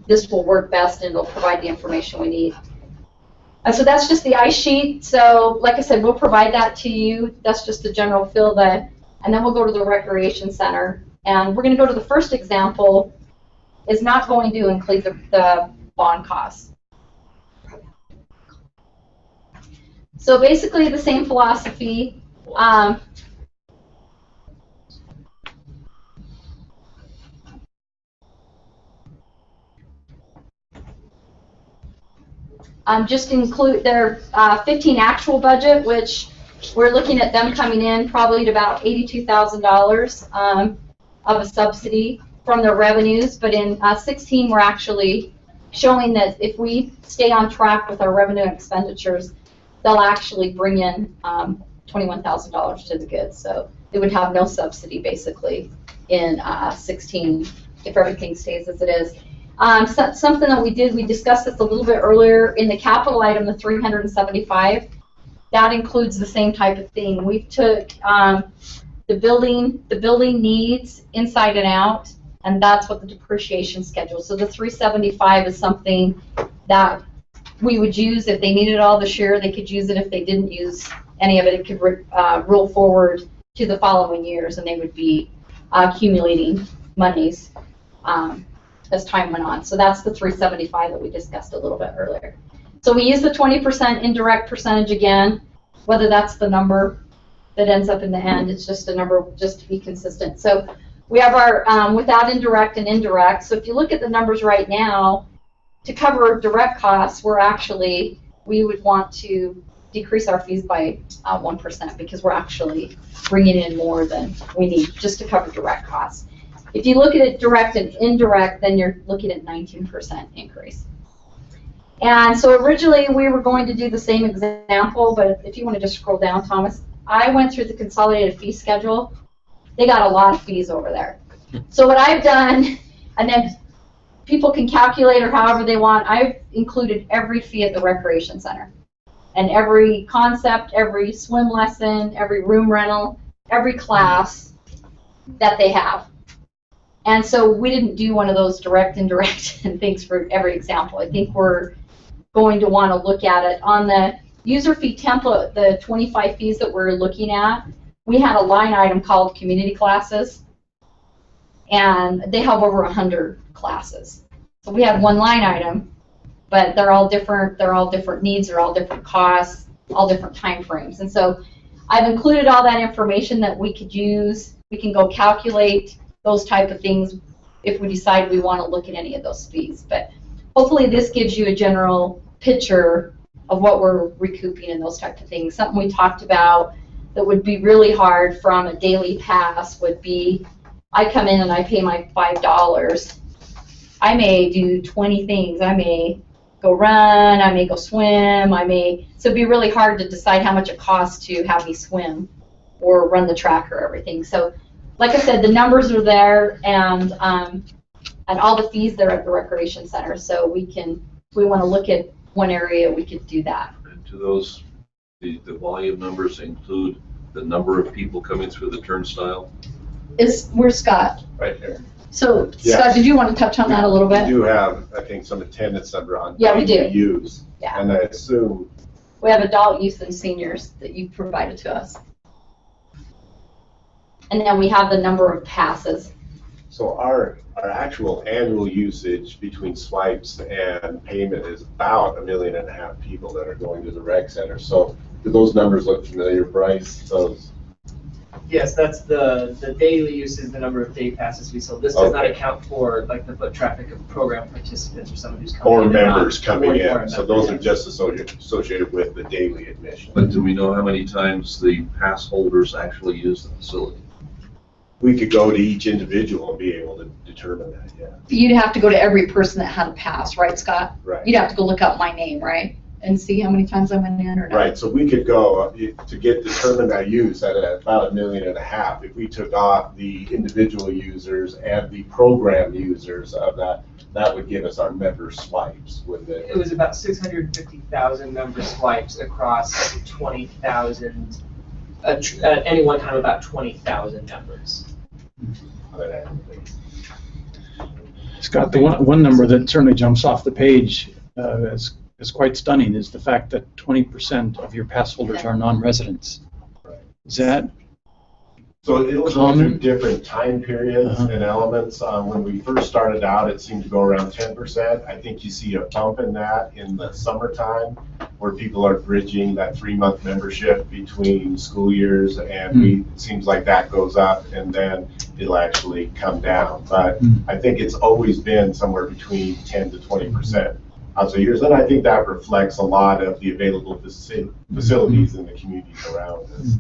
this will work best and it'll provide the information we need. So that's just the ice sheet. So like I said, we'll provide that to you. That's just the general feel that, and then we'll go to the recreation center. And we're going to go to the first example, is not going to include the bond costs. So basically the same philosophy. Just include their 15 actual budget, which we're looking at them coming in probably at about $82,000 of a subsidy from their revenues. But in 16, we're actually showing that if we stay on track with our revenue and expenditures, they'll actually bring in $21,000 to the goods. So they would have no subsidy basically in 16 if everything stays as it is. Something that we discussed this a little bit earlier in the capital item, the 375. That includes the same type of thing. We took the building needs inside and out, and that's what the depreciation schedule. So the 375 is something that we would use if they needed all this year. They could use it if they didn't use any of it. It could roll forward to the following years, and they would be accumulating monies as time went on. So that's the 375 that we discussed a little bit earlier. So we use the 20% indirect percentage again, whether that's the number that ends up in the end. It's just a number just to be consistent. So we have our without indirect and indirect. So if you look at the numbers right now, to cover direct costs, we would want to decrease our fees by 1% because we're actually bringing in more than we need just to cover direct costs. If you look at it direct and indirect, then you're looking at 19% increase. And so originally we were going to do the same example, but if you want to just scroll down, Thomas, I went through the consolidated fee schedule. They got a lot of fees over there. So what I've done, and then people can calculate or however they want, I've included every fee at the recreation center. And every concept, every swim lesson, every room rental, every class, that they have. And so we didn't do one of those direct, indirect, and things for every example. I think we're going to want to look at it. On the user fee template, the 25 fees that we're looking at, we had a line item called community classes, and they have over 100 classes. So we had one line item, but they're all different needs, they're all different costs, all different time frames. And so I've included all that information that we could use. We can go calculate those type of things if we decide we want to look at any of those fees. But hopefully this gives you a general picture of what we're recouping and those type of things. Something we talked about that would be really hard from a daily pass would be, I come in and I pay my $5. I may do 20 things. I may go run, I may go swim, so it'd be really hard to decide how much it costs to have me swim or run the track or everything. So like I said, the numbers are there, and all the fees there at the recreation center. So we can, if we want to look at one area, we could do that. And to those, the volume numbers include the number of people coming through the turnstile? Where's Scott? Right there. So Yes. Scott, did you want to touch on that a little bit? We do have, I think, some attendance number on. Yeah, we do. Use. Yeah. And I assume, We have adult, youth, and seniors that you provided to us. And then we have the number of passes. so our actual annual usage between swipes and payment is about 1.5 million people that are going to the rec center. So do those numbers look familiar, Bryce? Those. Yes, that's the daily use is the number of day passes we sold. This does not account for like the foot traffic of program participants or someone who's coming Or in. members coming or in. So those are members. just associated with the daily admission. But do we know how many times the pass holders actually use the facility? We could go to each individual and be able to determine that, yeah. You'd have to go to every person that had a pass, right, Scott? Right. You'd have to go look up my name, right? And see how many times I went in or not. Right, so we could go, to get determined that use at about 1.5 million, if we took off the individual users and the program users of that, that would give us our member swipes, wouldn't it? It was about 650,000 member swipes across 20,000, at any one time about 20,000 members. Scott, the one number that certainly jumps off the page is quite stunning is the fact that 20% of your pass holders are non-residents. Is that So it'll go common? through different time periods and elements. When we first started out, it seemed to go around 10%. I think you see a bump in that in the summertime where people are bridging that 3-month membership between school years, and it seems like that goes up and then it'll actually come down. But I think it's always been somewhere between 10 to 20% of the years, and I think that reflects a lot of the available facilities in the communities around us.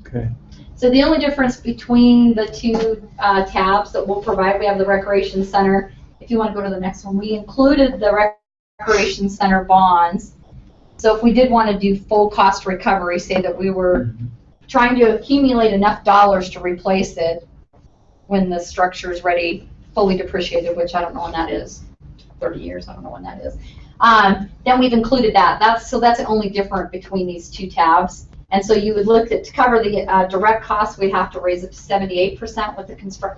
Okay. So the only difference between the two tabs that we'll provide, we have the Recreation Center. If you want to go to the next one, we included the Recreation Center bonds. So if we did want to do full cost recovery, say that we were trying to accumulate enough dollars to replace it when the structure is ready, fully depreciated, which I don't know when that is, 30 years, I don't know when that is. Then we've included that. That's the only difference between these two tabs. And so you would look at, to cover the direct costs, we'd have to raise it to 78%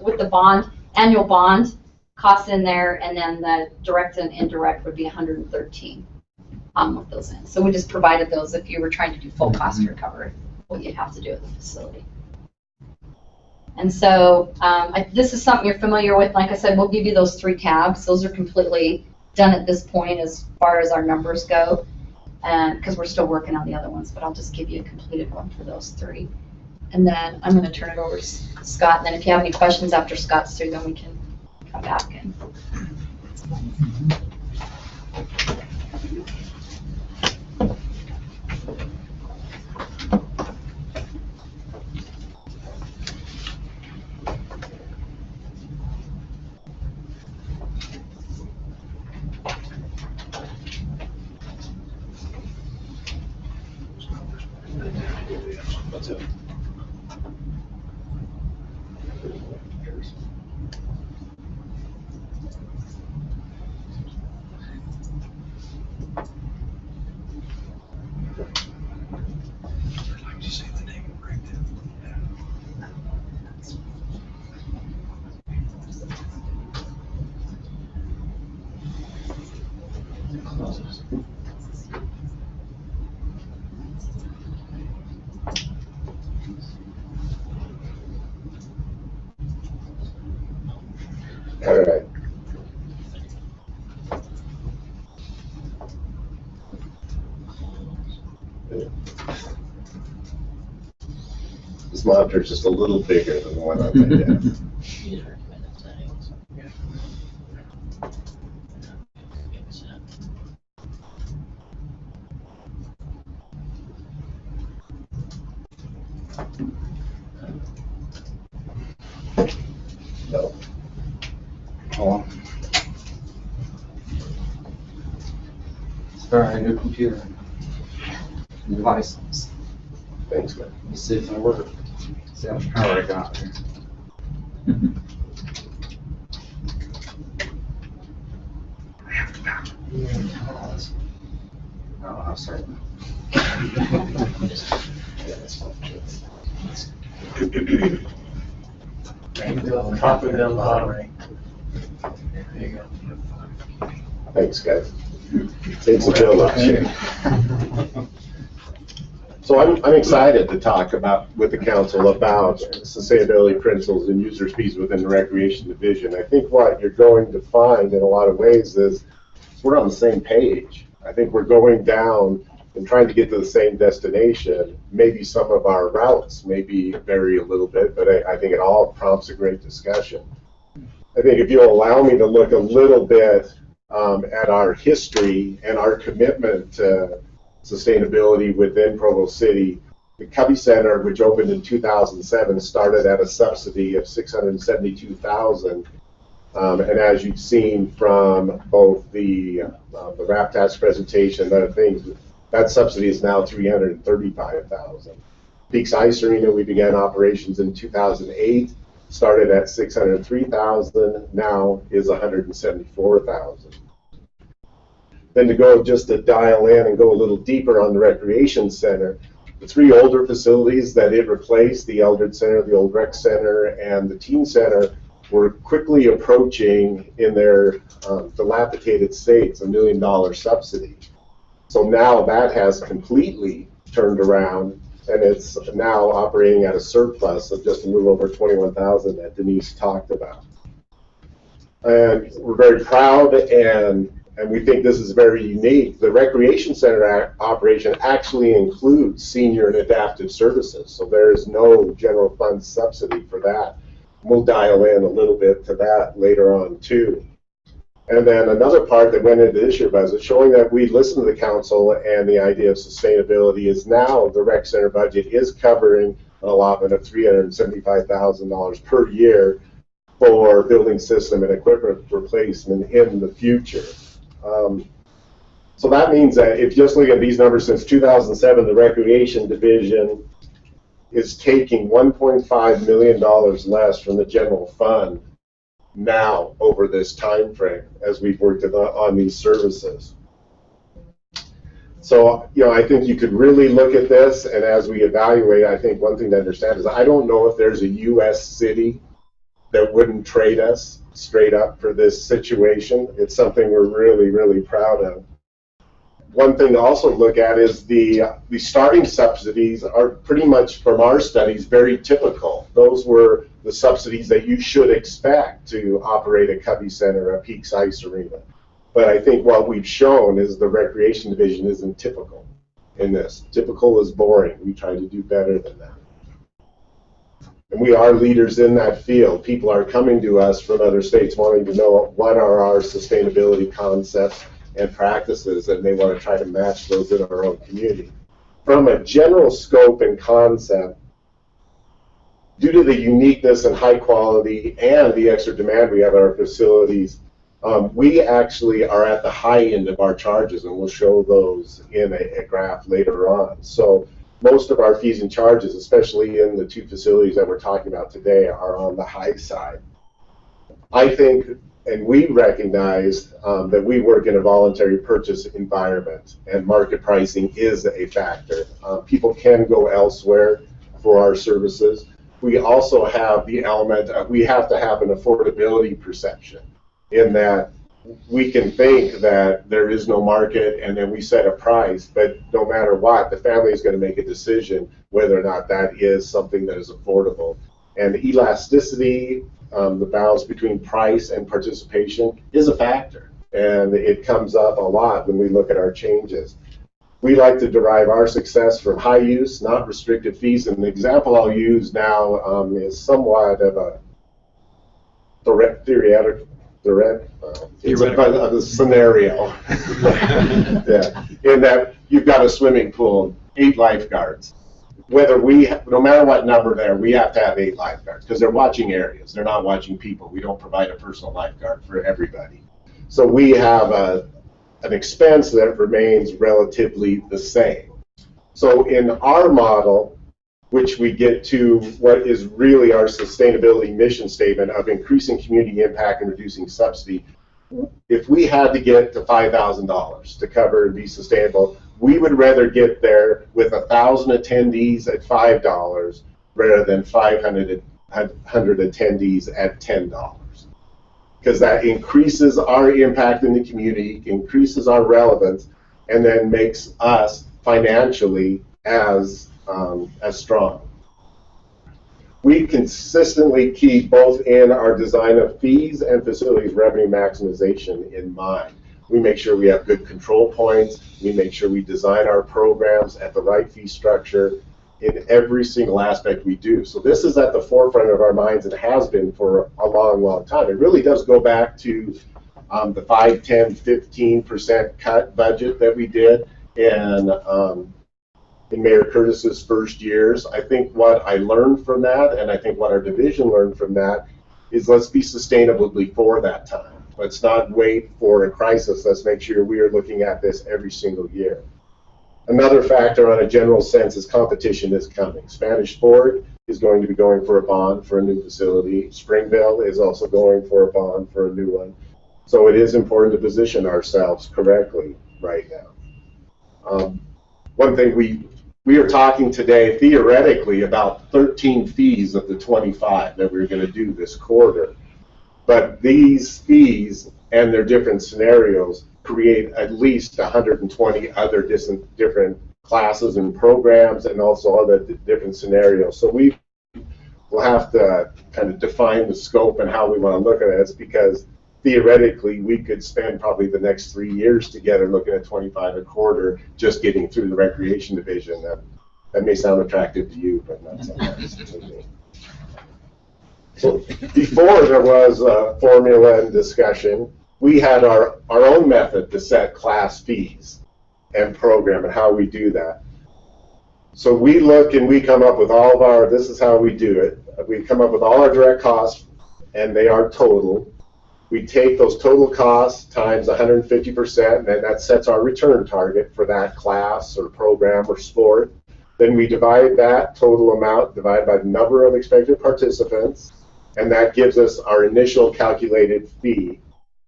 with the bond, annual bond costs in there, and then the direct and indirect would be 113 with those in. So we just provided those if you were trying to do full cost recovery, what you'd have to do at the facility. And so this is something you're familiar with. Like I said, we'll give you those 3 tabs. Those are completely done at this point as far as our numbers go. Because we're still working on the other ones, but I'll just give you a completed one for those 3. And then I'm going to turn it over to Scott, and then if you have any questions after Scott's through, then we can come back and. All right. This monitor's just a little bigger than the one on my desk. No. Oh. Sorry, new computer. New license. Thanks, man. Let's see if I work. See how much power I got here. Oh, I'm sorry. Top of them, bottom right. There you go. Thanks, guys. Takes a village. So I'm excited to talk with the council about sustainability principles and users fees within the recreation division. I think what you're going to find in a lot of ways is we're on the same page. I think we're going down and trying to get to the same destination. Maybe some of our routes maybe vary a little bit, but I think it all prompts a great discussion. I think if you'll allow me to look a little bit at our history and our commitment to sustainability within Provo City, the Cubby Center, which opened in 2007, started at a subsidy of $672,000. And as you've seen from both the RAP tax presentation and other things, that subsidy is now $335,000. Peaks Ice Arena, we began operations in 2008, started at $603,000, now is $174,000. Then to go just to dial in and go a little deeper on the recreation center, the three older facilities that it replaced, the Eldred Center, the old rec center, and the teen center, were quickly approaching in their dilapidated states $1 million subsidy. So now that has completely turned around, and it's now operating at a surplus of just a little over $21,000 that Denise talked about. And we're very proud, and we think this is very unique. The recreation center operation actually includes senior and adaptive services, so there is no general fund subsidy for that. We'll dial in a little bit to that later on too. And then another part that went into this year's budget, showing that we listened to the council and the idea of sustainability, is now the rec center budget is covering an allotment of $375,000 per year for building system and equipment replacement in the future. So that means that if you just look at these numbers since 2007, the recreation division is taking $1.5 million less from the general fund now over this time frame as we've worked on these services. So, you know, I think you could really look at this, and as we evaluate, I think one thing to understand is I don't know if there's a U.S. city that wouldn't trade us straight up for this situation. It's something we're really, really proud of. One thing to also look at is the starting subsidies are pretty much, from our studies, very typical. Those were the subsidies that you should expect to operate a Cubby Center, a Peaks Ice Arena. But I think what we've shown is the recreation division isn't typical in this. Typical is boring. We try to do better than that. And we are leaders in that field. People are coming to us from other states wanting to know what are our sustainability concepts and practices, and they want to try to match those in our own community. From a general scope and concept, due to the uniqueness and high quality and the extra demand we have at our facilities, we actually are at the high end of our charges, and we'll show those in a graph later on. So most of our fees and charges, especially in the two facilities that we're talking about today, are on the high side. I think, and we recognize that we work in a voluntary purchase environment, and market pricing is a factor. People can go elsewhere for our services. We also have the element of we have to have an affordability perception, in that we can think that there is no market and then we set a price, but no matter what, the family is going to make a decision whether or not that is something that is affordable. And elasticity, the balance between price and participation, is a factor. And it comes up a lot when we look at our changes. We like to derive our success from high use, not restricted fees. And the example I'll use now is somewhat of a theoretical of the scenario. Yeah. In that you've got a swimming pool, 8 lifeguards. No matter what number there, we have to have 8 lifeguards because they're watching areas. They're not watching people. We don't provide a personal lifeguard for everybody. So we have an expense that remains relatively the same. So in our model, which we get to what is really our sustainability mission statement of increasing community impact and reducing subsidy, if we had to get to $5,000 to cover and be sustainable, we would rather get there with 1,000 attendees at $5 rather than 500 attendees at $10. Because that increases our impact in the community, increases our relevance, and then makes us financially as strong. We consistently keep both in our design of fees and facilities revenue maximization in mind. We make sure we have good control points. We make sure we design our programs at the right fee structure in every single aspect we do. So this is at the forefront of our minds and has been for a long, long time. It really does go back to the 5, 10, 15% cut budget that we did in Mayor Curtis's first years. I think what I learned from that, and I think what our division learned from that, is let's be sustainable before that time. Let's not wait for a crisis. Let's make sure we are looking at this every single year. Another factor on a general sense is competition is coming. Spanish Fort is going to be going for a bond for a new facility. Springville is also going for a bond for a new one. So it is important to position ourselves correctly right now. One thing we are talking today theoretically about 13 fees of the 25 that we're going to do this quarter. But these fees and their different scenarios create at least 120 other different classes and programs and also other different scenarios. So we will have to kind of define the scope and how we want to look at this, because theoretically we could spend probably the next 3 years together looking at 25 a quarter just getting through the recreation division. That may sound attractive to you, but not so much to me. So before there was a formula and discussion, we had our own method to set class fees and program and how we do that. So we look and we come up with all of our, this is how we do it. We come up with all our direct costs, and they are total. We take those total costs times 150%, and that sets our return target for that class or program or sport. Then we divide that total amount, divided by the number of expected participants, and that gives us our initial calculated fee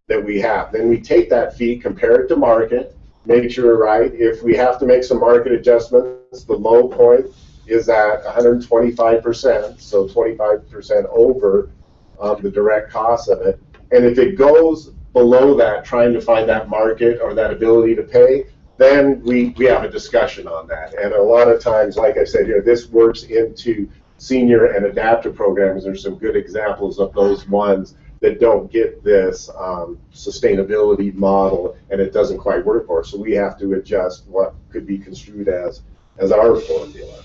that we have. Then we take that fee, compare it to market, make sure we're right. If we have to make some market adjustments, the low point is at 125%, so 25% over the direct cost of it. And if it goes below that, trying to find that market or that ability to pay, then we have a discussion on that. And a lot of times, like I said here, this works into senior and adaptive programs. There's some good examples of those ones that don't get this sustainability model, and it doesn't quite work for us. So we have to adjust what could be construed as our formula.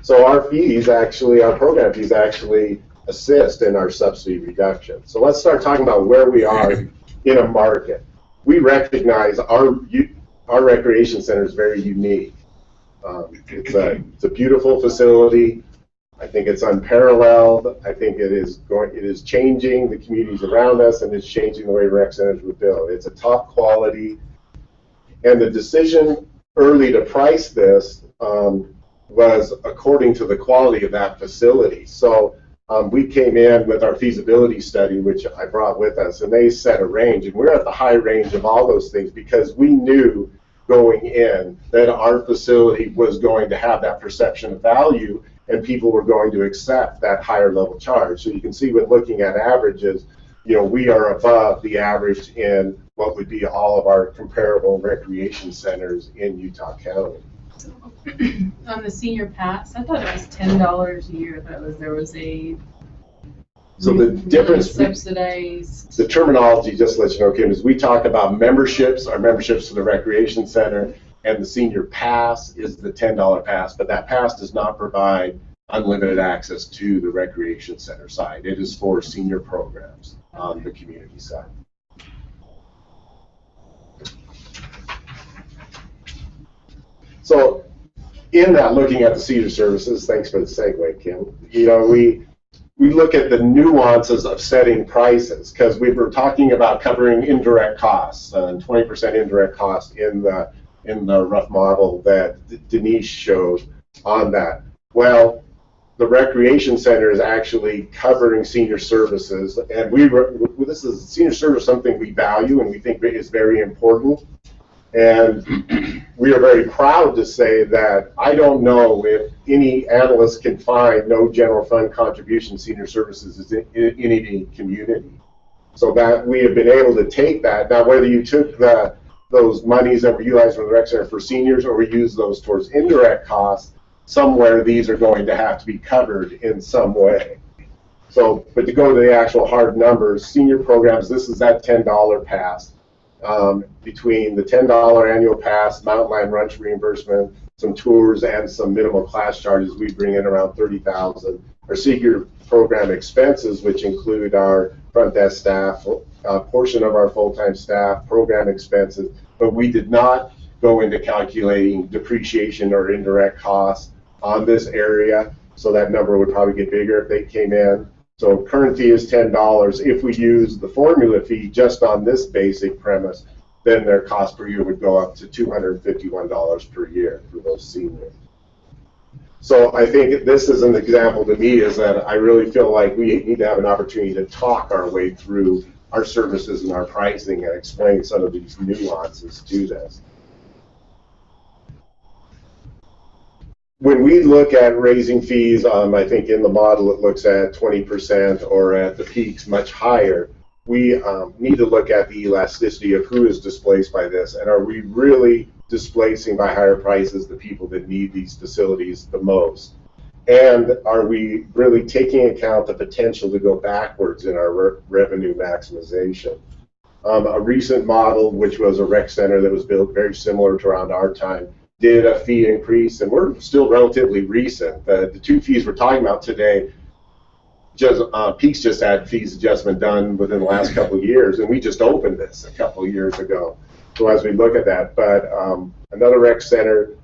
So our fees actually, our program fees actually assist in our subsidy reduction. So let's start talking about where we are in a market. We recognize our recreation center is very unique. It's a beautiful facility. I think it's unparalleled. I think it is changing the communities around us, and it's changing the way rec centers were built. It's a top quality, and the decision early to price this was according to the quality of that facility. So we came in with our feasibility study, which I brought with us, and they set a range, and we're at the high range of all those things because we knew going in that our facility was going to have that perception of value, and people were going to accept that higher level charge. So you can see with looking at averages, we are above the average in what would be all of our comparable recreation centers in Utah County. On the senior pass, I thought it was $10 a year. There was a So the difference, subsidized. the terminology, just to let you know, Kim, is we talk about memberships, our memberships to the recreation center, and the senior pass is the $10 pass, but that pass does not provide unlimited access to the recreation center side. It is for senior programs on the community side. So in that, looking at the senior services, thanks for the segue, Kim, we look at the nuances of setting prices, because we were talking about covering indirect costs and 20% indirect costs in the rough model that Denise showed on that. Well, the recreation center is actually covering senior services, and this is senior service, something we value and we think is very important. And we are very proud to say that I don't know if any analyst can find no general fund contribution senior services in any community. So that we have been able to take that. Now, whether you took those monies that were utilized from the rec center for seniors or we use those towards indirect costs, somewhere these are going to have to be covered in some way. So, but to go to the actual hard numbers, senior programs, this is that $10 pass. Between the $10 annual pass, mountain lion lunch reimbursement, some tours, and some minimal class charges, we bring in around $30,000. Our senior program expenses, which include our front desk staff, a portion of our full-time staff, program expenses, but we did not go into calculating depreciation or indirect costs on this area, so that number would probably get bigger if they came in. So current fee is $10. If we use the formula fee just on this basic premise, then their cost per year would go up to $251 per year for those seniors. So I think this is an example to me is that I really feel like we need to have an opportunity to talk our way through our services and our pricing and explain some of these nuances to this. When we look at raising fees, I think in the model it looks at 20% or at the peaks much higher. We need to look at the elasticity of who is displaced by this, and are we really displacing by higher prices the people that need these facilities the most? And are we really taking account the potential to go backwards in our revenue maximization? A recent model, which was a rec center that was built very similar to around our time, did a fee increase, and we're still relatively recent. The two fees we're talking about today, Peaks just had fees adjustment done within the last couple of years, and we just opened this a couple of years ago. So as we look at that, but another rec center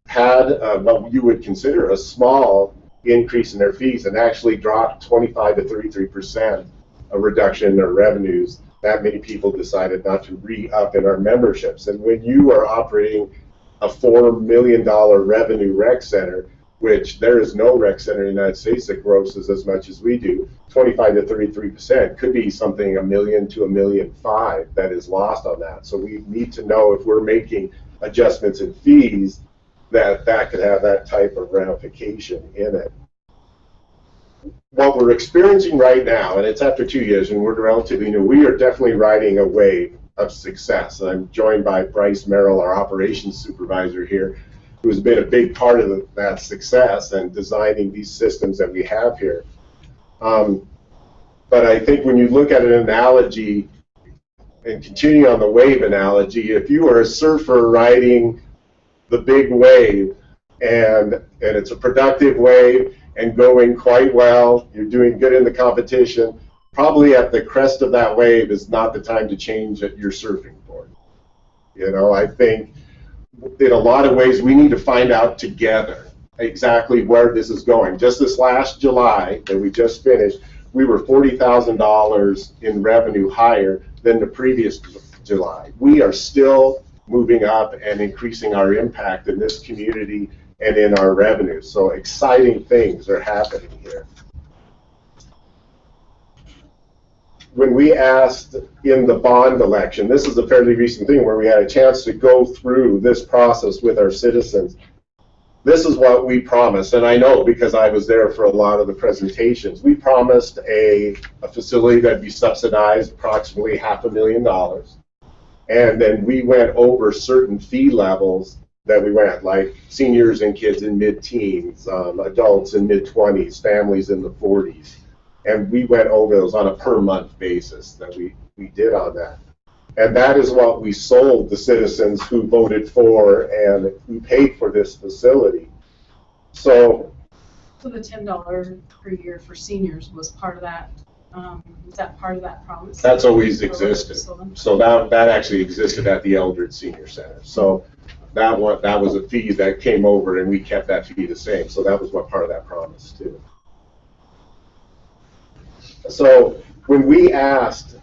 had what you would consider a small increase in their fees and actually dropped 25 to 33% a reduction in their revenues. That many people decided not to re-up in our memberships. And when you are operating a $4 million revenue rec center, which there is no rec center in the United States that grosses as much as we do, 25 to 33% could be something $1 million to $1.5 million that is lost on that. So we need to know if we're making adjustments in fees that could have that type of ramification in it. What we're experiencing right now, and it's after 2 years, and we're relatively new, we are definitely riding a wave of success. I'm joined by Bryce Merrill, our operations supervisor here, who has been a big part of that success and designing these systems that we have here. But I think when you look at an analogy, and continue on the wave analogy, if you are a surfer riding the big wave, and it's a productive wave and going quite well, you're doing good in the competition, probably at the crest of that wave is not the time to change your surfing board. I think in a lot of ways we need to find out together exactly where this is going. Just this last July that we just finished, we were $40,000 in revenue higher than the previous July. We are still moving up and increasing our impact in this community and in our revenue. So exciting things are happening here. When we asked in the bond election, this is a fairly recent thing where we had a chance to go through this process with our citizens. this is what we promised, and I know because I was there for a lot of the presentations. We promised a facility that'd be subsidized approximately $500,000. And then we went over certain fee levels that we went, like seniors and kids in mid-teens, adults in mid-20s, families in the 40s. And we went over those on a per month basis that we did on that. And that is what we sold the citizens who voted for and who paid for this facility. So the $10 per year for seniors was part of that. Is that part of that promise? that's always existed. So that actually existed at the Eldred Senior Center. So that was a fee that came over, and we kept that fee the same. So that was what part of that promise too. So when we asked,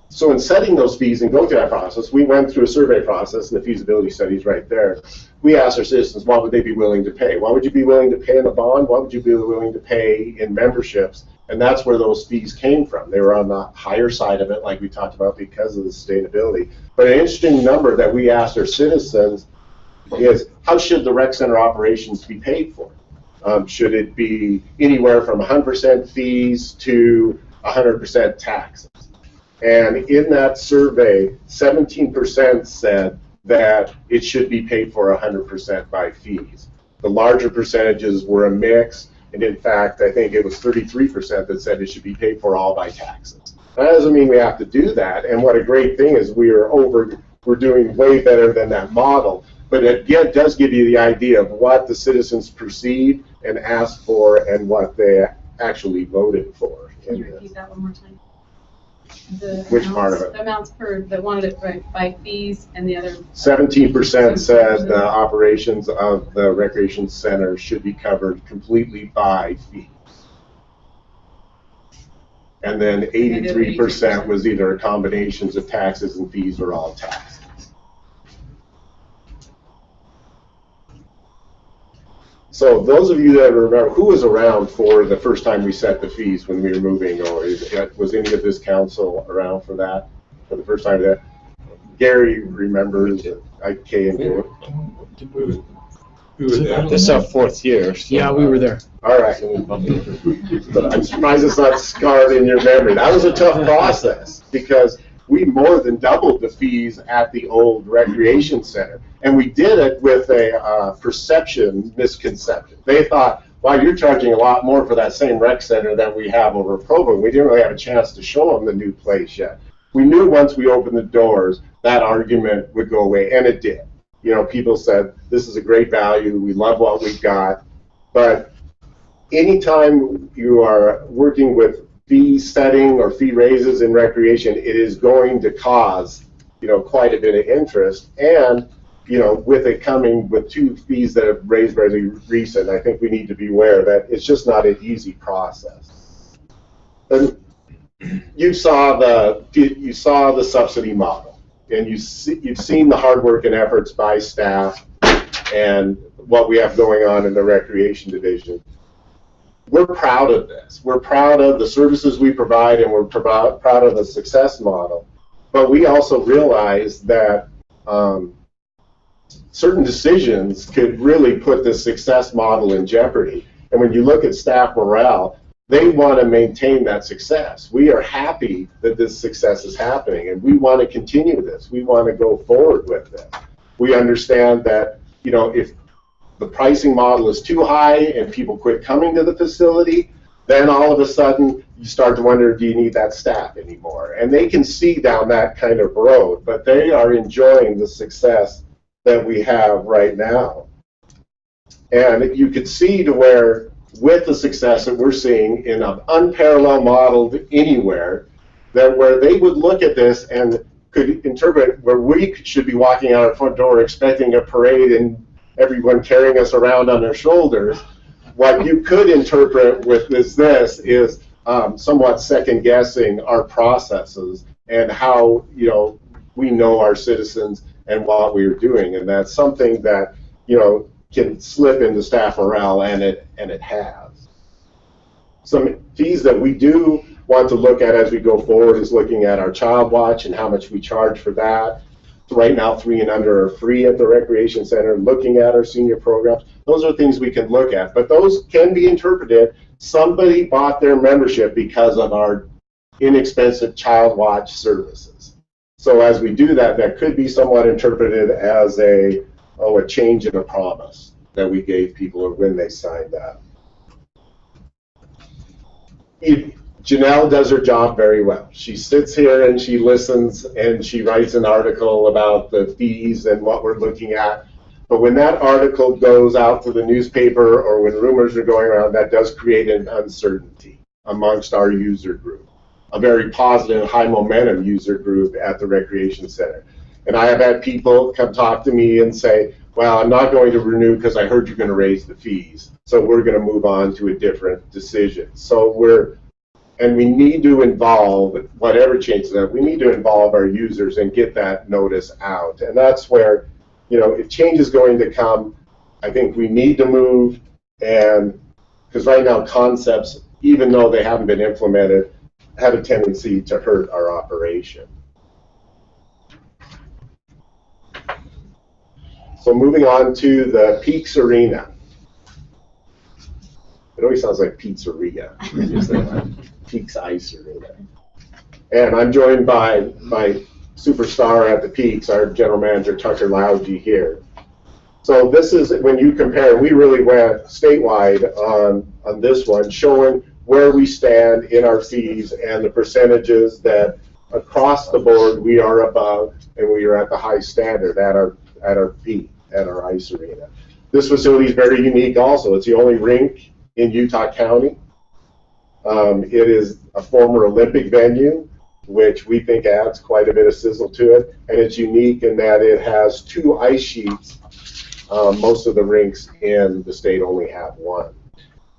so in setting those fees and going through that process, we went through a survey process, and the feasibility study is right there. We asked our citizens, what would they be willing to pay? What would you be willing to pay in a bond? What would you be willing to pay in memberships? And that's where those fees came from. They were on the higher side of it, like we talked about, because of the sustainability. But an interesting number that we asked our citizens is, how should the rec center operations be paid for? Should it be anywhere from 100% fees to 100% taxes? And in that survey, 17% said that it should be paid for 100% by fees. The larger percentages were a mix, and in fact, I think it was 33% that said it should be paid for all by taxes. That doesn't mean we have to do that, and what a great thing is we're doing way better than that model, but it does give you the idea of what the citizens perceived and asked for and what they actually voted for. Can you repeat that one more time? Which part of it? The amounts that wanted it by fees, and the other 17% said the operations of the recreation center should be covered completely by fees. And then 83% was either combinations of taxes and fees or all taxes. So those of you that remember, who was around for the first time we set the fees when we were moving, or was any of this council around for that, for the first time that? Gary remembers, I came to it. This is our 4th year. So Yeah, we were there. All right. But I'm surprised it's not scarred in your memory. That was a tough process because we more than doubled the fees at the old recreation center. And we did it with a perception misconception. They thought, wow, you're charging a lot more for that same rec center that we have over Provo. We didn't really have a chance to show them the new place yet. We knew once we opened the doors, that argument would go away, and it did. You know, people said, this is a great value, we love what we got. But anytime you are working with fee setting or fee raises in recreation, it is going to cause, you know, quite a bit of interest. And, you know, with it coming with 2 fees that have raised very recent, I think we need to be aware that it's just not an easy process. And you saw the subsidy model, and you've seen the hard work and efforts by staff and what we have going on in the recreation division. We're proud of this. We're proud of the services we provide, and we're proud of the success model. But we also realize that certain decisions could really put the success model in jeopardy. And when you look at staff morale, they want to maintain that success. We are happy that this success is happening, and we want to continue this. We want to go forward with this. We understand that, you know, if the pricing model is too high and people quit coming to the facility, then all of a sudden you start to wonder, do you need that staff anymore? And they can see down that kind of road, but they are enjoying the success that we have right now. And you could see to where, with the success that we're seeing in an unparalleled model anywhere, that where they would look at this and could interpret where we should be walking out our front door expecting a parade and everyone carrying us around on their shoulders. What you could interpret with this is somewhat second guessing our processes and how, you know, we know our citizens and what we're doing, and that's something that, you know, can slip into staff morale, and it has. Some fees that we do want to look at as we go forward is looking at our child watch and how much we charge for that. Right now, 3 and under are free at the recreation center, looking at our senior programs. Those are things we can look at, but those can be interpreted. Somebody bought their membership because of our inexpensive child watch services. So as we do that, that could be somewhat interpreted as a change in a promise that we gave people or when they signed up. Janelle does her job very well. She sits here and she listens and she writes an article about the fees and what we're looking at. But when that article goes out to the newspaper or when rumors are going around, that does create an uncertainty amongst our user group, a very positive, high momentum user group at the recreation center. And I have had people come talk to me and say, well, I'm not going to renew because I heard you're going to raise the fees. So we're going to move on to a different decision. So we need to involve, whatever changes that, we need to involve our users and get that notice out. And that's where, if change is going to come, I think we need to move, and because right now concepts, even though they haven't been implemented, have a tendency to hurt our operation. So moving on to the Peaks Arena. It always sounds like pizzeria. Peaks Ice Arena. And I'm joined by my superstar at the Peaks, our general manager, Tucker Loudgy here. So this is, when you compare, we really went statewide on this one, showing where we stand in our fees and the percentages that across the board we are above and we are at the high standard at our peak, at our ice arena. This facility is very unique also. It's the only rink in Utah County. It is a former Olympic venue, which we think adds quite a bit of sizzle to it, and it's unique in that it has 2 ice sheets. Most of the rinks in the state only have 1.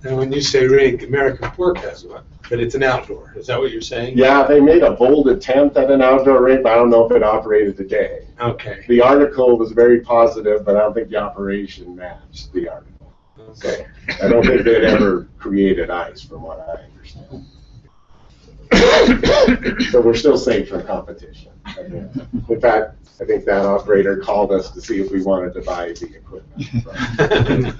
And when you say rink, American Fork has one, but it's an outdoor. Is that what you're saying? Yeah, they made a bold attempt at an outdoor rink, but I don't know if it operated today. Okay. The article was very positive, but I don't think the operation matched the article. Okay. So I don't think they'd ever created ice, from what I understand. So we're still safe from competition. In fact, I think that operator called us to see if we wanted to buy the equipment.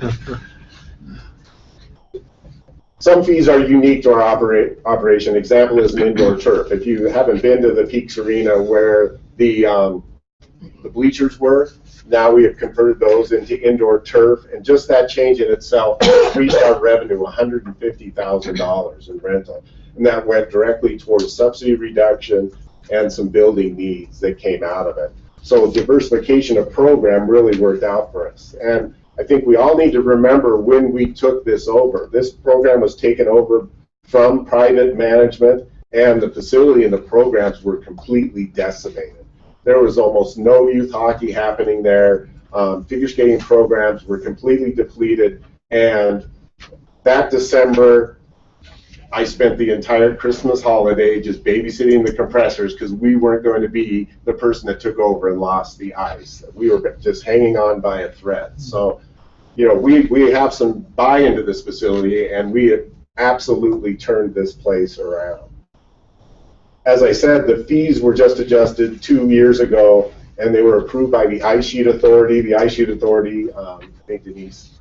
Some fees are unique to our operation. Example is an indoor turf. If you haven't been to the Peaks Arena where the bleachers were, now we have converted those into indoor turf, and just that change in itself increased our revenue $150,000 in rental. And that went directly towards subsidy reduction and some building needs that came out of it. So diversification of program really worked out for us. And I think we all need to remember when we took this over. This program was taken over from private management, and the facility and the programs were completely decimated. There was almost no youth hockey happening there. Figure skating programs were completely depleted, and that December, I spent the entire Christmas holiday just babysitting the compressors because we weren't going to be the person that took over and lost the ice. We were just hanging on by a thread. So, we have some buy-in to this facility, and we have absolutely turned this place around. As I said, the fees were just adjusted 2 years ago, and they were approved by the Ice Sheet Authority. The Ice Sheet Authority, I think Denise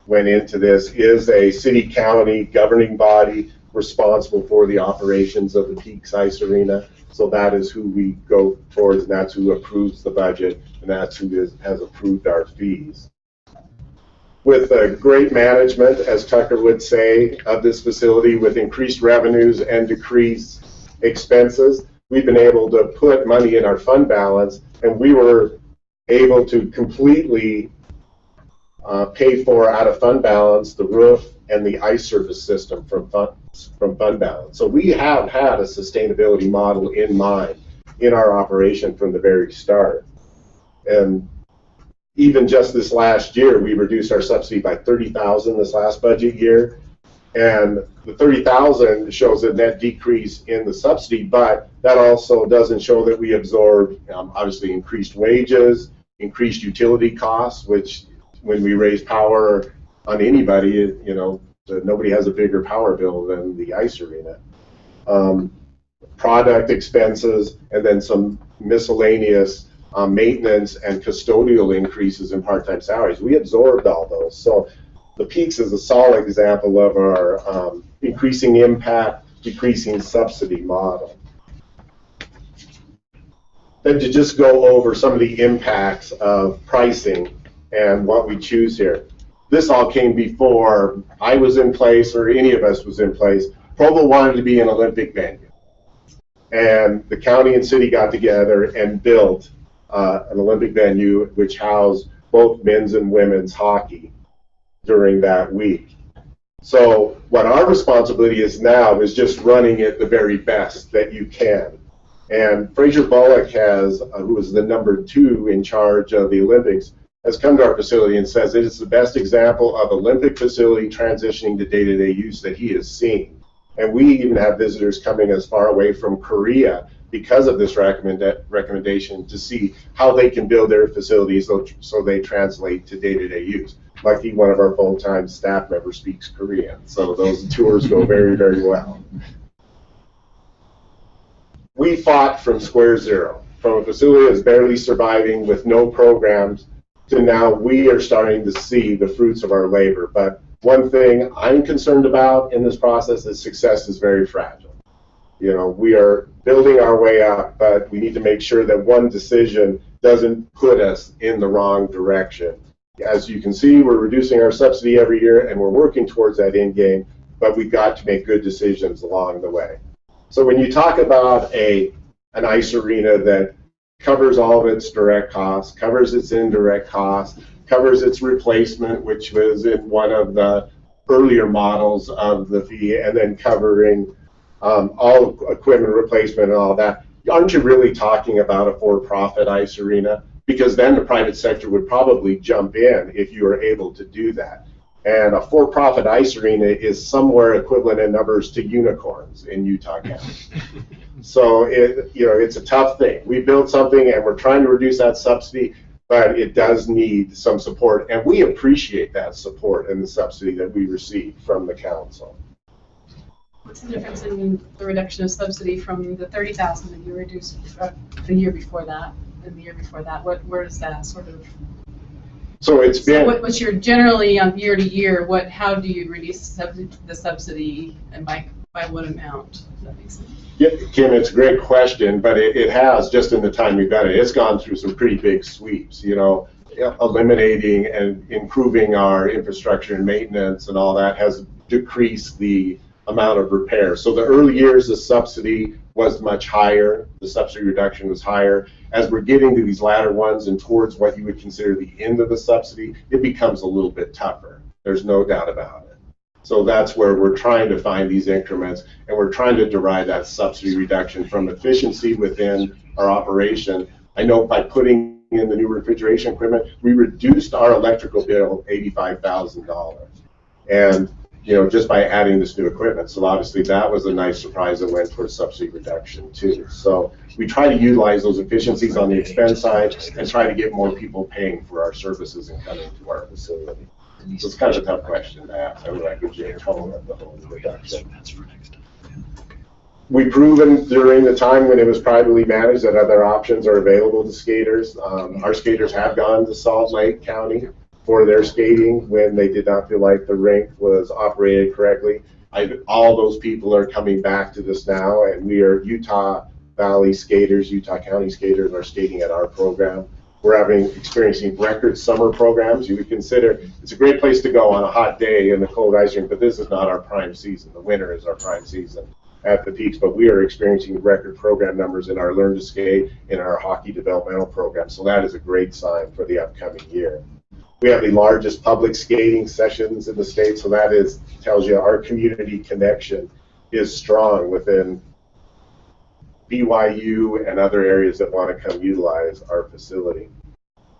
went into this, is a city-county governing body responsible for the operations of the Peaks Ice Arena. So that is who we go towards, and that's who approves the budget, and that's who has approved our fees. With great management, as Tucker would say, of this facility, with increased revenues and decreased expenses, we've been able to put money in our fund balance, and we were able to completely pay for, out of fund balance, the roof and the ice service system from fund balance. So we have had a sustainability model in mind in our operation from the very start. And even just this last year, we reduced our subsidy by $30,000 this last budget year. And the $30,000 shows a net decrease in the subsidy, but that also doesn't show that we absorbed, obviously, increased wages, increased utility costs, which when we raise power on anybody, nobody has a bigger power bill than the ice arena. Product expenses, and then some miscellaneous maintenance and custodial increases in part-time salaries. We absorbed all those. So the Peaks is a solid example of our increasing impact, decreasing subsidy model. Then to just go over some of the impacts of pricing and what we choose here. This all came before I was in place or any of us was in place. Provo wanted to be an Olympic venue. And the county and city got together and built an Olympic venue which housed both men's and women's hockey during that week. So what our responsibility is now is just running it the very best that you can. And Fraser Bullock has, who was the #2 in charge of the Olympics, has come to our facility and says it is the best example of Olympic facility transitioning to day-to-day use that he has seen. And we even have visitors coming as far away from Korea because of this recommendation to see how they can build their facilities so they translate to day-to-day use. Lucky one of our full-time staff members speaks Korean, so those tours go very, very well. We fought from square zero, from a facility that's barely surviving with no programs to now we are starting to see the fruits of our labor. But one thing I'm concerned about in this process is success is very fragile. You know, we are building our way up, but we need to make sure that one decision doesn't put us in the wrong direction. As you can see, we're reducing our subsidy every year and we're working towards that end game, but we've got to make good decisions along the way. So when you talk about an ice arena that covers all of its direct costs, covers its indirect costs, covers its replacement, which was in one of the earlier models of the fee, and then covering all equipment replacement and all that, aren't you really talking about a for-profit ice arena? Because then the private sector would probably jump in if you were able to do that. And a for-profit ice arena is somewhere equivalent in numbers to unicorns in Utah County. So it's a tough thing. We built something and we're trying to reduce that subsidy, but it does need some support. And we appreciate that support and the subsidy that we receive from the council. What's the difference in the reduction of subsidy from the $30,000 that you reduced the year before that and the year before that? Where is that sort of? So it's been. So what's your generally on year to year? How do you reduce the subsidy and by what amount? Does that make sense? Yeah, Kim, it's a great question, but it has, just in the time we've got it, it's gone through some pretty big sweeps, you know, eliminating and improving our infrastructure and maintenance and all that has decreased the amount of repair. So the early years, the subsidy was much higher, the subsidy reduction was higher. As we're getting to these latter ones and towards what you would consider the end of the subsidy, it becomes a little bit tougher. There's no doubt about it. So that's where we're trying to find these increments, and we're trying to derive that subsidy reduction from efficiency within our operation. I know by putting in the new refrigeration equipment, we reduced our electrical bill $85,000. And just by adding this new equipment. So obviously that was a nice surprise that went towards subsidy reduction too. So we try to utilize those efficiencies on the expense side and try to get more people paying for our services and coming to our facility. So it's kind of a tough question to ask. I would like to get a color of the whole reduction. We've proven during the time when it was privately managed that other options are available to skaters. Our skaters have gone to Salt Lake County for their skating when they did not feel like the rink was operated correctly. All those people are coming back to this now, and we are Utah Valley skaters, Utah County skaters are skating at our program. We're experiencing record summer programs. You would consider it's a great place to go on a hot day in the cold ice rink, but this is not our prime season. The winter is our prime season at the Peaks, but we are experiencing record program numbers in our Learn to Skate, in our hockey developmental program. So that is a great sign for the upcoming year. We have the largest public skating sessions in the state, so that tells you our community connection is strong within BYU and other areas that want to come utilize our facility.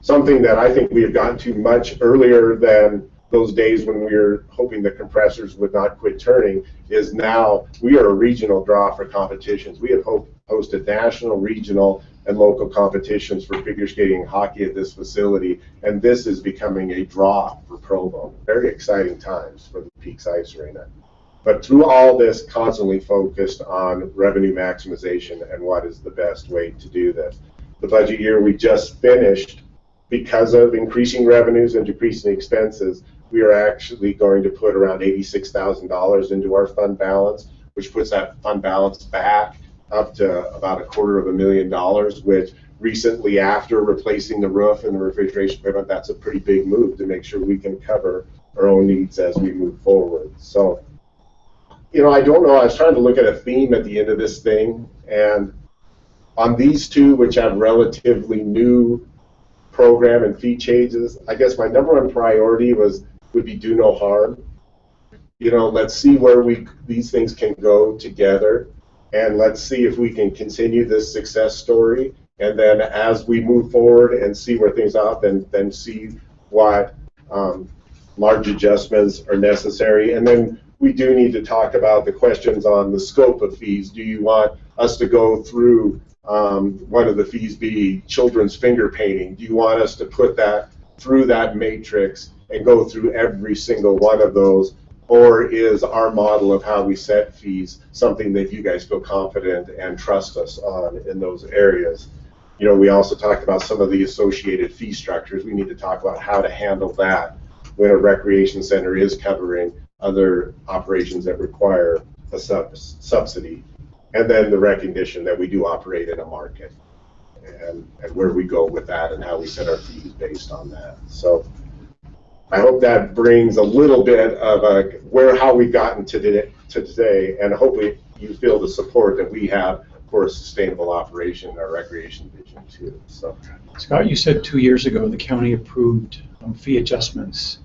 Something that I think we have gotten to much earlier than those days when we were hoping the compressors would not quit turning is now we are a regional draw for competitions. We have hosted national, regional, and local competitions for figure skating and hockey at this facility, and this is becoming a draw for Provo. Very exciting times for the Peaks Ice Arena. But through all this, constantly focused on revenue maximization and what is the best way to do this. the budget year we just finished, because of increasing revenues and decreasing expenses, we are actually going to put around $86,000 into our fund balance, which puts that fund balance back up to about $250,000, which recently, after replacing the roof and the refrigeration equipment, that's a pretty big move to make sure we can cover our own needs as we move forward. So, you know, I don't know, I was trying to look at a theme at the end of this thing, and on these two, which have relatively new program and fee changes, I guess my number one priority would be do no harm. You know, let's see where these things can go together, and let's see if we can continue this success story. And then as we move forward and see where things are, then see what large adjustments are necessary. And then we do need to talk about the questions on the scope of fees. Do you want us to go through one of the fees be children's finger painting? Do you want us to put that through that matrix and go through every single one of those? Or is our model of how we set fees something that you guys feel confident and trust us on in those areas? You know, we also talked about some of the associated fee structures. We need to talk about how to handle that when a recreation center is covering other operations that require a subsidy. And then the recognition that we do operate in a market, and where we go with that and how we set our fees based on that. So I hope that brings a little bit of how we've gotten to today, and hopefully you feel the support that we have for a sustainable operation in our recreation vision too. So, Scott, you said 2 years ago the county approved fee adjustments.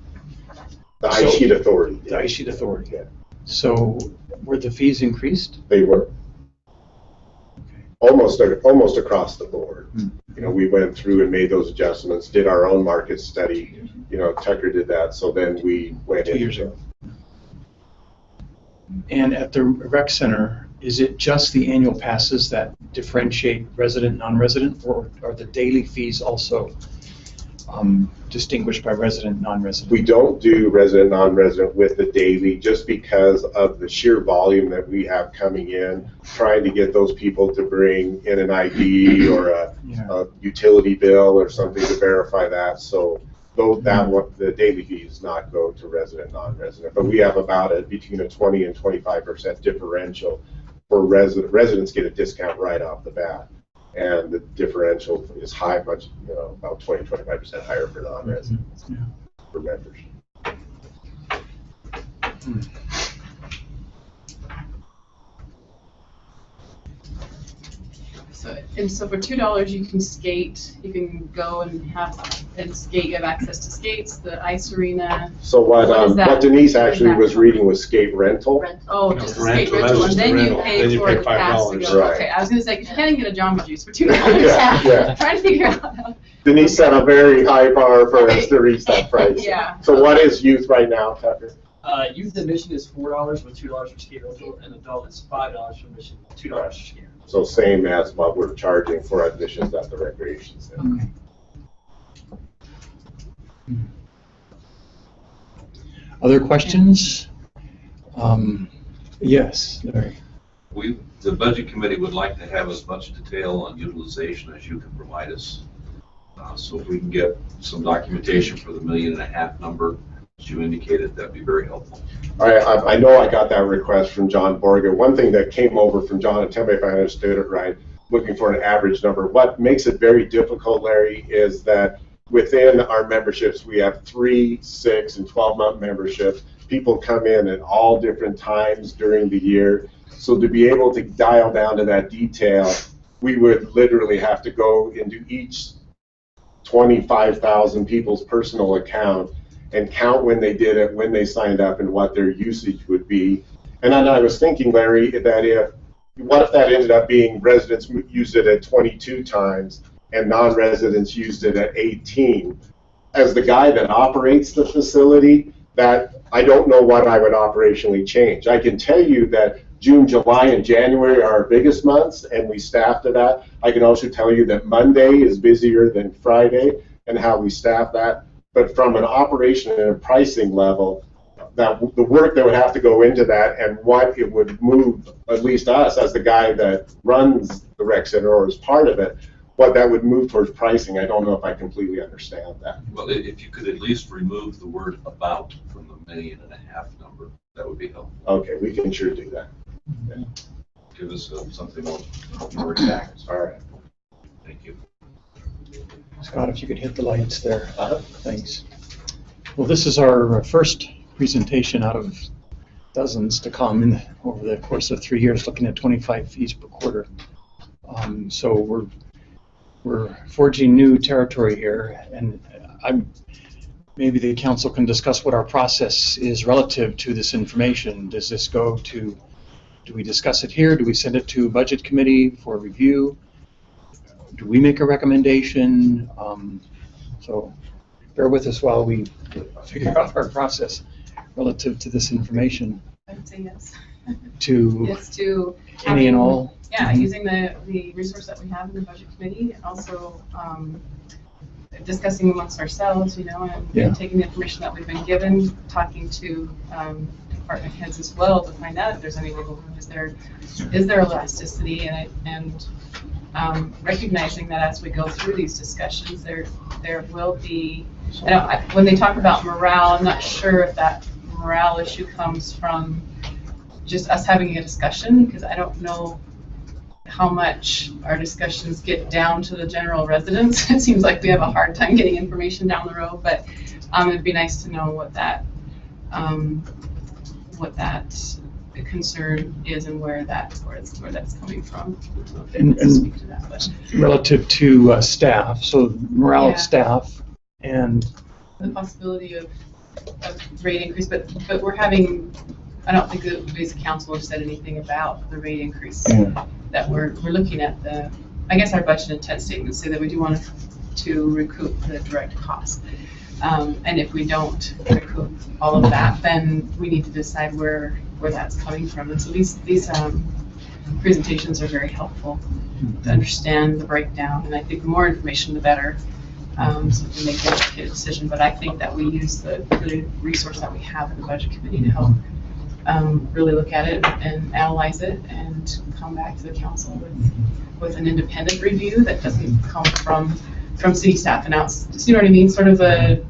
The ice sheet authority. The ice sheet authority. Yeah. So were the fees increased? They were. Almost across the board. You know, we went through and made those adjustments, did our own market study. You know, Tucker did that, so then we went 2 years ago. And at the rec center, is it just the annual passes that differentiate resident, non-resident, or are the daily fees also distinguished by resident, non-resident? We don't do resident, non-resident with the daily, just because of the sheer volume that we have coming in, trying to get those people to bring in an ID or a utility bill or something to verify that. So the daily fee does not go to resident, non-resident, but we have about between a 20 and 25% differential for residents get a discount right off the bat. And the differential is high, about 20-25% higher for non-residents, for members. So for $2 you can skate, you can go and skate, you have access to skates, the ice arena. So what Denise actually was reading was skate rental. Oh, just a skate rental, and then you pay for the pass to go. Right. Okay, I was gonna say, 'cause you can't even get a Jamba Juice for $2. Yeah. I'm trying to figure out how. Denise set a very high bar for us to reach that price. Yeah. So what is youth right now, Tucker? Youth admission is $4 with $2 for skate rental, and adult is $5 for admission, $2 for skate. So same as what we're charging for admissions at the recreation center. Okay. Other questions? Yes, Larry. The budget committee would like to have as much detail on utilization as you can provide us. So if we can get some documentation for the $1.5 million number, as you indicated, that'd be very helpful. I know I got that request from John Borga. One thing that came over from John, and tell me if I understood it right, looking for an average number. What makes it very difficult, Larry, is that within our memberships, we have 3, 6, and 12-month memberships. People come in at all different times during the year. So to be able to dial down to that detail, we would literally have to go into each 25,000 people's personal account and count when they did it, when they signed up, and what their usage would be. And then I was thinking, Larry, that what if that ended up being residents used it at 22 times and non-residents used it at 18? As the guy that operates the facility, that I don't know what I would operationally change. I can tell you that June, July, and January are our biggest months, and we staff to that. I can also tell you that Monday is busier than Friday, and how we staff that. But from an operation and a pricing level, that the work that would have to go into that and what it would move, at least us as the guy that runs the rec center or is part of it, what that would move towards pricing. I don't know if I completely understand that. Well, if you could at least remove the word about from the $1.5 million number, that would be helpful. Okay, we can sure do that. Give us something more exact. All right. Thank you. Scott, if you could hit the lights there. Thanks. Well, this is our first presentation out of dozens to come over the course of 3 years, looking at 25 fees per quarter. So we're forging new territory here, and maybe the council can discuss what our process is relative to this information. Does this go to, do we discuss it here? Do we send it to Budget Committee for review? Do we make a recommendation? So bear with us while we figure out our process relative to this information. I would say yes. To Yes, to any and all? Yeah, using the resource that we have in the Budget Committee, and also discussing amongst ourselves, and taking the information that we've been given, talking to department heads as well to find out if there's any wiggle room. Is there elasticity, and recognizing that as we go through these discussions, there will be. When they talk about morale, I'm not sure if that morale issue comes from just us having a discussion, because I don't know how much our discussions get down to the general residents. It seems like we have a hard time getting information down the road, but it'd be nice to know what that concern is and where that's coming from. And relative to staff, so morale of staff and the possibility of rate increase, but we're having. I don't think that we as a council have said anything about the rate increase that we're looking at. I guess our budget intent statements say that we do want to recoup the direct cost. And if we don't recoup all of that, then we need to decide where that's coming from. And so these presentations are very helpful to understand the breakdown. And I think the more information, the better, so we can make an educated decision. But I think that we use the resource that we have in the Budget Committee to help really look at it and analyze it and come back to the council with an independent review that doesn't come from city staff and out. You know what I mean? Sort of a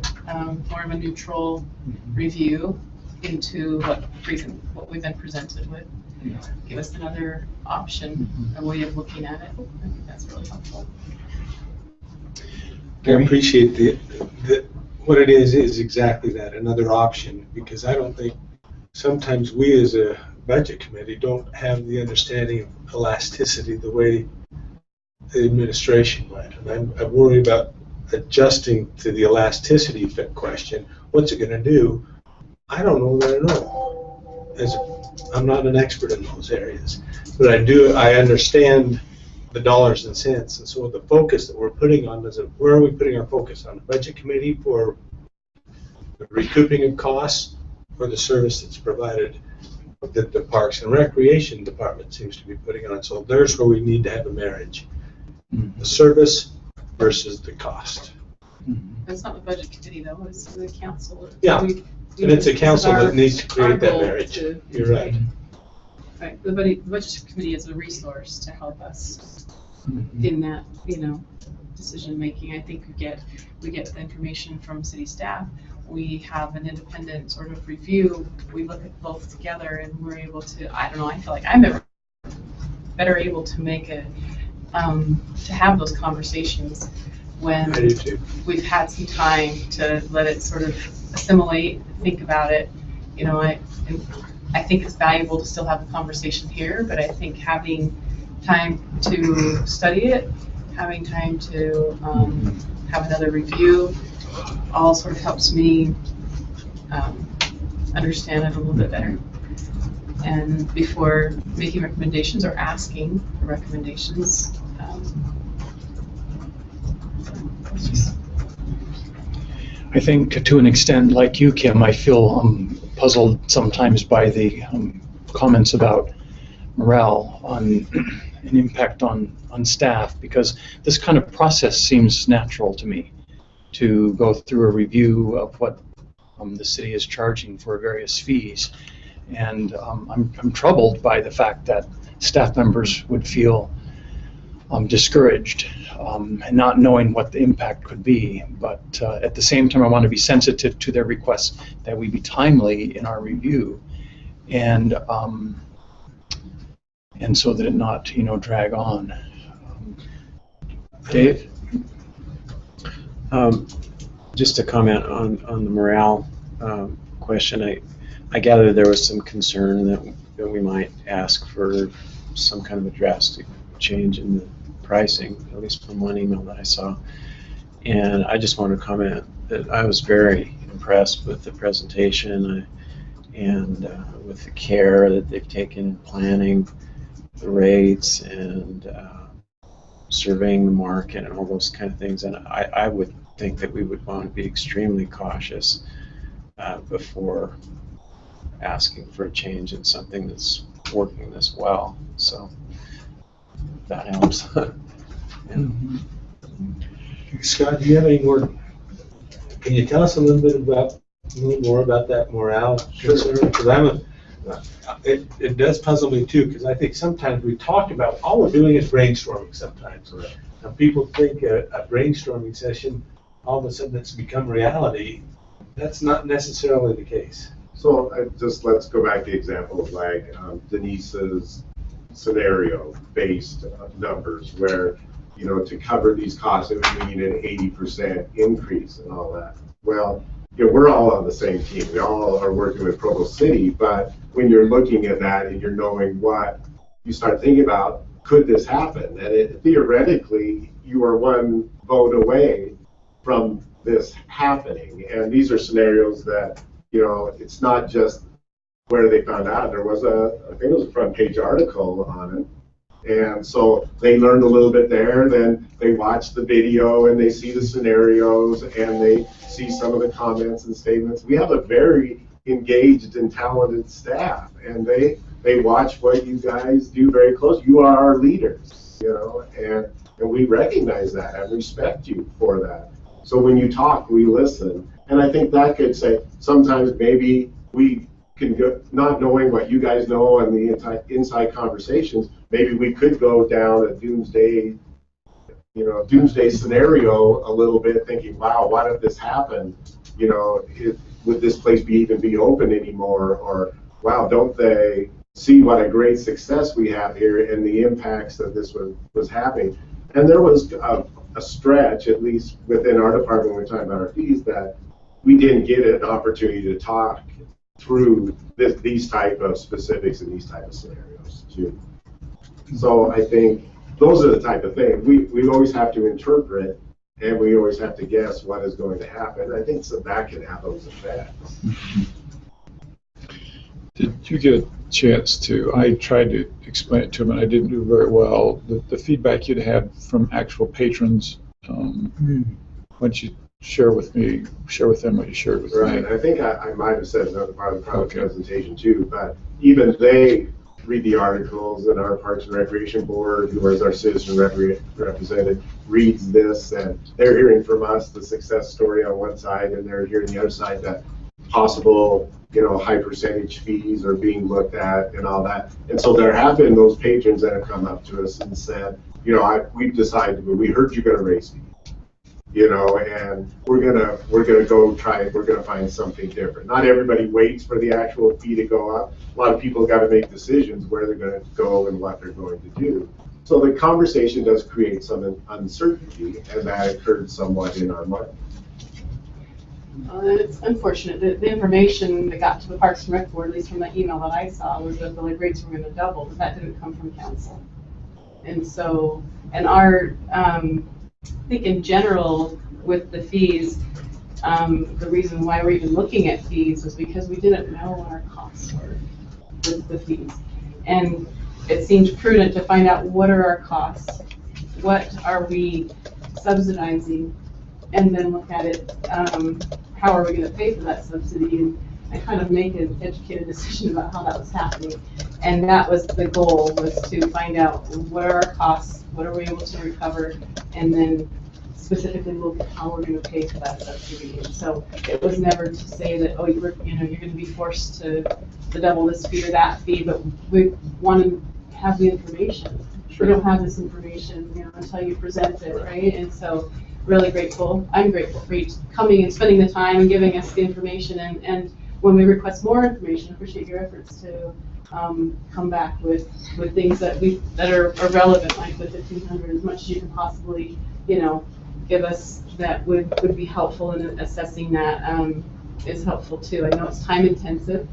more of a neutral review into what we've been presented with. Give us another option, a way of looking at it. I think that's really helpful. I appreciate what it is exactly that, another option, because I don't think sometimes we as a budget committee don't have the understanding of elasticity the way the administration might. And I worry about adjusting to the elasticity question. What's it going to do? I don't know that I know. I'm not an expert in those areas, but I understand the dollars and cents. And so the focus that we're putting on where are we putting our focus on? The Budget Committee for the recouping of costs, or the service that's provided that the Parks and Recreation Department seems to be putting on. So there's where we need to have a marriage. The service versus the cost. That's not the Budget Committee though, it's the council. Yeah, and it's a council that needs to create that marriage. You're right. Right, the Budget Committee is a resource to help us in that, decision making. I think we get the information from city staff. We have an independent sort of review. We look at both together, and we're able to. I don't know. I feel like I'm better able to make to have those conversations when we've had some time to let it sort of assimilate, think about it. I think it's valuable to still have a conversation here, but I think having time to study it, having time to have another review, all sort of helps me understand it a little bit better. And before making recommendations or asking for recommendations, I think to an extent, like you, Kim, I feel puzzled sometimes by the comments about morale on an impact on staff, because this kind of process seems natural to me, to go through a review of what the city is charging for various fees. And I'm troubled by the fact that staff members would feel discouraged and not knowing what the impact could be. But at the same time, I want to be sensitive to their requests that we be timely in our review, and so that it not drag on. Dave? Just to comment on the morale question, I gather there was some concern that we might ask for some kind of a drastic change in the pricing, at least from one email that I saw. And I just want to comment that I was very impressed with the presentation and with the care that they've taken in planning the rates and surveying the market and all those kind of things. And I would think that we would want to be extremely cautious before asking for a change in something that's working this well. So that helps. Yeah. Scott, do you have any more? Can you tell us a little more about that morale concern? Because it does puzzle me too. Because I think sometimes we talk about all we're doing is brainstorming. Sometimes, and people think a brainstorming session all of a sudden it's become reality. That's not necessarily the case. So let's go back to the example of like Denise's scenario-based numbers where, to cover these costs, it would mean an 80% increase and all that. Well, we're all on the same team. We all are working with Provo City, but when you're looking at that and you're knowing what, you start thinking about, could this happen? And theoretically, you are one vote away from this happening. And these are scenarios that, it's not just where they found out. There was I think it was a front page article on it. And so they learned a little bit there, then they watch the video and they see the scenarios and they see some of the comments and statements. We have a very engaged and talented staff, and they watch what you guys do very close. You are our leaders, and we recognize that and respect you for that. So when you talk, we listen. And I think that could say sometimes maybe we can go, not knowing what you guys know and the inside conversations, maybe we could go down a doomsday scenario a little bit, thinking, wow, what if this happened? Would this place even be open anymore? Or, wow, don't they see what a great success we have here and the impacts that this was having? And there was a stretch, at least within our department when we're talking about our fees, that we didn't get an opportunity to talk through these type of specifics and these type of scenarios too. So I think those are the type of things we always have to interpret, and we always have to guess what is going to happen. I think so that can have those effects. Did you get a chance to, I tried to explain it to him and I didn't do very well, the feedback you'd had from actual patrons, why don't you share with them what you shared with me. Right, I think I might have said another part of the presentation too, but even they read the articles, and our Parks and Recreation Board, who is our citizen representative, reads this, and they're hearing from us the success story on one side, and they're hearing the other side that possible, high percentage fees are being looked at and all that. And so there have been those patrons that have come up to us and said, we've decided, we heard you're going to raise fees. And we're gonna go try it. We're gonna find something different. Not everybody waits for the actual fee to go up. A lot of people got to make decisions where they're going to go and what they're going to do. So the conversation does create some uncertainty, and that occurred somewhat in our market. It's unfortunate that the information that got to the Parks and Rec Board, at least from the email that I saw, was that the rates were going to double, but that didn't come from council. And so, our I think in general with the fees, the reason why we're even looking at fees was because we didn't know what our costs were with the fees. And it seemed prudent to find out what are our costs, what are we subsidizing, and then look at it, how are we going to pay for that subsidy, and kind of make an educated decision about how that was happening. And that was the goal, was to find out what are our costs, what are we able to recover, and then specifically look at how we're going to pay for that subsidy. And so it was never to say that, oh, you're going to be forced to double this fee or that fee, but we want to have the information. Sure. We don't have this information, until you present it, right? And so really grateful. I'm grateful for you coming and spending the time and giving us the information. And when we request more information, appreciate your efforts to come back with things that are relevant, like the 1,500, as much as you can possibly, give us that would be helpful in assessing that is helpful too. I know it's time intensive,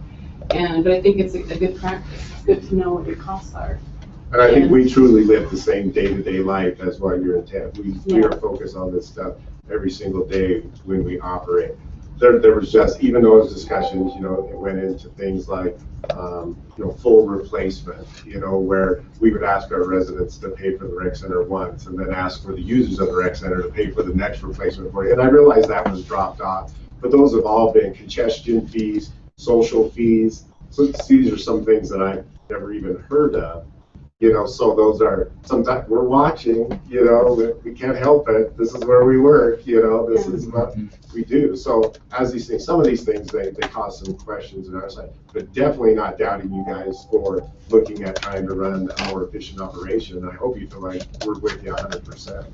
but I think it's a good practice. It's good to know what your costs are. And I think we truly live the same day-to-day life as what you're intent. We are focused on this stuff every single day when we operate. There was just, even those discussions, it went into things like, full replacement, where we would ask our residents to pay for the rec center once and then ask for the users of the rec center to pay for the next replacement for you. And I realized that was dropped off, but those have all been congestion fees, social fees. So these are some things that I've never even heard of. So those are, sometimes we're watching, we can't help it. This is where we work, this is what we do. So as these things, some of these things, they cause some questions on our side, but definitely not doubting you guys for looking at trying to run a more efficient operation. I hope you feel like we're with you 100%.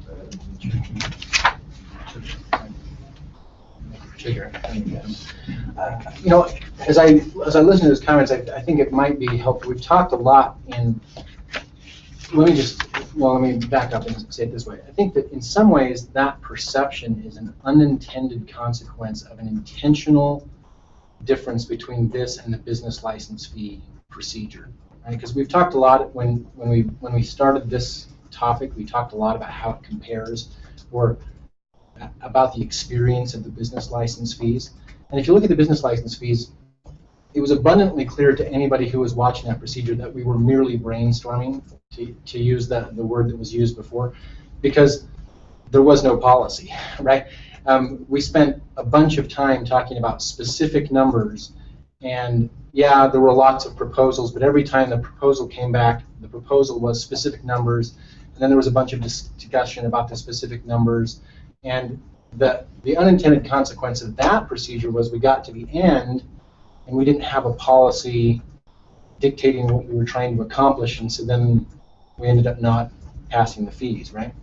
As I listen to his comments, I think it might be helpful. We've talked a lot let me back up and say it this way. I think that in some ways that perception is an unintended consequence of an intentional difference between this and the business license fee procedure. Right? Because we've talked a lot when we started this topic, we talked a lot about how it compares or about the experience of the business license fees. And if you look at the business license fees, it was abundantly clear to anybody who was watching that procedure that we were merely brainstorming, to use the word that was used before, because there was no policy, right? We spent a bunch of time talking about specific numbers, and yeah, there were lots of proposals, but every time the proposal came back, the proposal was specific numbers, and then there was a bunch of discussion about the specific numbers, and the unintended consequence of that procedure was we got to the end, and we didn't have a policy dictating what we were trying to accomplish, and so then we ended up not passing the fees, right?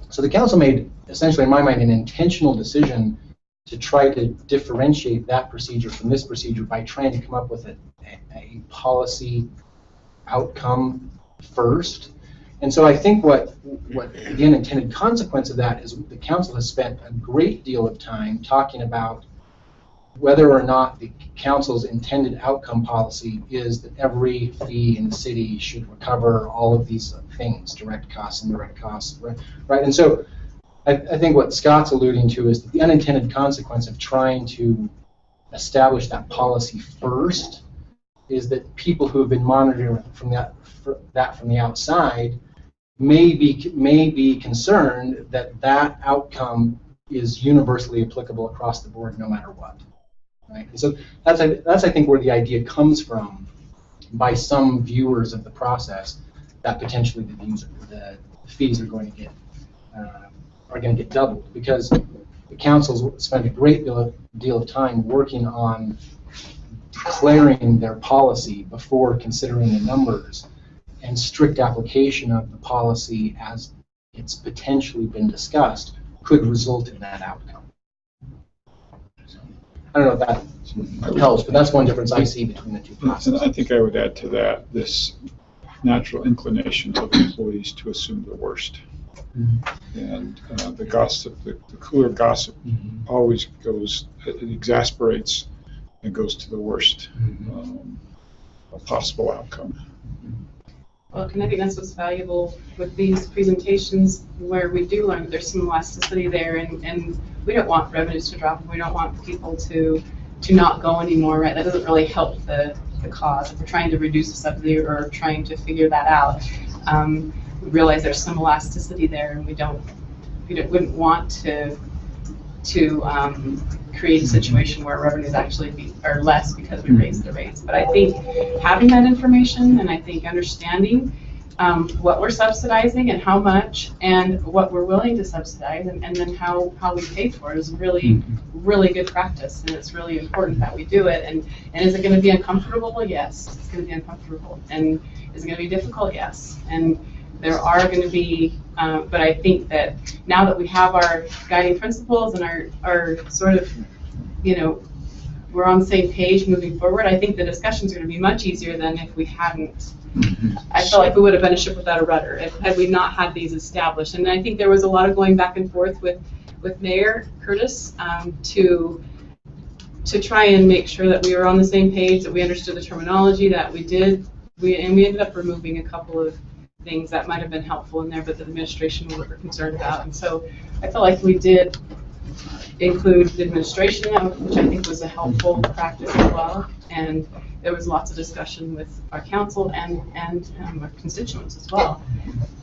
So the council made, essentially in my mind, an intentional decision to try to differentiate that procedure from this procedure by trying to come up with a policy outcome first. And so I think what the unintended consequence of that is the council has spent a great deal of time talking about whether or not the council's intended outcome policy is that every fee in the city should recover all of these things, direct costs, indirect costs, right? And so I think what Scott's alluding to is that the unintended consequence of trying to establish that policy first is that people who have been monitoring from the outside may be concerned that that outcome is universally applicable across the board no matter what. Right? And so that's I think where the idea comes from by some viewers of the process that potentially the fees are going to get doubled, because the council's spent a great deal of time working on declaring their policy before considering the numbers, and strict application of the policy as it's potentially been discussed could result in that outcome. I don't know if that helps, but that's one difference I see between the two processes. And I think I would add to that this natural inclination of employees to assume the worst. Mm-hmm. And the gossip, the cooler gossip always goes, it exasperates and goes to the worst possible outcome. Well, and I think that's what's valuable with these presentations, where we do learn that there's some elasticity there, and we don't want revenues to drop, and we don't want people to not go anymore, right? That doesn't really help the cause. If we're trying to reduce the subsidy or trying to figure that out, we realize there's some elasticity there, and we wouldn't want to create a situation where revenues actually are less because we raise the rates. But I think having that information, and I think understanding what we're subsidizing and how much, and what we're willing to subsidize, and then how we pay for it is really, really good practice, and it's really important that we do it. And is it going to be uncomfortable? Yes, it's going to be uncomfortable. And is it going to be difficult? Yes. And there are going to be, but I think that now that we have our guiding principles and our sort of, we're on the same page moving forward, I think the discussions are going to be much easier than if we hadn't. I feel like we would have been a ship without a rudder had we not had these established. And I think there was a lot of going back and forth with Mayor Curtis to try and make sure that we were on the same page, that we understood the terminology, that we ended up removing a couple of things that might have been helpful in there, but the administration were concerned about. And so I felt like we did include the administration, which I think was a helpful practice as well. And there was lots of discussion with our council and our constituents as well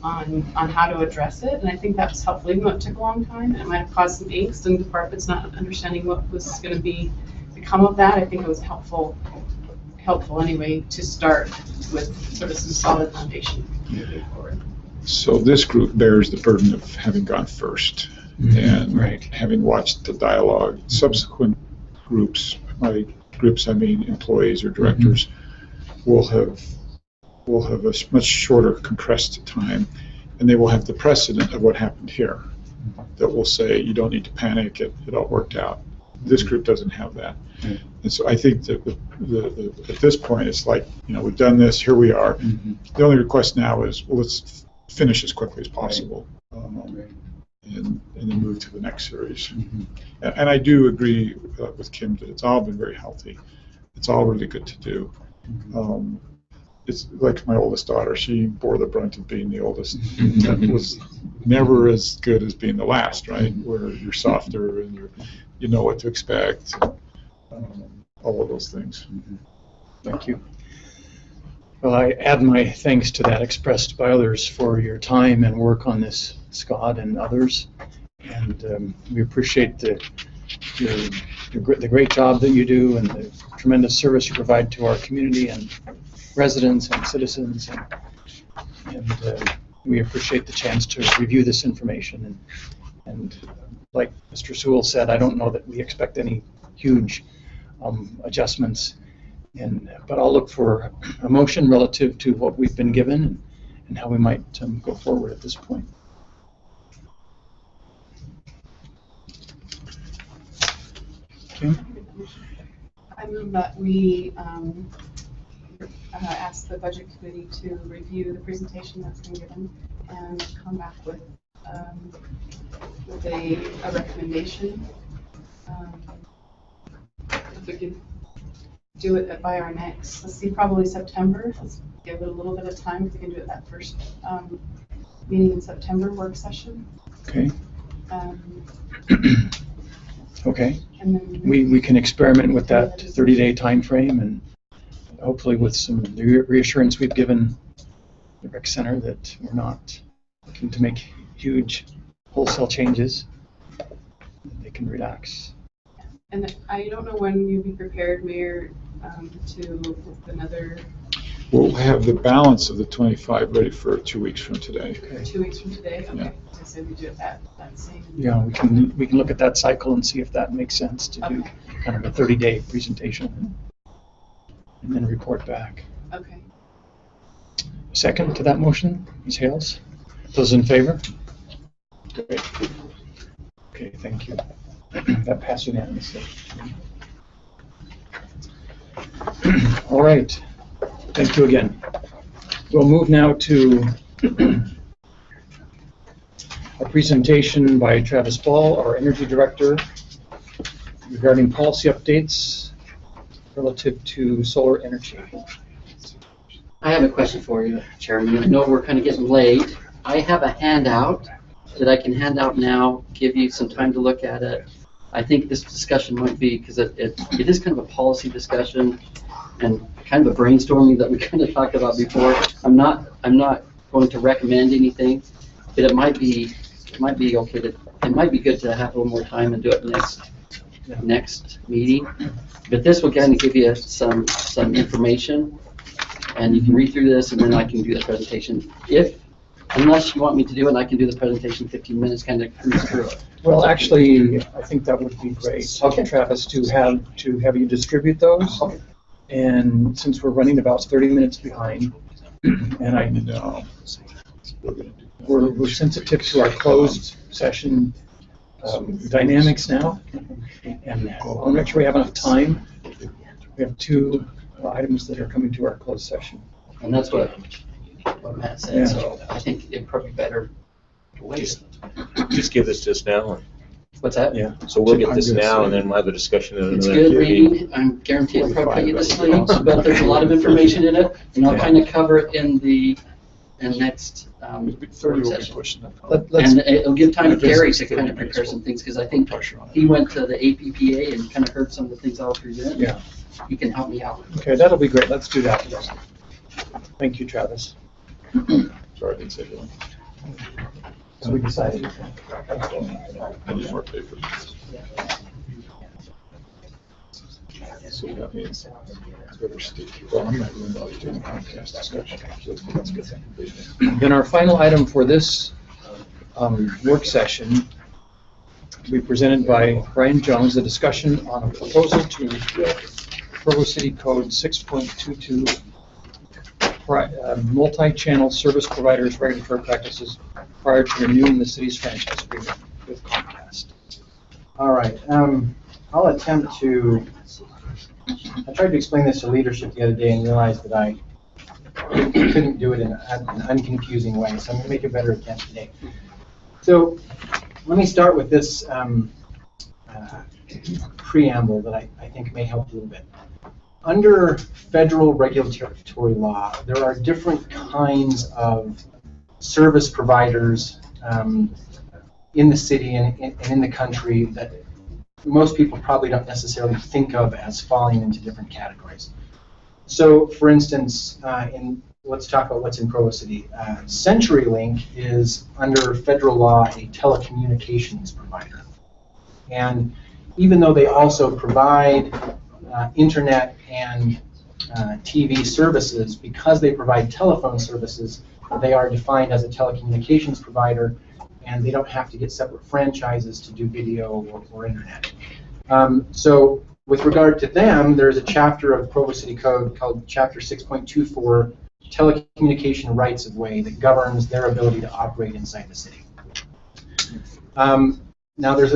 on how to address it. And I think that was helpful, even though it took a long time. It might have caused some angst in departments not understanding what was going to become of that. I think it was helpful anyway to start with sort of some solid foundation moving forward. So this group bears the burden of having gone first and having watched the dialogue. Subsequent groups, by groups I mean employees or directors, will have a much shorter compressed time, and they will have the precedent of what happened here that will say you don't need to panic, it all worked out. This group doesn't have that. And so I think that at this point it's like, we've done this, here we are. The only request now is, well, let's finish as quickly as possible and then move to the next series. And I do agree with Kim that it's all been very healthy. It's all really good to do. It's like my oldest daughter, she bore the brunt of being the oldest. That was never as good as being the last, right? Where you're softer and you know what to expect, all of those things. Thank you. Well, I add my thanks to that expressed by others for your time and work on this, Scott and others. And we appreciate the great job that you do and the tremendous service you provide to our community and residents and citizens. And we appreciate the chance to review this information. And like Mr. Sewell said, I don't know that we expect any huge adjustments. But I'll look for a motion relative to what we've been given and how we might go forward at this point. Kim? I move that we ask the Budget Committee to review the presentation that's been given and come back with a recommendation. If we could do it by our next, let's see, probably September. Let's give it a little bit of time if we can do it that first meeting in September, work session. Okay. Okay. And then we can experiment with that 30-day time frame, and hopefully with some reassurance we've given the rec center that we're not looking to make huge wholesale changes. They can relax. And I don't know when you'd be prepared, Mayor, to with another. We'll have the balance of the 25 ready for 2 weeks from today. Okay. 2 weeks from today. Okay. Yeah. So we do it that same. Yeah, we can look at that cycle and see if that makes sense to do kind of a 30-day presentation and then report back. Okay. Second to that motion, Ms. Hales? Those in favor? Great. Okay, thank you. That passed unanimously. All right. Thank you again. We'll move now to a presentation by Travis Ball, our Energy Director, regarding policy updates relative to solar energy. I have a question for you, Chairman. I know we're kind of getting late. I have a handout that I can hand out now, give you some time to look at it. I think this discussion might be, because it is kind of a policy discussion and kind of a brainstorming that we kind of talked about before. I'm not going to recommend anything, but it might be okay to, it might be good to have a little more time and do it next meeting. But this will kind of give you some information, and you can read through this, and then I can do the presentation. Unless you want me to do it, and I can do the presentation in 15 minutes, kind of cruise through it. Well, actually, I think that would be great, okay, Travis, to have you distribute those. Okay. And since we're running about 30 minutes behind, and I know we're sensitive to our closed session dynamics now, and I want to make sure we have enough time. We have two items that are coming to our closed session. And that's what Matt said, Yeah. so I think it'd probably be better to wait. Just give this to us now. What's that? Yeah. So we'll get this now, and then we'll have the discussion in It's another good few reading, meetings. I'm guaranteed I'll probably put you to sleep, but there's a lot of information in it, and I'll kind of cover it in the next work session. And it'll give time to Gary to kind of prepare some things, because I think he went to the APPA and kind of heard some of the things I'll present. Yeah. He can help me out. Okay, that'll be great. Let's do that. Thank you, Travis. Sorry, I didn't say that. So we decided. I just want to pay for this. So that means it's better stick. Well, I'm not really involved in the Comcast discussion. So that's good. Then our final item for this work session will be presented by Brian Jones, a discussion on a proposal to Provo City Code 6.22 multi-channel service providers regulatory practices prior to renewing the city's franchise agreement with Comcast. All right, I'll attempt to, I tried to explain this to leadership the other day and realized that I couldn't do it in an unconfusing way, so I'm gonna make a better attempt today. So let me start with this preamble that I think may help a little bit. Under federal regulatory law, there are different kinds of service providers in the city and in the country that most people probably don't necessarily think of as falling into different categories. So, for instance, let's talk about what's in Provo City. CenturyLink is, under federal law, a telecommunications provider. And even though they also provide internet and TV services, because they provide telephone services, they are defined as a telecommunications provider, and they don't have to get separate franchises to do video or internet. So with regard to them, there's a chapter of Provo City Code called Chapter 6.24, Telecommunication Rights of Way, that governs their ability to operate inside the city. Now there's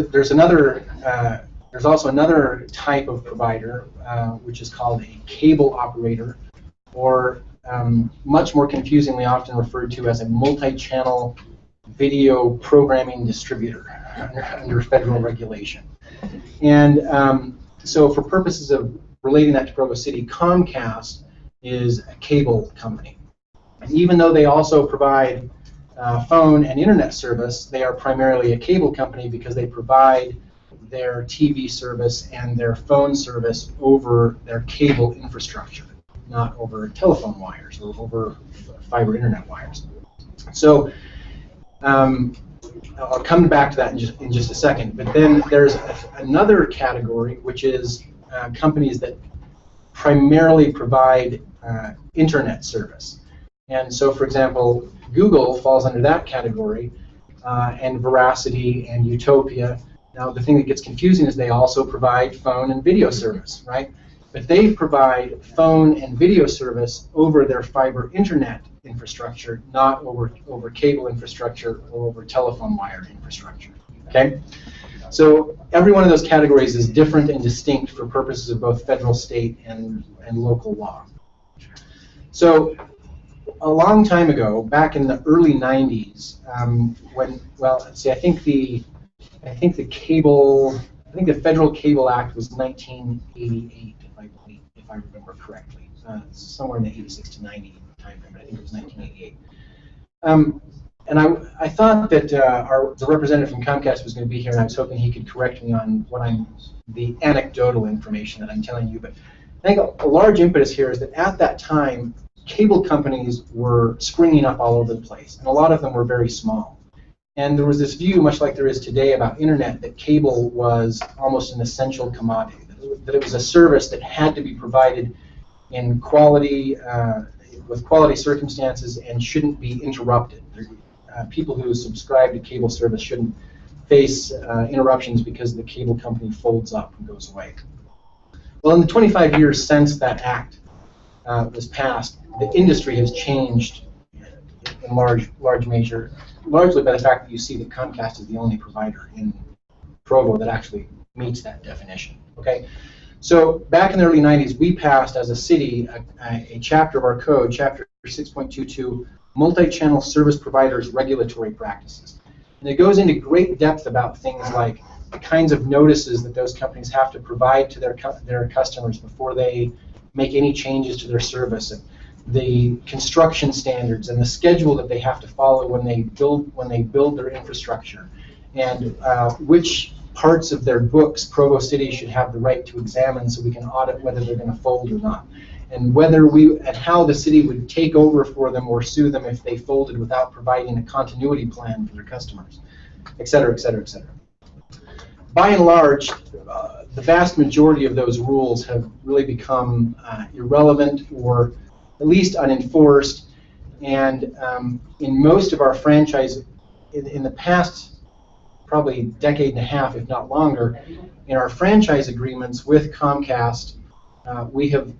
also another type of provider, which is called a cable operator, or much more confusingly often referred to as a multi-channel video programming distributor under federal regulation. And so for purposes of relating that to Provo City, Comcast is a cable company. And even though they also provide phone and internet service, they are primarily a cable company because they provide their TV service and their phone service over their cable infrastructure, not over telephone wires or over fiber internet wires. So I'll come back to that in just a second. But then there's another category, which is companies that primarily provide internet service. And so, for example, Google falls under that category, and Veracity and Utopia. Now, the thing that gets confusing is they also provide phone and video service, right? But they provide phone and video service over their fiber internet infrastructure, not over cable infrastructure or over telephone wire infrastructure, okay? So every one of those categories is different and distinct for purposes of both federal, state, and local law. So a long time ago, back in the early 90s, I think the Federal Cable Act was 1988, if I remember correctly, somewhere in the 86 to 90 time frame. I think it was 1988. And I thought that the representative from Comcast was going to be here, and I was hoping he could correct me on the anecdotal information that I'm telling you. But I think a large impetus here is that at that time, cable companies were springing up all over the place, and a lot of them were very small. And there was this view, much like there is today about internet, that cable was almost an essential commodity, that it was a service that had to be provided in quality, with quality circumstances, and shouldn't be interrupted. People who subscribe to cable service shouldn't face interruptions because the cable company folds up and goes away. Well, in the 25 years since that act was passed, the industry has changed in large measure, largely by the fact that you see that Comcast is the only provider in Provo that actually meets that definition. Okay, so back in the early 90s, we passed as a city a chapter of our code, Chapter 6.22, Multi-Channel Service Providers Regulatory Practices, and it goes into great depth about things like the kinds of notices that those companies have to provide to their customers before they make any changes to their service, and the construction standards and the schedule that they have to follow when they build their infrastructure, and which parts of their books Provo City should have the right to examine so we can audit whether they're going to fold or not, and how the city would take over for them or sue them if they folded without providing a continuity plan for their customers, et cetera, et cetera, et cetera. By and large, the vast majority of those rules have really become irrelevant or at least unenforced, and in most of our franchise, in the past probably decade and a half, if not longer, in our franchise agreements with Comcast, we have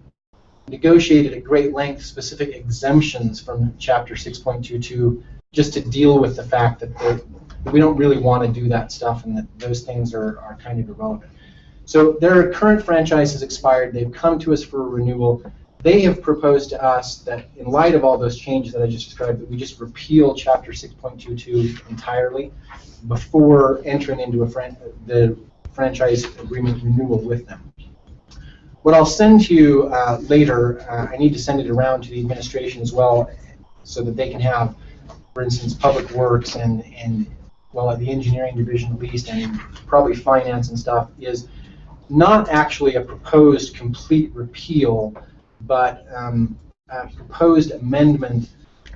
negotiated at great length specific exemptions from Chapter 6.22 just to deal with the fact that we don't really want to do that stuff and that those things are kind of irrelevant. So their current franchise has expired. They've come to us for a renewal. They have proposed to us that in light of all those changes that I just described, that we just repeal Chapter 6.22 entirely before entering into the franchise agreement renewal with them. What I'll send to you later, I need to send it around to the administration as well so that they can have, for instance, Public Works and well, the engineering division at least, and probably finance and stuff, is not actually a proposed complete repeal, but a proposed amendment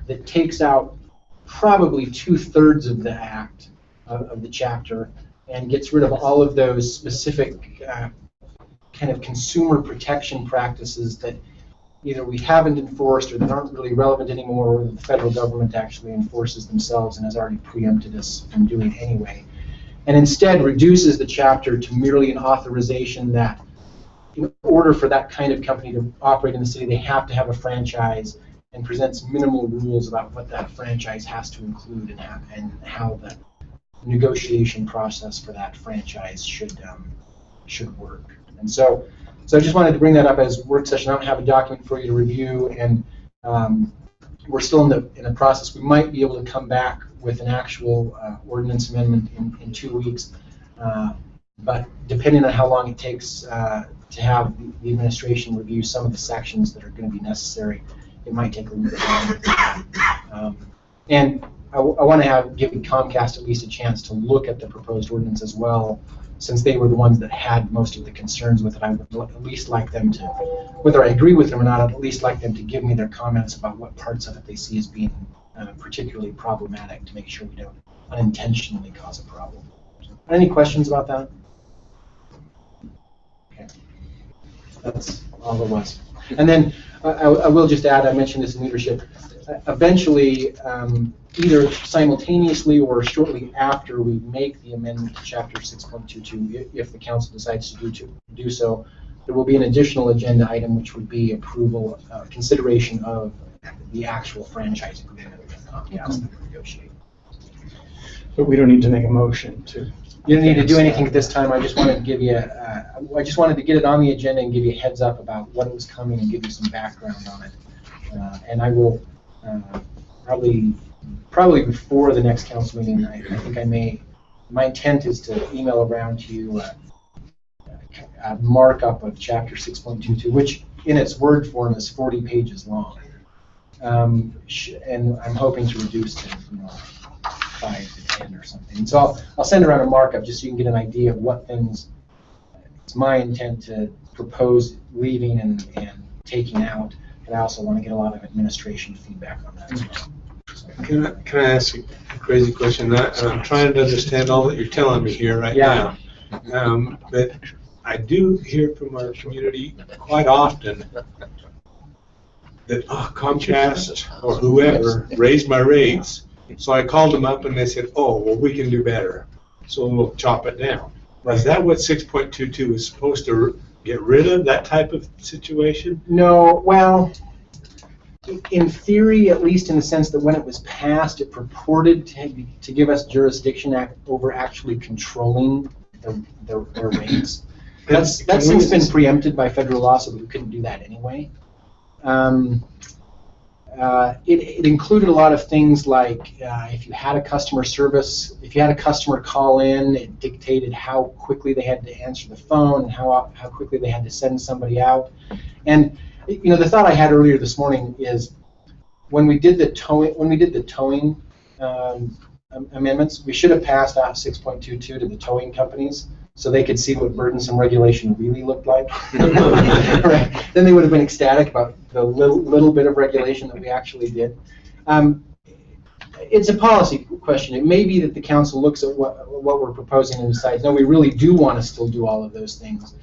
that takes out probably 2/3 of the act, of the chapter, and gets rid of all of those specific kind of consumer protection practices that either we haven't enforced or that aren't really relevant anymore, or the federal government actually enforces themselves and has already preempted us from doing anyway. And instead reduces the chapter to merely an authorization that in order for that kind of company to operate in the city, they have to have a franchise, and presents minimal rules about what that franchise has to include and how the negotiation process for that franchise should work. And so I just wanted to bring that up as work session. I don't have a document for you to review, and we're still in the process. We might be able to come back with an actual ordinance amendment in 2 weeks, but depending on how long it takes to have the administration review some of the sections that are going to be necessary, it might take a little bit longer. And I want to give Comcast at least a chance to look at the proposed ordinance as well, since they were the ones that had most of the concerns with it. I would at least like them to, whether I agree with them or not, I'd at least like them to give me their comments about what parts of it they see as being particularly problematic, to make sure we don't unintentionally cause a problem. Any questions about that? Okay. That's all there was. And then I will just add, I mentioned this in leadership, eventually, either simultaneously or shortly after we make the amendment to Chapter 6.22, if the council decides to do so, there will be an additional agenda item, which would be approval, consideration of the actual franchise agreement with Comcast that we negotiate. But we don't need to make a motion to. You don't need to do anything at this time. I just wanted to give you, I just wanted to get it on the agenda and give you a heads up about what was coming and give you some background on it. And I will probably before the next council meeting, I think I may. My intent is to email around to you a markup of Chapter 6.22, which in its word form is 40 pages long, and I'm hoping to reduce to 5 to 10 or something. And so I'll send around a markup just so you can get an idea of what things it's my intent to propose leaving and taking out. But I also want to get a lot of administration feedback on that as well. Can I ask you a crazy question? I'm trying to understand all that you're telling me here right now. But I do hear from our community quite often that Comcast or whoever raised my rates, so I called them up and they said, oh, well, we can do better, so we'll chop it down. Right. Is that what 6.22 is supposed to get rid of, that type of situation? No, well, in theory, at least in the sense that when it was passed, it purported to give us jurisdiction over actually controlling their rates. That since been preempted by federal law, so that we couldn't do that anyway. It included a lot of things like if you had a customer call in, it dictated how quickly they had to answer the phone and how quickly they had to send somebody out. And the thought I had earlier this morning is when we did the towing amendments, we should have passed out 6.22 to the towing companies so they could see what burdensome regulation really looked like. Right. Then they would have been ecstatic about the little bit of regulation that we actually did. It's a policy question. It may be that the council looks at what we're proposing and decides, no, we really do want to still do all of those things.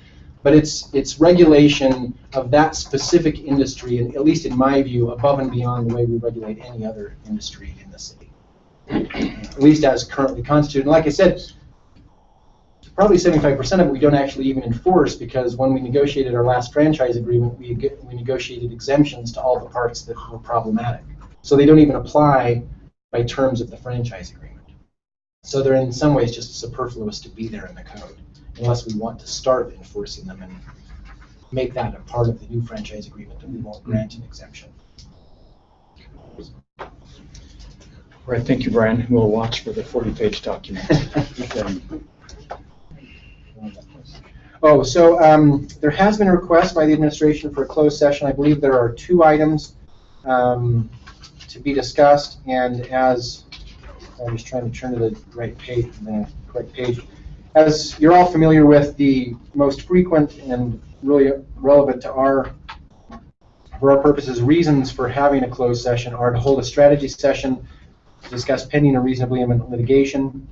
But it's regulation of that specific industry, and at least in my view, above and beyond the way we regulate any other industry in the city, at least as currently constituted. And like I said, probably 75% of it we don't actually even enforce, because when we negotiated our last franchise agreement, we negotiated exemptions to all the parts that were problematic. So they don't even apply by terms of the franchise agreement. So they're in some ways just superfluous to be there in the code, unless we want to start enforcing them and make that a part of the new franchise agreement that we won't grant an exemption. All right, thank you, Brian. We'll watch for the 40-page document. Oh, so there has been a request by the administration for a closed session. I believe there are 2 items to be discussed, and as I'm just trying to turn to the right page, the correct page. As you're all familiar with, the most frequent and really relevant to for our purposes, reasons for having a closed session are to hold a strategy session, to discuss pending or reasonably imminent litigation,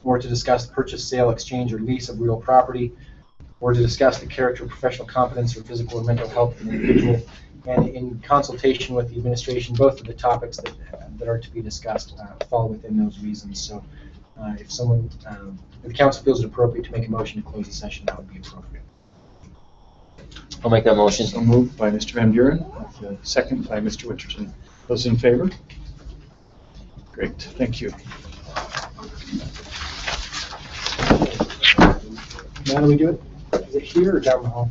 or to discuss the purchase, sale, exchange, or lease of real property, or to discuss the character, professional competence, or physical or mental health of an individual. And in consultation with the administration, both of the topics that are to be discussed fall within those reasons. So if the council feels it appropriate to make a motion to close the session, that would be appropriate. I'll make that motion. So moved by Mr. Van Buren, second by Mr. Winterton. Those in favor? Great, thank you. Now do we do it? Is it here or down the hall?